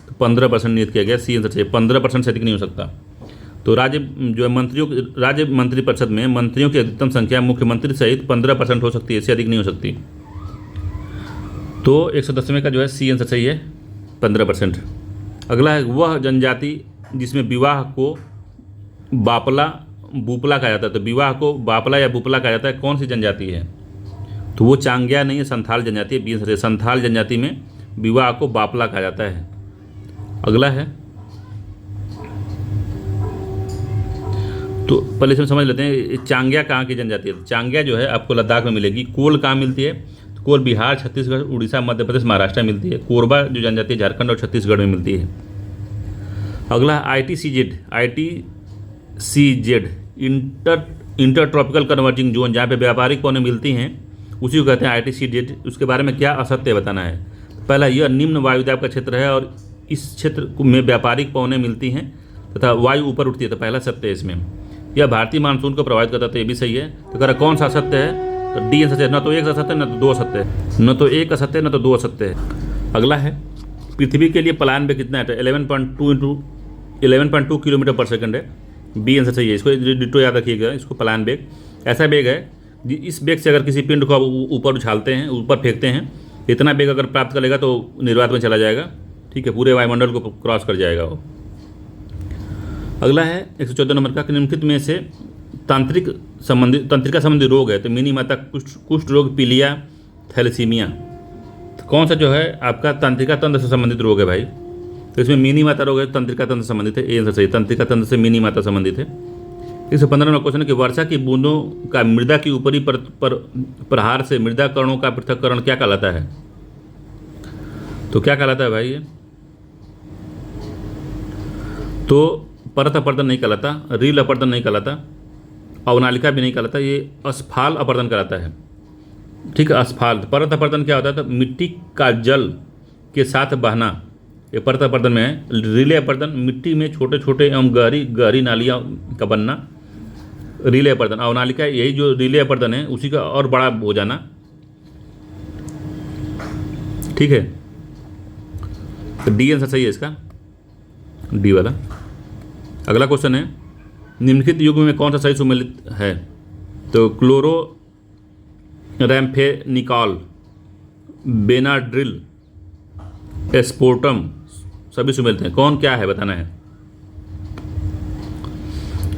तो 15% नियत किया गया। सी आंसर चाहिए। 15% से अधिक नहीं हो सकता। तो राज्य मंत्रिपरिषद में मंत्रियों की अधिकतम संख्या मुख्यमंत्री सहित 15% हो सकती है, इससे अधिक नहीं हो सकती। तो 110वें का जो है सी आंसर सही है, 15%। अगला है, वह जनजाति जिसमें विवाह को बापला बुपला कहा जाता है। तो विवाह को बापला या बुपला कहा जाता है, कौन सी जनजाति है? तो वो चांग्या नहीं है, संथाल जनजाति है। बी आंसर है। संथाल जनजाति में विवाह को बापला कहा जाता है। अगला है, तो पहले इसमें समझ लेते हैं चांग्या कहाँ की जनजाति है। चांग्या जो है आपको लद्दाख में मिलेगी। कोल कहाँ मिलती है? तो कोल बिहार, छत्तीसगढ़, उड़ीसा, मध्य प्रदेश, महाराष्ट्र में मिलती है। कोरबा जो जनजाति है झारखंड और छत्तीसगढ़ में मिलती है। अगला, ITCZ inter tropical converging zone, जहाँ पे व्यापारिक पौने मिलती हैं, उसी को कहते हैं ITCZ। उसके बारे में क्या असत्य बताना है? पहला, यह निम्न वायुदाब का क्षेत्र है और इस क्षेत्र में व्यापारिक पौने मिलती हैं तथा वायु ऊपर उठती है। तो पहला सत्य है इसमें। यह भारतीय मानसून को प्रभावित करता है, तो ये भी सही है। तो कह रहा कौन सा असत्य है? तो डी आंसर है। न तो एक असत्य है, न तो 2 असत्य है। न तो एक असत्य है, न तो 2 असत्य है। अगला है, पृथ्वी के लिए प्लान वेग कितना है? तो 11.2 किलोमीटर पर सेकंड है। बी आंसर सही है। इसको डिटो याद रखिएगा। इसको प्लान वेग ऐसा वेग है, इस वेग से अगर किसी पिंड को ऊपर उछालते हैं, ऊपर फेंकते हैं, इतना वेग अगर प्राप्त करेगा तो निर्वात में चला जाएगा। ठीक है, पूरे वायुमंडल को क्रॉस कर जाएगा वो। अगला है 114 नंबर का, निम्नलिखित में से तंत्रिका संबंधी रोग है। तो मिनी माता, कुष्ठ रोग, पीलिया, थैलेसीमिया। तो कौन सा जो है आपका तंत्रिका तंत्र से संबंधित रोग है भाई? तो इसमें मिनी माता रोग है, तंत्रिका तंत्र से संबंधित है। ए आंसर सही। तंत्रिका तंत्र से मिनी माता संबंधित है। 115 नंबर क्वेश्चन है कि वर्षा की बूंदों का मृदा की ऊपरी प्रहार से मृदा कणों का पृथक्करण क्या कहलाता है? तो क्या कहलाता है भाई ये? तो परत अपरदन नहीं कहलाता, रील अपरदन नहीं कहलाता, अवनालिका भी नहीं कहलाता, ये अस्फाल अपरदन कहलाता है। ठीक है, अस्फाल। परत अपरदन क्या होता है? तो मिट्टी का जल के साथ बहना, ये परत अपरदन में है। रिले अपरदन, मिट्टी में छोटे छोटे एवं गहरी नालियाँ का बनना, रिले अपरदन। अवनालिका, यही जो रिले अपरदन है उसी का और बड़ा हो जाना। ठीक है, तो डी आंसर सही है इसका, डी वाला। अगला क्वेश्चन है, निम्नलिखित युग्म में कौन सा सही सुमेलित है? तो क्लोरोरैम्फेनिकॉल, बेनाड्रिल, एस्पोर्टम सभी सुमेलित हैं। कौन क्या है बताना है?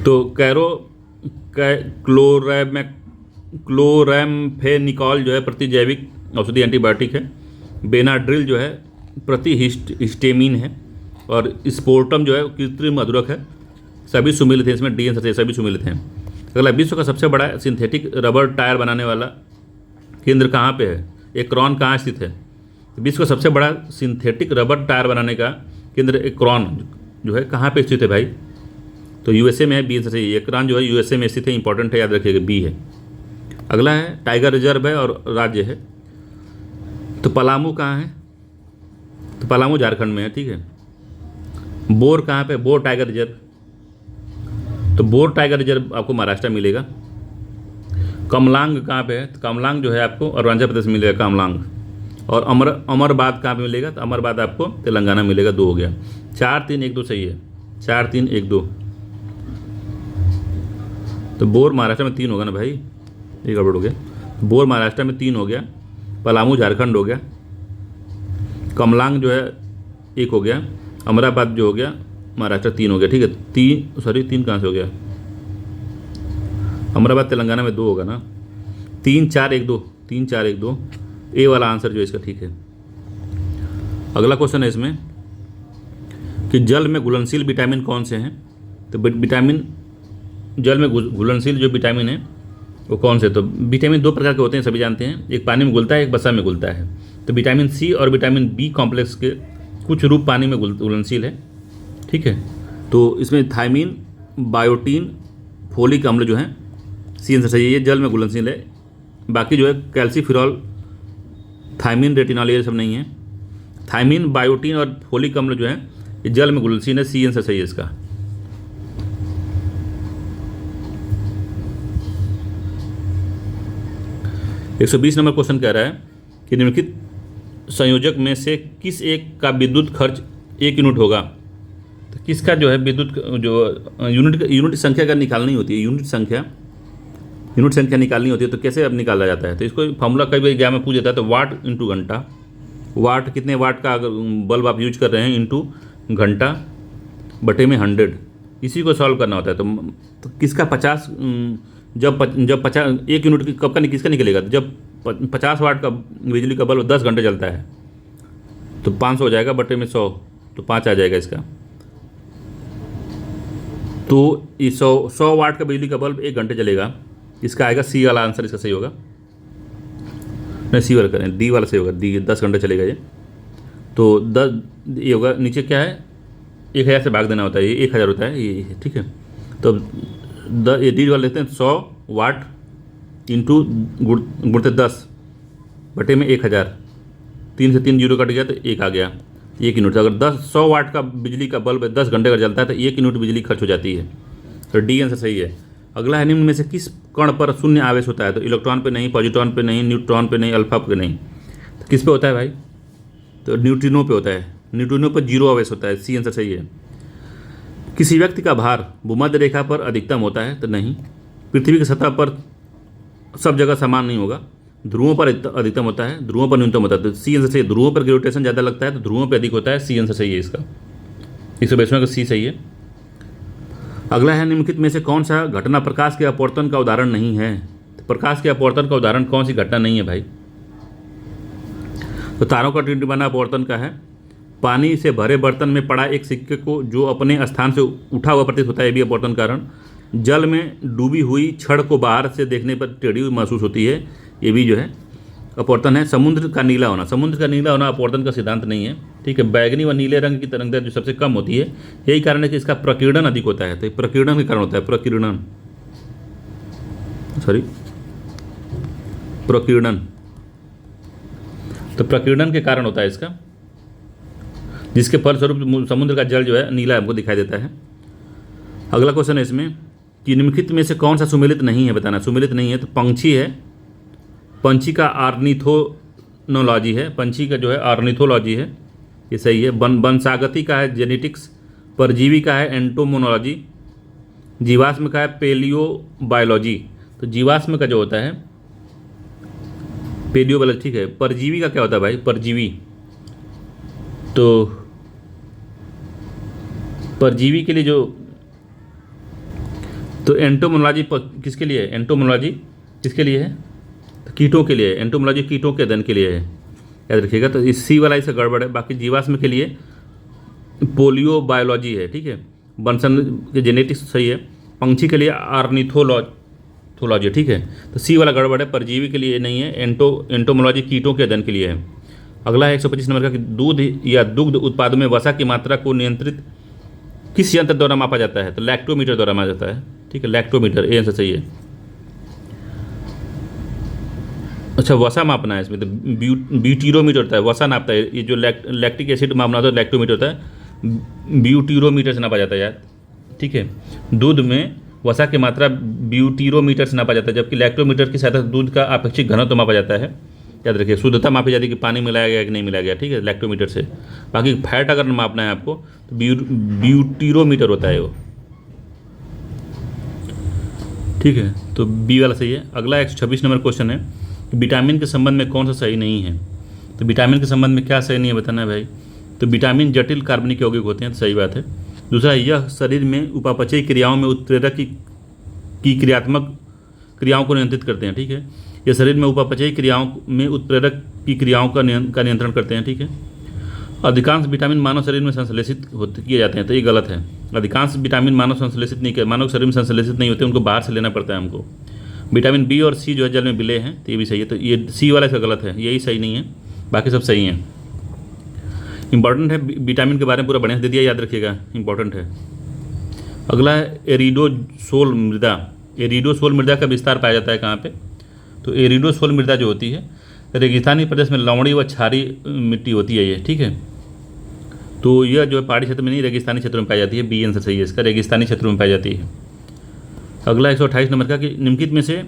तो क्लोरैम्फेनिकॉल जो है प्रतिजैविक औषधि एंटीबायोटिक है। बेनाड्रिल जो है प्रतिहिस्टेमिन है। और स्पोर्टम जो है कृत्रिम मधुरक है। सभी सुमेलित हैं इसमें, डी आंसर से सभी सुमेलित हैं। अगला, विश्व का सबसे बड़ा सिंथेटिक रबर टायर बनाने वाला केंद्र कहाँ पे है? एक्रोन कहाँ स्थित है? विश्व का सबसे बड़ा सिंथेटिक रबर टायर बनाने का केंद्र एक्रोन जो है कहाँ पे स्थित है भाई? तो यूएसए में है। बी आंसर सही है। एक्रोन जो है यूएसए में स्थित है, इंपॉर्टेंट है, याद रखिएगा, बी है। अगला है, टाइगर रिजर्व है और राज्य है। तो पलामू कहाँ है? तो पलामू झारखंड में है। ठीक है। बोर कहाँ पे? Bore tiger reserve. तो बोर टाइगर रिजर्व आपको महाराष्ट्र में मिलेगा। कमलांग कहाँ पे है? तो कमलांग जो है आपको अरुणाचल प्रदेश में मिलेगा, कमलांग। और अमरबाद कहाँ पे मिलेगा? तो अमरबाद आपको तेलंगाना में मिलेगा। 2 हो गया। 4 3 1 2 सही है। 4 3 1 2। तो बोर महाराष्ट्र में 3 होगा ना भाई, ये गड़बड़ हो गया। बोर महाराष्ट्र में 3 हो गया। पलामू झारखंड हो गया। कमलांग जो है 1 हो गया। अमराबाद जो हो गया महाराष्ट्र 3 हो गया। ठीक है, 3 कहाँ से हो गया? अमराबाद तेलंगाना में 2 होगा ना। 3 4 1 2, 3 4 1 2, ए वाला आंसर जो है इसका ठीक है। अगला क्वेश्चन है इसमें कि जल में घुलनशील विटामिन कौन से हैं? तो विटामिन, जल में घुलनशील जो विटामिन है वो कौन से? तो विटामिन 2 प्रकार के होते हैं, सभी जानते हैं। एक पानी में घुलता है, एक वसा में घुलता है। तो विटामिन सी और विटामिन बी कॉम्प्लेक्स के कुछ रूप पानी में घुलनशील है, ठीक है। तो इसमें थायमीन, बायोटीन, फोलिक अम्ल जो है सी आंसर सही है, ये जल में घुलनशील है। बाकी जो है कैल्सीफिरॉल, थायमीन, रेटिनॉल ये सब नहीं है। थायमीन, बायोटीन और फोलिक अम्ल जो है ये जल में घुलनशील है, सी आंसर सही है इसका। एक 120 नंबर क्वेश्चन कह रहा है कि निम्नलिखित संयोजक में से किस एक का विद्युत खर्च 1 यूनिट होगा। तो किसका जो है विद्युत जो यूनिट संख्या का निकालनी होती है, यूनिट संख्या निकालनी होती है, तो कैसे अब निकाला जाता है। तो इसको फॉर्मूला कई बार एग्जाम में पूछ जाता है। तो वाट इंटू घंटा, वाट कितने वाट का अगर बल्ब आप यूज कर रहे हैं इंटू घंटा बटे में 100, इसी को सॉल्व करना होता है। तो किसका 50 जब 50 1 यूनिट कब का किसका निकलेगा, तो जब 50 वाट का बिजली का बल्ब 10 घंटे चलता है तो 500 हो जाएगा बटे में 100, तो 5 आ जाएगा इसका। तो ये 100 वाट का बिजली का बल्ब 1 घंटे चलेगा, इसका आएगा सी वाला आंसर, इसका सही होगा। नहीं सी वाला करें, डी वाला सही होगा, डी 10 घंटे चलेगा ये। तो 10 ये होगा, नीचे क्या है 1000 से भाग देना होता है, ये 1000 होता है ये, ठीक है। तो ये डी वाला लेते हैं 100 वाट इंटू गुणते 10 बटे में 1000, 3 से 3 जीरो कट गया तो 1 आ गया, 1 यूनिट। अगर 100 वाट का बिजली का बल्ब 10 घंटे का जलता है तो 1 यूनिट बिजली खर्च हो जाती है। तो डी आंसर सही है। अगला है निम्न में से किस कण पर शून्य आवेश होता है। तो इलेक्ट्रॉन पे नहीं, पॉजिट्रॉन पे नहीं, न्यूट्रॉन पे नहीं, अल्फा पे नहीं, तो किस पे होता है भाई। तो न्यूट्रिनो पे होता है, न्यूट्रिनो पर 0 आवेश होता है, सी आंसर सही है। किसी व्यक्ति का भार भूमध्य रेखा पर अधिकतम होता है। तो नहीं, पृथ्वी की सतह पर सब जगह समान नहीं होगा, ध्रुवों पर अधिकतम होता है, ध्रुवों पर न्यूनतम होता है। तो सी आंसर सही है। ध्रुवों पर ग्रेविटेशन ज़्यादा लगता है तो ध्रुवों पर अधिक होता है, सी आंसर सही है इसका। 122वां का सी सही है। अगला है निम्नलिखित में से कौन सा घटना प्रकाश के अपवर्तन का उदाहरण नहीं है। तो प्रकाश के अपवर्तन का उदाहरण कौन सी घटना नहीं है भाई। तो तारों का टिमटिमाना अपवर्तन का है। पानी से भरे बर्तन में पड़ा एक सिक्के को जो अपने स्थान से उठा हुआ प्रतीत होता है, ये भी अपवर्तन कारण। जल में डूबी हुई छड़ को बाहर से देखने पर टेढ़ी हुई महसूस होती है, ये भी जो है अपवर्तन है। समुद्र का नीला होना, समुद्र का नीला होना अपवर्तन का सिद्धांत नहीं है, ठीक है। बैगनी व नीले रंग की तरंगदैर्घ्य जो सबसे कम होती है, यही कारण है कि इसका प्रकीर्णन अधिक होता है। तो प्रकीर्णन के कारण होता है, प्रकीर्णन, तो प्रकीर्णन के कारण होता है इसका, जिसके फलस्वरूप समुद्र का जल जो है नीला हमको दिखाई देता है। अगला क्वेश्चन है इसमें कि निम्नलिखित में से कौन सा सुमेलित नहीं है, बताना। सुमेलित नहीं है तो पंछी है, पंछी का ऑर्निथोलॉजी है, पंछी का जो है ऑर्निथोलॉजी है, ये सही है। वंशागति का है जेनेटिक्स, परजीवी का है एंटोमोनोलॉजी, जीवाश्म का है पेलियोबायोलॉजी। तो जीवाश्म का जो होता है पेलियोबायोलॉजी, ठीक है। परजीवी का क्या होता है भाई, परजीवी, तो परजीवी के लिए जो, तो एंटोमोनोलॉजी किसके लिए है, एंटोमोनोलॉजी किसके लिए है, तो कीटों के लिए, एंटोमोनोलॉजी कीटों के अध्ययन के लिए है, याद रखिएगा। तो इस सी वाला इससे गड़बड़ है। बाकी जीवाश्म के लिए पोलियोबायोलॉजी है, ठीक है। वंशन के जेनेटिक्स सही है। पंछी के लिए ऑर्निथोलॉजी, ठीक है। तो सी वाला गड़बड़ है, परजीवी के लिए नहीं है, एंटोमोनोलॉजी कीटों के अध्ययन के लिए है। अगला है 125 नंबर का कि दूध या दुग्ध उत्पादों में वसा की मात्रा को नियंत्रित किस यंत्र द्वारा मापा जाता है। तो लैक्टोमीटर द्वारा मापा जाता है, ठीक है, लैक्टोमीटर, ए आंसर सही है। अच्छा, वसा मापना है इसमें, तो ब्यूटीरोमीटर होता है, वसा नापता है। ये जो लैक्टिक एसिड मापना होता है लैक्टोमीटर होता है, ब्यूटीरोमीटर से नापा जाता है यार, ठीक है। दूध में वसा की मात्रा ब्यूटीरोमीटर से नापा जाता है, जबकि लैक्टोमीटर की सहायता से दूध का अपेक्षित घनत्व मापा जाता है। याद रखिए, शुद्धता मापी जाती है कि पानी मिलाया गया कि नहीं मिलाया गया, ठीक है, लैक्टोमीटर से। बाकी फैट अगर मापना है आपको तो ब्यूटीरोमीटर होता है वो, ठीक है। तो बी वाला सही है। अगला 126 नंबर क्वेश्चन है कि विटामिन के संबंध में कौन सा सही नहीं है। तो विटामिन के संबंध में क्या सही नहीं है बताना है भाई। तो विटामिन जटिल कार्बनिक यौगिक होते हैं, तो सही बात है। दूसरा, यह शरीर में उपापचयी क्रियाओं में उत्प्रेरक की क्रियात्मक क्रियाओं को नियंत्रित करते हैं, ठीक है। यह शरीर में उपापचयी क्रियाओं में उत्प्रेरक की क्रियाओं का नियंत्रण करते हैं, ठीक है। अधिकांश विटामिन मानव शरीर में संश्लेषित किए जाते हैं, तो ये गलत है। अधिकांश विटामिन मानव संश्लेषित नहीं, मानव शरीर में संश्लेषित नहीं होते, उनको बाहर से लेना पड़ता है हमको। विटामिन बी और सी जो है जल में विलय हैं, तो ये भी सही है। तो ये सी वाला इसका गलत है, यही सही नहीं है, बाकी सब सही हैं। इंपॉर्टेंट है, विटामिन के बारे में पूरा बढ़िया से दे दिया, याद रखिएगा, इंपॉर्टेंट है। अगला है एरिडोसोल मृदा। एरिडोसोल मृदा का विस्तार पाया जाता है कहाँ पे? तो एरिडोसोल मृदा जो होती है रेगिस्तानी प्रदेश में लवणी व क्षारीय मिट्टी होती है ये, ठीक है। तो यह जो है पहाड़ी क्षेत्र में नहीं, रेगिस्तानी क्षेत्रों में पाई जाती है। बी आंसर सही है इसका, रेगिस्तानी क्षेत्रों में पाई जाती है। अगला 128 नंबर का कि निम्नलिखित में से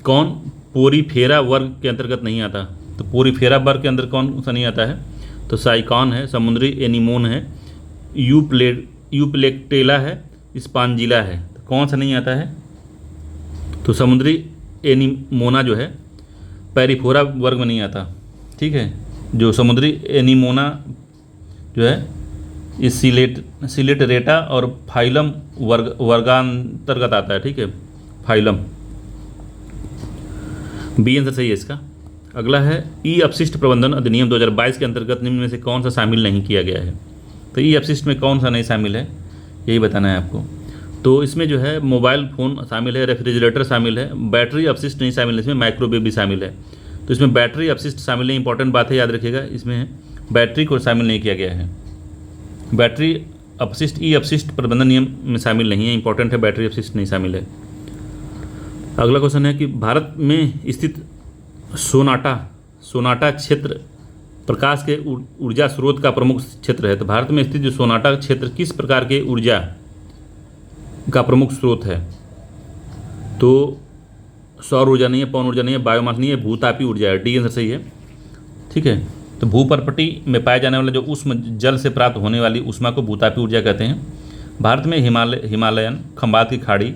कौन पोरीफेरा वर्ग के अंतर्गत नहीं आता? तो पोरीफेरा वर्ग के अंदर कौन सा नहीं आता है? तो साइकॉन है, समुद्री एनीमोन है, यूप्लेक्टेला है, स्पांजिला है। तो कौन सा नहीं आता है? तो समुद्री एनीमोना जो है पेरिफोरा वर्ग में नहीं आता, ठीक है। जो समुद्री एनीमोना जो है इस सिलेटरेटा और फाइलम वर्गांतर्गत आता है, ठीक है, फाइलम। बी आंसर सही है इसका। अगला है ई अपशिष्ट प्रबंधन अधिनियम 2022 के अंतर्गत निम्न में से कौन सा शामिल नहीं किया गया है? तो ई अपशिष्ट में कौन सा नहीं शामिल है, यही बताना है आपको। तो इसमें जो है मोबाइल फ़ोन शामिल है, रेफ्रिजरेटर शामिल है, बैटरी अपशिष्ट नहीं शामिल है, इसमें माइक्रोवेव भी शामिल है। तो इसमें बैटरी अपशिष्ट शामिल है, इंपॉर्टेंट बात है, याद रखिएगा। इसमें बैटरी को शामिल नहीं किया गया है। बैटरी अपशिष्ट ई अपशिष्ट प्रबंधन नियम में शामिल नहीं है, इंपॉर्टेंट है, बैटरी अपशिष्ट नहीं शामिल है। अगला क्वेश्चन है कि भारत में स्थित सोनाटा क्षेत्र प्रकाश के ऊर्जा स्रोत का प्रमुख क्षेत्र है। तो भारत में स्थित जो सोनाटा क्षेत्र किस प्रकार के ऊर्जा का प्रमुख स्रोत है? तो सौर ऊर्जा नहीं है, पवन ऊर्जा नहीं है, बायोमास नहीं है, भूतापी ऊर्जा है। डी आंसर सही है, ठीक है। तो भूपर्पटी में पाए जाने वाले जो उष्म जल से प्राप्त होने वाली ऊष्मा को भूतापी ऊर्जा कहते हैं। भारत में हिमालयन खंबात की खाड़ी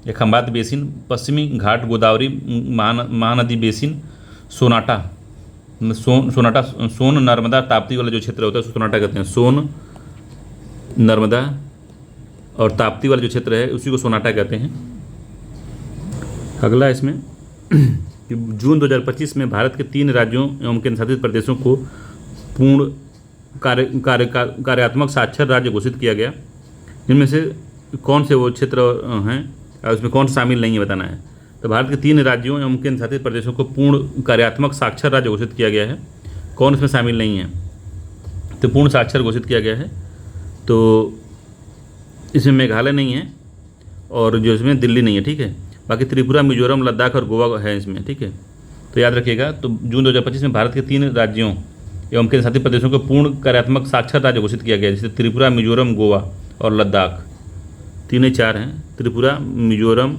या खंबात बेसिन, पश्चिमी घाट, गोदावरी महानदी बेसिन, सोन नर्मदा ताप्ती वाला जो क्षेत्र होता है सोनाटा कहते हैं। सोन नर्मदा और ताप्ती वाला जो क्षेत्र है उसी को सोनाटा कहते हैं। अगला इसमें जून 2025 में भारत के 3 राज्यों एवं केंद्रशासित प्रदेशों को पूर्ण कार्यात्मक साक्षर राज्य घोषित किया गया। इनमें से कौन से वो क्षेत्र हैं और उसमें कौन शामिल नहीं है, बताना है। तो भारत के 3 राज्यों एवं केंद्रशासित प्रदेशों को पूर्ण कार्यात्मक साक्षर राज्य घोषित किया गया है। कौन इसमें शामिल नहीं है? तो पूर्ण साक्षर घोषित किया गया है। तो इसमें मेघालय नहीं है और जो इसमें दिल्ली नहीं है, ठीक है। बाकी त्रिपुरा, मिजोरम, लद्दाख और गोवा है इसमें, ठीक है। तो याद रखिएगा। तो जून 2025 में भारत के 3 राज्यों एवं केंद्रशासित प्रदेशों को पूर्ण कार्यात्मक साक्षर राज्य घोषित किया गया है, जैसे त्रिपुरा, मिजोरम, गोवा और लद्दाख। 3 4 हैं, त्रिपुरा, मिजोरम,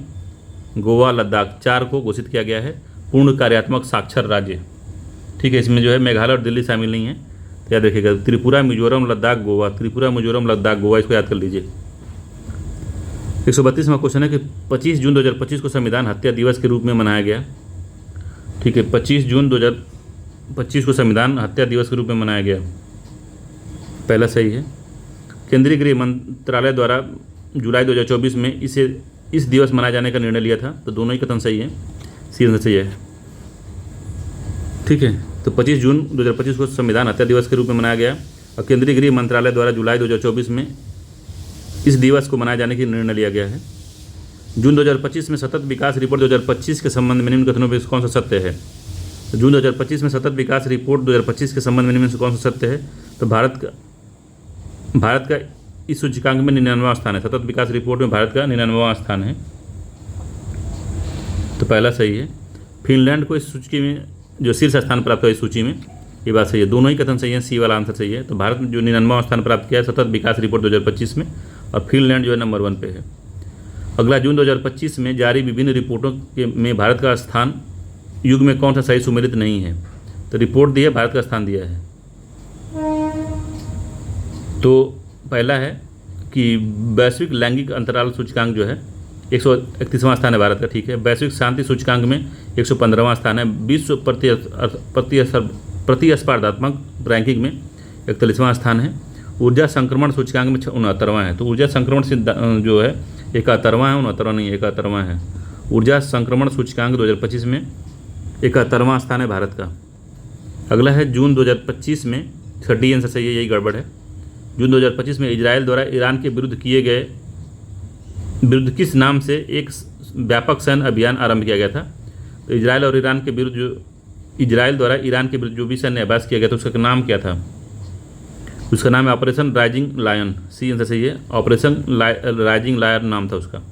गोवा, लद्दाख, 4 को घोषित किया गया है पूर्ण कार्यात्मक साक्षर राज्य, ठीक है। इसमें जो है मेघालय और दिल्ली शामिल नहीं है। तो याद रखिएगा त्रिपुरा, मिजोरम, लद्दाख, गोवा, त्रिपुरा, मिजोरम, लद्दाख, गोवा, इसको याद कर लीजिए। 132वां क्वेश्चन है कि 25 जून 2025 को संविधान हत्या दिवस के रूप में मनाया गया, ठीक है। 25 जून 2025 को संविधान हत्या दिवस के रूप में मनाया गया, पहला सही है। केंद्रीय गृह मंत्रालय द्वारा जुलाई 2024 में इस दिवस मनाए जाने का निर्णय लिया था। तो दोनों ही कथन सही है, सी आंसर सही है, ठीक है। तो 25 जून 2025 को संविधान हत्या दिवस के रूप में मनाया गया और केंद्रीय गृह मंत्रालय द्वारा जुलाई 2024 में इस दिवस को मनाए जाने की निर्णय लिया गया है। जून 2025 में सतत विकास रिपोर्ट 2025 के संबंध में निम्न कथनों में कौन सा सत्य है? तो जून 2025 में सतत विकास रिपोर्ट 2025 के संबंध में निम्न से कौन सा सत्य है? तो भारत का इस सूचकांक में 99वां स्थान है। सतत विकास रिपोर्ट में भारत का 99वां स्थान है, तो पहला सही है। फिनलैंड को इस सूची में जो शीर्ष स्थान प्राप्त हुआ इस सूची में, ये बात सही है। दोनों ही कथन सही है, सी वाला आंसर सही है। तो भारत ने जो 99वां स्थान प्राप्त किया है सतत विकास रिपोर्ट 2025 में, और फिनलैंड जो है नंबर 1 पे है। अगला जून 2025 में जारी विभिन्न रिपोर्टों में भारत का स्थान युग में कौन सा सही सुमेलित नहीं है? तो रिपोर्ट दी है, भारत का स्थान दिया है। तो पहला है कि वैश्विक लैंगिक अंतराल सूचकांक जो है 131वां स्थान है भारत का, ठीक है। वैश्विक शांति सूचकांक में 115वां स्थान है। विश्व प्रतिस्पर्धात्मक रैंकिंग में 41वां स्थान है। ऊर्जा संक्रमण सूचकांक में 69वां है। तो ऊर्जा संक्रमण से जो है 71वां है, 69वां नहीं, 71वां है। ऊर्जा संक्रमण सूचकांक 2025 में 71वां स्थान है भारत का। अगला है जून 2025 में, डी आंसर सही है, यही गड़बड़ है। जून 2025 में इजराइल द्वारा ईरान के विरुद्ध किस नाम से एक व्यापक सैन्य अभियान आरंभ किया गया था? तो इजराइल द्वारा ईरान के विरुद्ध जो भी सैन्य अभ्यास किया गया था उसका नाम क्या था? उसका नाम है operation rising lion, C answer सही है, ऑपरेशन राइजिंग लायन नाम था उसका।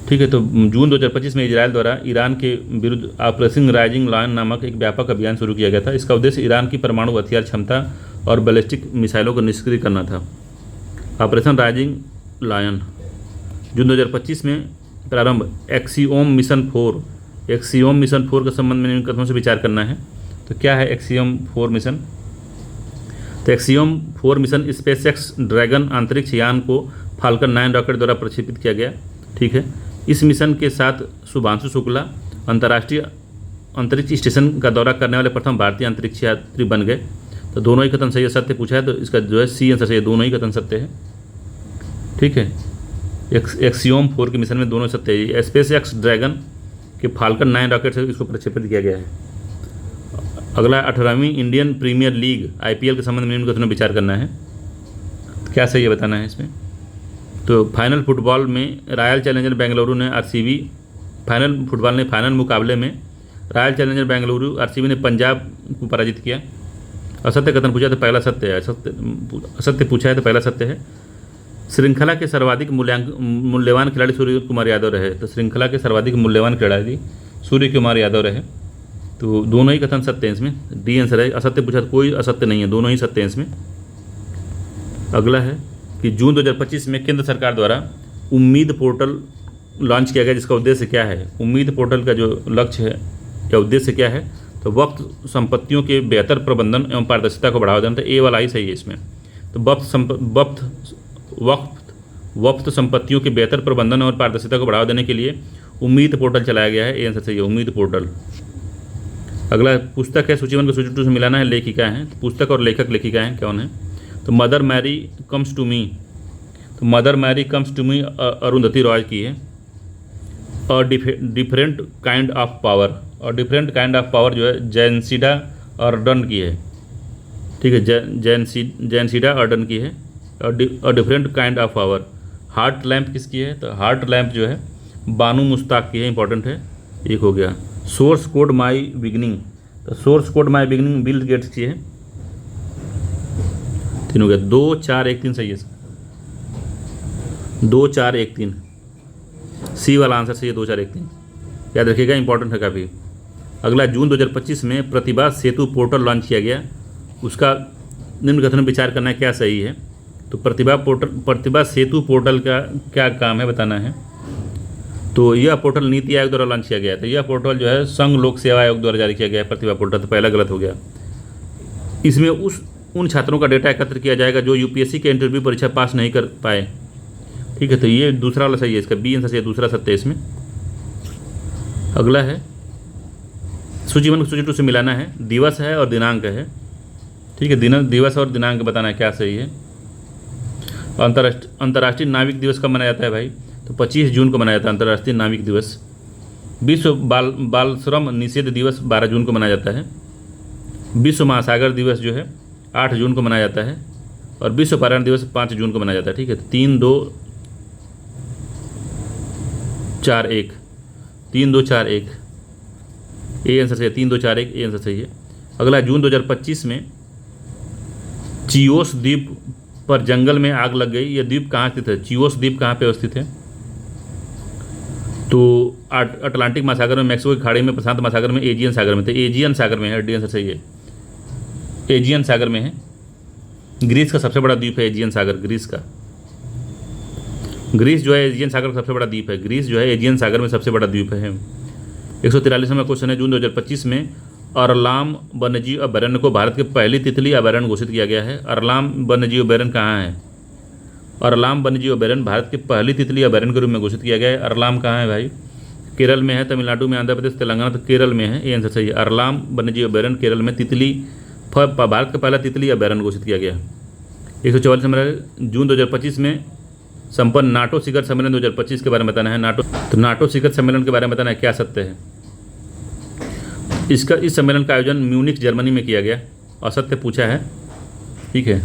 ठीक है, तो जून 2025 में इजराइल द्वारा ईरान के विरुद्ध ऑपरेशन राइजिंग लायन नामक एक व्यापक अभियान शुरू किया गया था। इसका उद्देश्य ईरान की परमाणु हथियार क्षमता और बैलिस्टिक मिसाइलों को निष्क्रिय करना था। ऑपरेशन राइजिंग लायन जून 2025 में प्रारंभ। एक्सियोम मिशन 4, एक्सियोम मिशन 4 के संबंध में निम्न कथनों से विचार करना है। तो क्या है एक्सियोम 4 मिशन? तो एक्सियोम 4 मिशन स्पेसएक्स ड्रैगन अंतरिक्ष यान को फाल्कन 9 रॉकेट द्वारा प्रक्षेपित किया गया। ठीक है, इस मिशन के साथ शुभांशु शुक्ला अंतर्राष्ट्रीय अंतरिक्ष स्टेशन का दौरा करने वाले प्रथम भारतीय अंतरिक्ष यात्री बन गए। तो दोनों ही कथन सही है, सत्य पूछा है तो इसका जो है सी आंसर सही है, दोनों ही कथन सत्य है। ठीक है, एक्सियोम 4 के मिशन में दोनों सत्य है। स्पेस एक्स ड्रैगन के फाल्कन 9 रॉकेट से इसको प्रक्षेपित किया गया है। अगला 18वीं इंडियन प्रीमियर लीग IPL के संबंध में निम्न कथनों विचार करना है। तो क्या सही है बताना है इसमें। तो फाइनल फुटबॉल में रॉयल चैलेंजर बेंगलुरु ने RCB फाइनल मुकाबले में रॉयल चैलेंजर बेंगलुरु RCB ने पंजाब को पराजित किया। असत्य कथन पूछा तो पहला सत्य है, असत्य पूछा है तो पहला सत्य है। श्रृंखला के सर्वाधिक मूल्यवान खिलाड़ी सूर्य कुमार यादव रहे। तो श्रृंखला के सर्वाधिक मूल्यवान खिलाड़ी सूर्य कुमार यादव रहे। तो दोनों ही कथन सत्य हैं इसमें, डी आंसर है। असत्य पूछा तो कोई असत्य नहीं है, दोनों ही सत्य हैं इसमें। अगला है कि जून 2025 में केंद्र सरकार द्वारा उम्मीद पोर्टल लॉन्च किया गया, जिसका उद्देश्य क्या है? उम्मीद पोर्टल का जो लक्ष्य है या उद्देश्य क्या है? तो वक्त संपत्तियों के बेहतर प्रबंधन एवं पारदर्शिता को बढ़ावा देना। तो ए वाला ही सही है इसमें। तो वक्त संपत्तियों के बेहतर प्रबंधन और पारदर्शिता को बढ़ावा देने के लिए उम्मीद पोर्टल चलाया गया है, ए आंसर सही है, उम्मीद पोर्टल। अगला पुस्तक है सूचीबद्ध को सूची 2 से मिलाना है, लेखिका है। तो पुस्तक और लेखक लेखिका हैं कौन है? तो Mother Mary comes to me. तो Mother Mary comes to me Arundhati Roy की है। और डिफरेंट काइंड ऑफ पावर, और डिफरेंट काइंड ऑफ पावर जो है जैनसीडा अर्डन की है। ठीक है, जैनसीडा अर्डन की है। और different kind of power heart lamp किसकी है? तो हार्ट लैम्प जो है बानू मुश्ताक की है, इंपॉर्टेंट है। एक हो गया। Source code my beginning. तो source code my beginning Bill Gates की है। 3 हो गया। 2 4 1 3 सही है। 2 4 1 3 सी वाला आंसर सही है, 2 4 1 3 याद रखिएगा, इंपॉर्टेंट है काफ़ी। अगला जून 2025 में प्रतिभा सेतु पोर्टल लॉन्च किया गया, उसका निम्न कथन में विचार करना है क्या सही है। तो प्रतिभा सेतु पोर्टल का क्या काम है बताना है। तो यह पोर्टल नीति आयोग द्वारा लॉन्च किया गया है। तो यह पोर्टल जो है संघ लोक सेवा आयोग द्वारा जारी किया गया है प्रतिभा पोर्टल। तो पहला गलत हो गया। इसमें उन छात्रों का डेटा एकत्र किया जाएगा जो UPSC के इंटरव्यू परीक्षा पास नहीं कर पाए। ठीक है, तो ये दूसरा वाला सही है, इसका बी आंसर सही है, दूसरा सत्य है इसमें। अगला है सूचीबद्ध को सूची 2 से मिलाना है, दिवस है और दिनांक है। ठीक है, दिवस और दिनांक बताना है क्या सही है। अंतर्राष्ट्रीय नाविक दिवस कब मनाया जाता है भाई? तो 25 जून को मनाया जाता है अंतर्राष्ट्रीय नाविक दिवस। विश्व बाल श्रम निषेध दिवस 12 जून को मनाया जाता है। विश्व महासागर दिवस जो है 8 जून को मनाया जाता है। और विश्व पर्यावरण दिवस 5 जून को मनाया जाता है। ठीक है, 3 2 4 1 3 2 4 1 ए आंसर सही है, 3 2 4 1 ए आंसर सही है। अगला जून 2025 में चियोस द्वीप पर जंगल में आग लग गई। यह द्वीप कहाँ स्थित है? चियोस द्वीप कहाँ पे अवस्थित है? तो अटलांटिक महासागर में, मैक्सिको की खाड़ी में, प्रशांत महासागर में, एजियन सागर में। तो एजियन सागर में है, डी आंसर सही है, एजियन सागर में है। ग्रीस का सबसे बड़ा द्वीप है एजियन सागर, ग्रीस का। ग्रीस जो है एजियन सागर का सबसे बड़ा द्वीप है। ग्रीस जो है एजियन सागर में सबसे बड़ा द्वीप है। 143वां क्वेश्चन है, जून 2025 में अरलाम वन्यजीव अभयारण्य को भारत के पहली तितली अभयारण्य घोषित किया गया है। अरलाम वन्यजीव अभयारण्य कहाँ है? अरलाम वन्यजीव अभयारण्य भारत के पहली तितली अभयारण्य के रूप में घोषित किया गया है। अरलाम कहाँ है भाई? केरल में है, तमिलनाडु में, आंध्र प्रदेश, तेलंगाना। तो केरल में है, ये आंसर सही है। अरलाम वन्यजीव अभयारण्य केरल में भारत का पहला तितली अभयारण्य घोषित किया गया। 144 नंबर, जून 2025 में संपन्न नाटो शिखर सम्मेलन 2025 के बारे में बताना है। तो नाटो शिखर सम्मेलन के बारे में बताना है क्या सत्य है। इस सम्मेलन का आयोजन म्यूनिख जर्मनी में किया गया, असत्य पूछा है। ठीक है,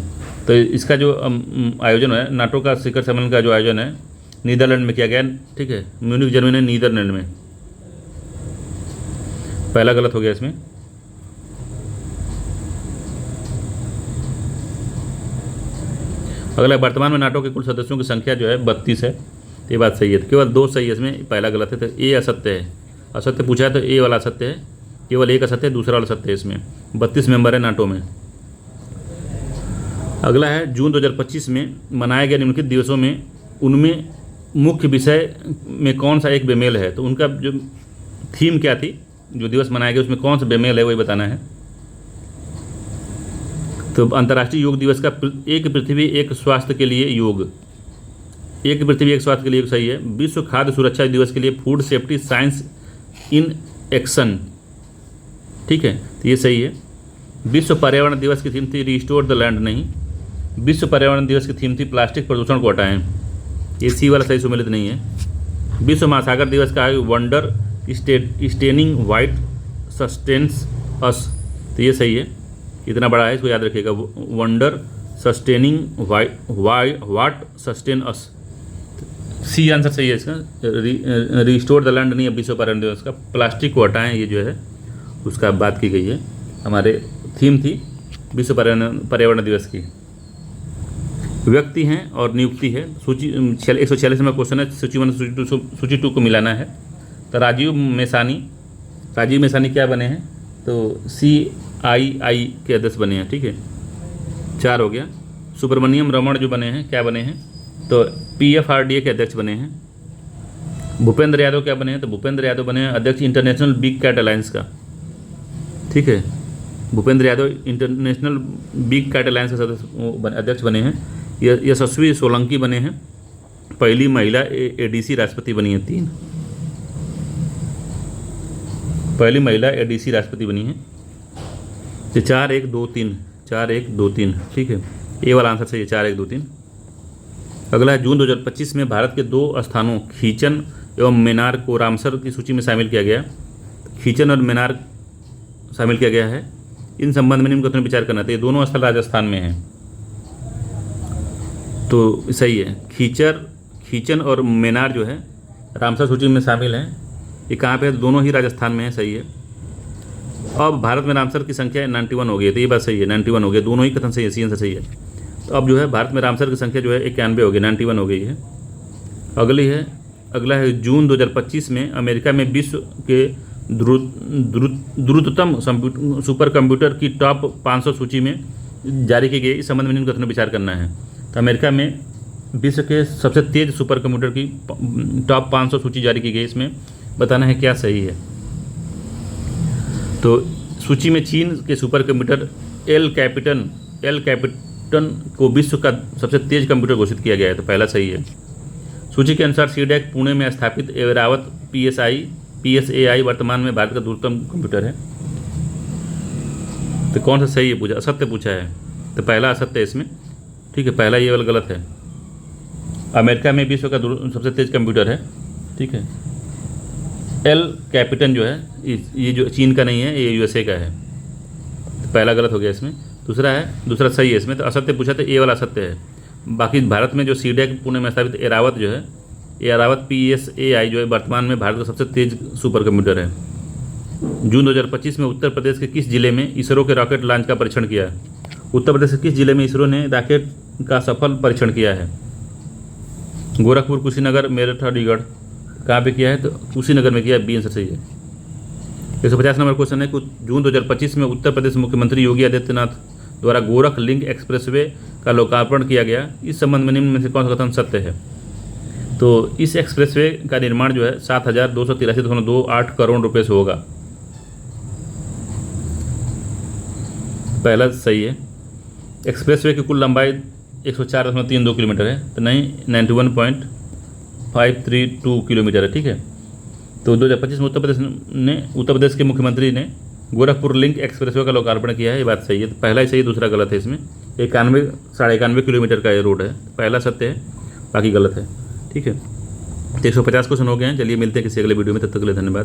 तो इसका जो आयोजन है नाटो का शिखर सम्मेलन का जो आयोजन है नीदरलैंड में किया गया। ठीक है, म्यूनिख जर्मनी, नीदरलैंड में। पहला गलत हो गया इसमें। अगला, वर्तमान में नाटो के कुल सदस्यों की संख्या जो है 32 है, तो ये बात सही है। तो केवल 2 सही है इसमें, पहला गलत है, तो ए असत्य है। असत्य पूछा है तो ए वाला असत्य है, केवल एक असत्य है, दूसरा वाला सत्य है। इसमें 32 मेंबर है नाटो में। अगला है, जून 2025 में मनाए गए निम्नलिखित दिवसों में उनमें मुख्य विषय में कौन सा एक बेमेल है। तो उनका जो थीम क्या थी, जो दिवस मनाए गए उसमें कौन सा बेमेल है वही बताना है। तो अंतर्राष्ट्रीय योग दिवस का एक पृथ्वी एक स्वास्थ्य के लिए योग, एक पृथ्वी एक स्वास्थ्य के लिए सही है। विश्व खाद्य सुरक्षा दिवस के लिए food safety science in action, ठीक है, तो ये सही है। विश्व पर्यावरण दिवस की थीम थी रिस्टोर द लैंड, नहीं। विश्व पर्यावरण दिवस की थीम थी प्लास्टिक प्रदूषण को हटाएं, ये सी वाला सही सम्मिलित नहीं है। विश्व महासागर दिवस का है वंडर स्टेनिंग वाइट सस्टेन्स अस, तो ये सही है, इतना बड़ा है, इसको याद रखिएगा। वंडर सस्टेनिंग वाट सस्टेन अस, सी आंसर सही है इसका। रिस्टोर द लैंड नहीं है विश्व पर्यावरण दिवस का, प्लास्टिक को हटाएं ये जो है उसका बात की गई है। हमारे थीम थी विश्व पर्यावरण दिवस की। व्यक्ति हैं और नियुक्ति है, सूची 146 में क्वेश्चन है, सूची 1 सूची 2 को मिलाना है। तो राजीव मेसानी क्या बने हैं, तो CII के अध्यक्ष बने हैं, ठीक है, 4 हो गया। सुब्रमण्यम रमण जो बने हैं क्या बने हैं, तो PFRDA के अध्यक्ष बने हैं। भूपेंद्र यादव क्या बने हैं, तो भूपेंद्र यादव बने हैं अध्यक्ष इंटरनेशनल बिग कैट अलायंस का, ठीक है। Bhupendra Yadav international big cat alliance के सदस्य अध्यक्ष बने हैं। यशस्वी सोलंकी बने हैं पहली महिला ADC राष्ट्रपति बनी है, 3 पहली महिला ADC राष्ट्रपति बनी है। 4 1 2 3, ठीक है, ए वाला आंसर सही है, 4 1 2 3। अगला है, जून 2025 में भारत के 2 स्थानों खीचन एवं मेनार को रामसर की सूची में शामिल किया गया। खीचन और मेनार शामिल किया गया है, इन संबंध में निम्न कथन विचार करना चाहिए। दोनों स्थल राजस्थान में हैं, तो सही है। खीचन और मेनार जो है रामसर सूची में शामिल हैं, ये कहाँ पे है, दोनों ही राजस्थान में है, सही है। अब भारत में रामसर की संख्या 91 हो गई है, तो ये बात सही है, 91 हो गया, दोनों ही कथन सही है, सी आंसर सही है। तो अब जो है भारत में रामसर की संख्या जो है 91 हो गई, 91 हो गई है। अगला है, जून 2025 में अमेरिका में विश्व के द्रुततम सुपर कंप्यूटर की टॉप 500 सूची में जारी की गई, इस संबंध में निम्न कथन विचार करना है। तो अमेरिका में विश्व के सबसे तेज सुपर कंप्यूटर की टॉप 500 सूची जारी की गई, इसमें बताना है क्या सही है। तो सूची में चीन के सुपर कंप्यूटर एल कैपिटन को विश्व का सबसे तेज कंप्यूटर घोषित किया गया है, तो पहला सही है। सूची के अनुसार CDAC पुणे में स्थापित एरावत PSAI वर्तमान में भारत का दूरतम कंप्यूटर है। तो कौन सा सही है पूछा, असत्य पूछा है, तो पहला असत्य है इसमें, ठीक है, पहला ये वाला गलत है। अमेरिका में विश्व का सबसे तेज कंप्यूटर है, ठीक है। एल कैपिटन जो है ये जो चीन का नहीं है, ये USA का है, तो पहला गलत हो गया इसमें। दूसरा सही है इसमें, तो असत्य पूछा तो ए वाला असत्य है। बाकी भारत में जो CDAC पुणे में स्थापित एरावत जो है, एरावत PSAI जो है वर्तमान में भारत का सबसे तेज सुपर कंप्यूटर है। जून 2025 में उत्तर प्रदेश के किस जिले में इसरो के रॉकेट लॉन्च का परीक्षण किया है। उत्तर प्रदेश के किस जिले में इसरो ने रॉकेट का सफल परीक्षण किया है। गोरखपुर, कुशीनगर, मेरठ, अलीगढ़, कहाँ पे किया है, तो कुशीनगर में किया है, बी आंसर सही है। 150 नंबर क्वेश्चन है, जून 2025 में उत्तर प्रदेश मुख्यमंत्री योगी आदित्यनाथ द्वारा गोरख लिंक एक्सप्रेसवे का लोकार्पण किया गया, इस संबंध में निम्न में से कौन सा कथन सत्य है। तो इस एक्सप्रेसवे का निर्माण जो है 7,283.28 करोड़ रुपए से होगा, पहला सही है। एक्सप्रेसवे की कुल लंबाई 104.32 किलोमीटर है, तो नहीं, 91.532 किलोमीटर है, ठीक है। तो 2025 में उत्तर प्रदेश के मुख्यमंत्री ने गोरखपुर लिंक एक्सप्रेसवे का लोकार्पण किया है, ये बात सही है। तो पहला ही सही है, दूसरा गलत है इसमें। 91 किलोमीटर का ये रोड है, पहला सत्य है, बाकी गलत है, ठीक है। तो 150 क्वेश्चन हो गए हैं। चलिए मिलते हैं किसी अगले वीडियो में, तब तक के लिए धन्यवाद।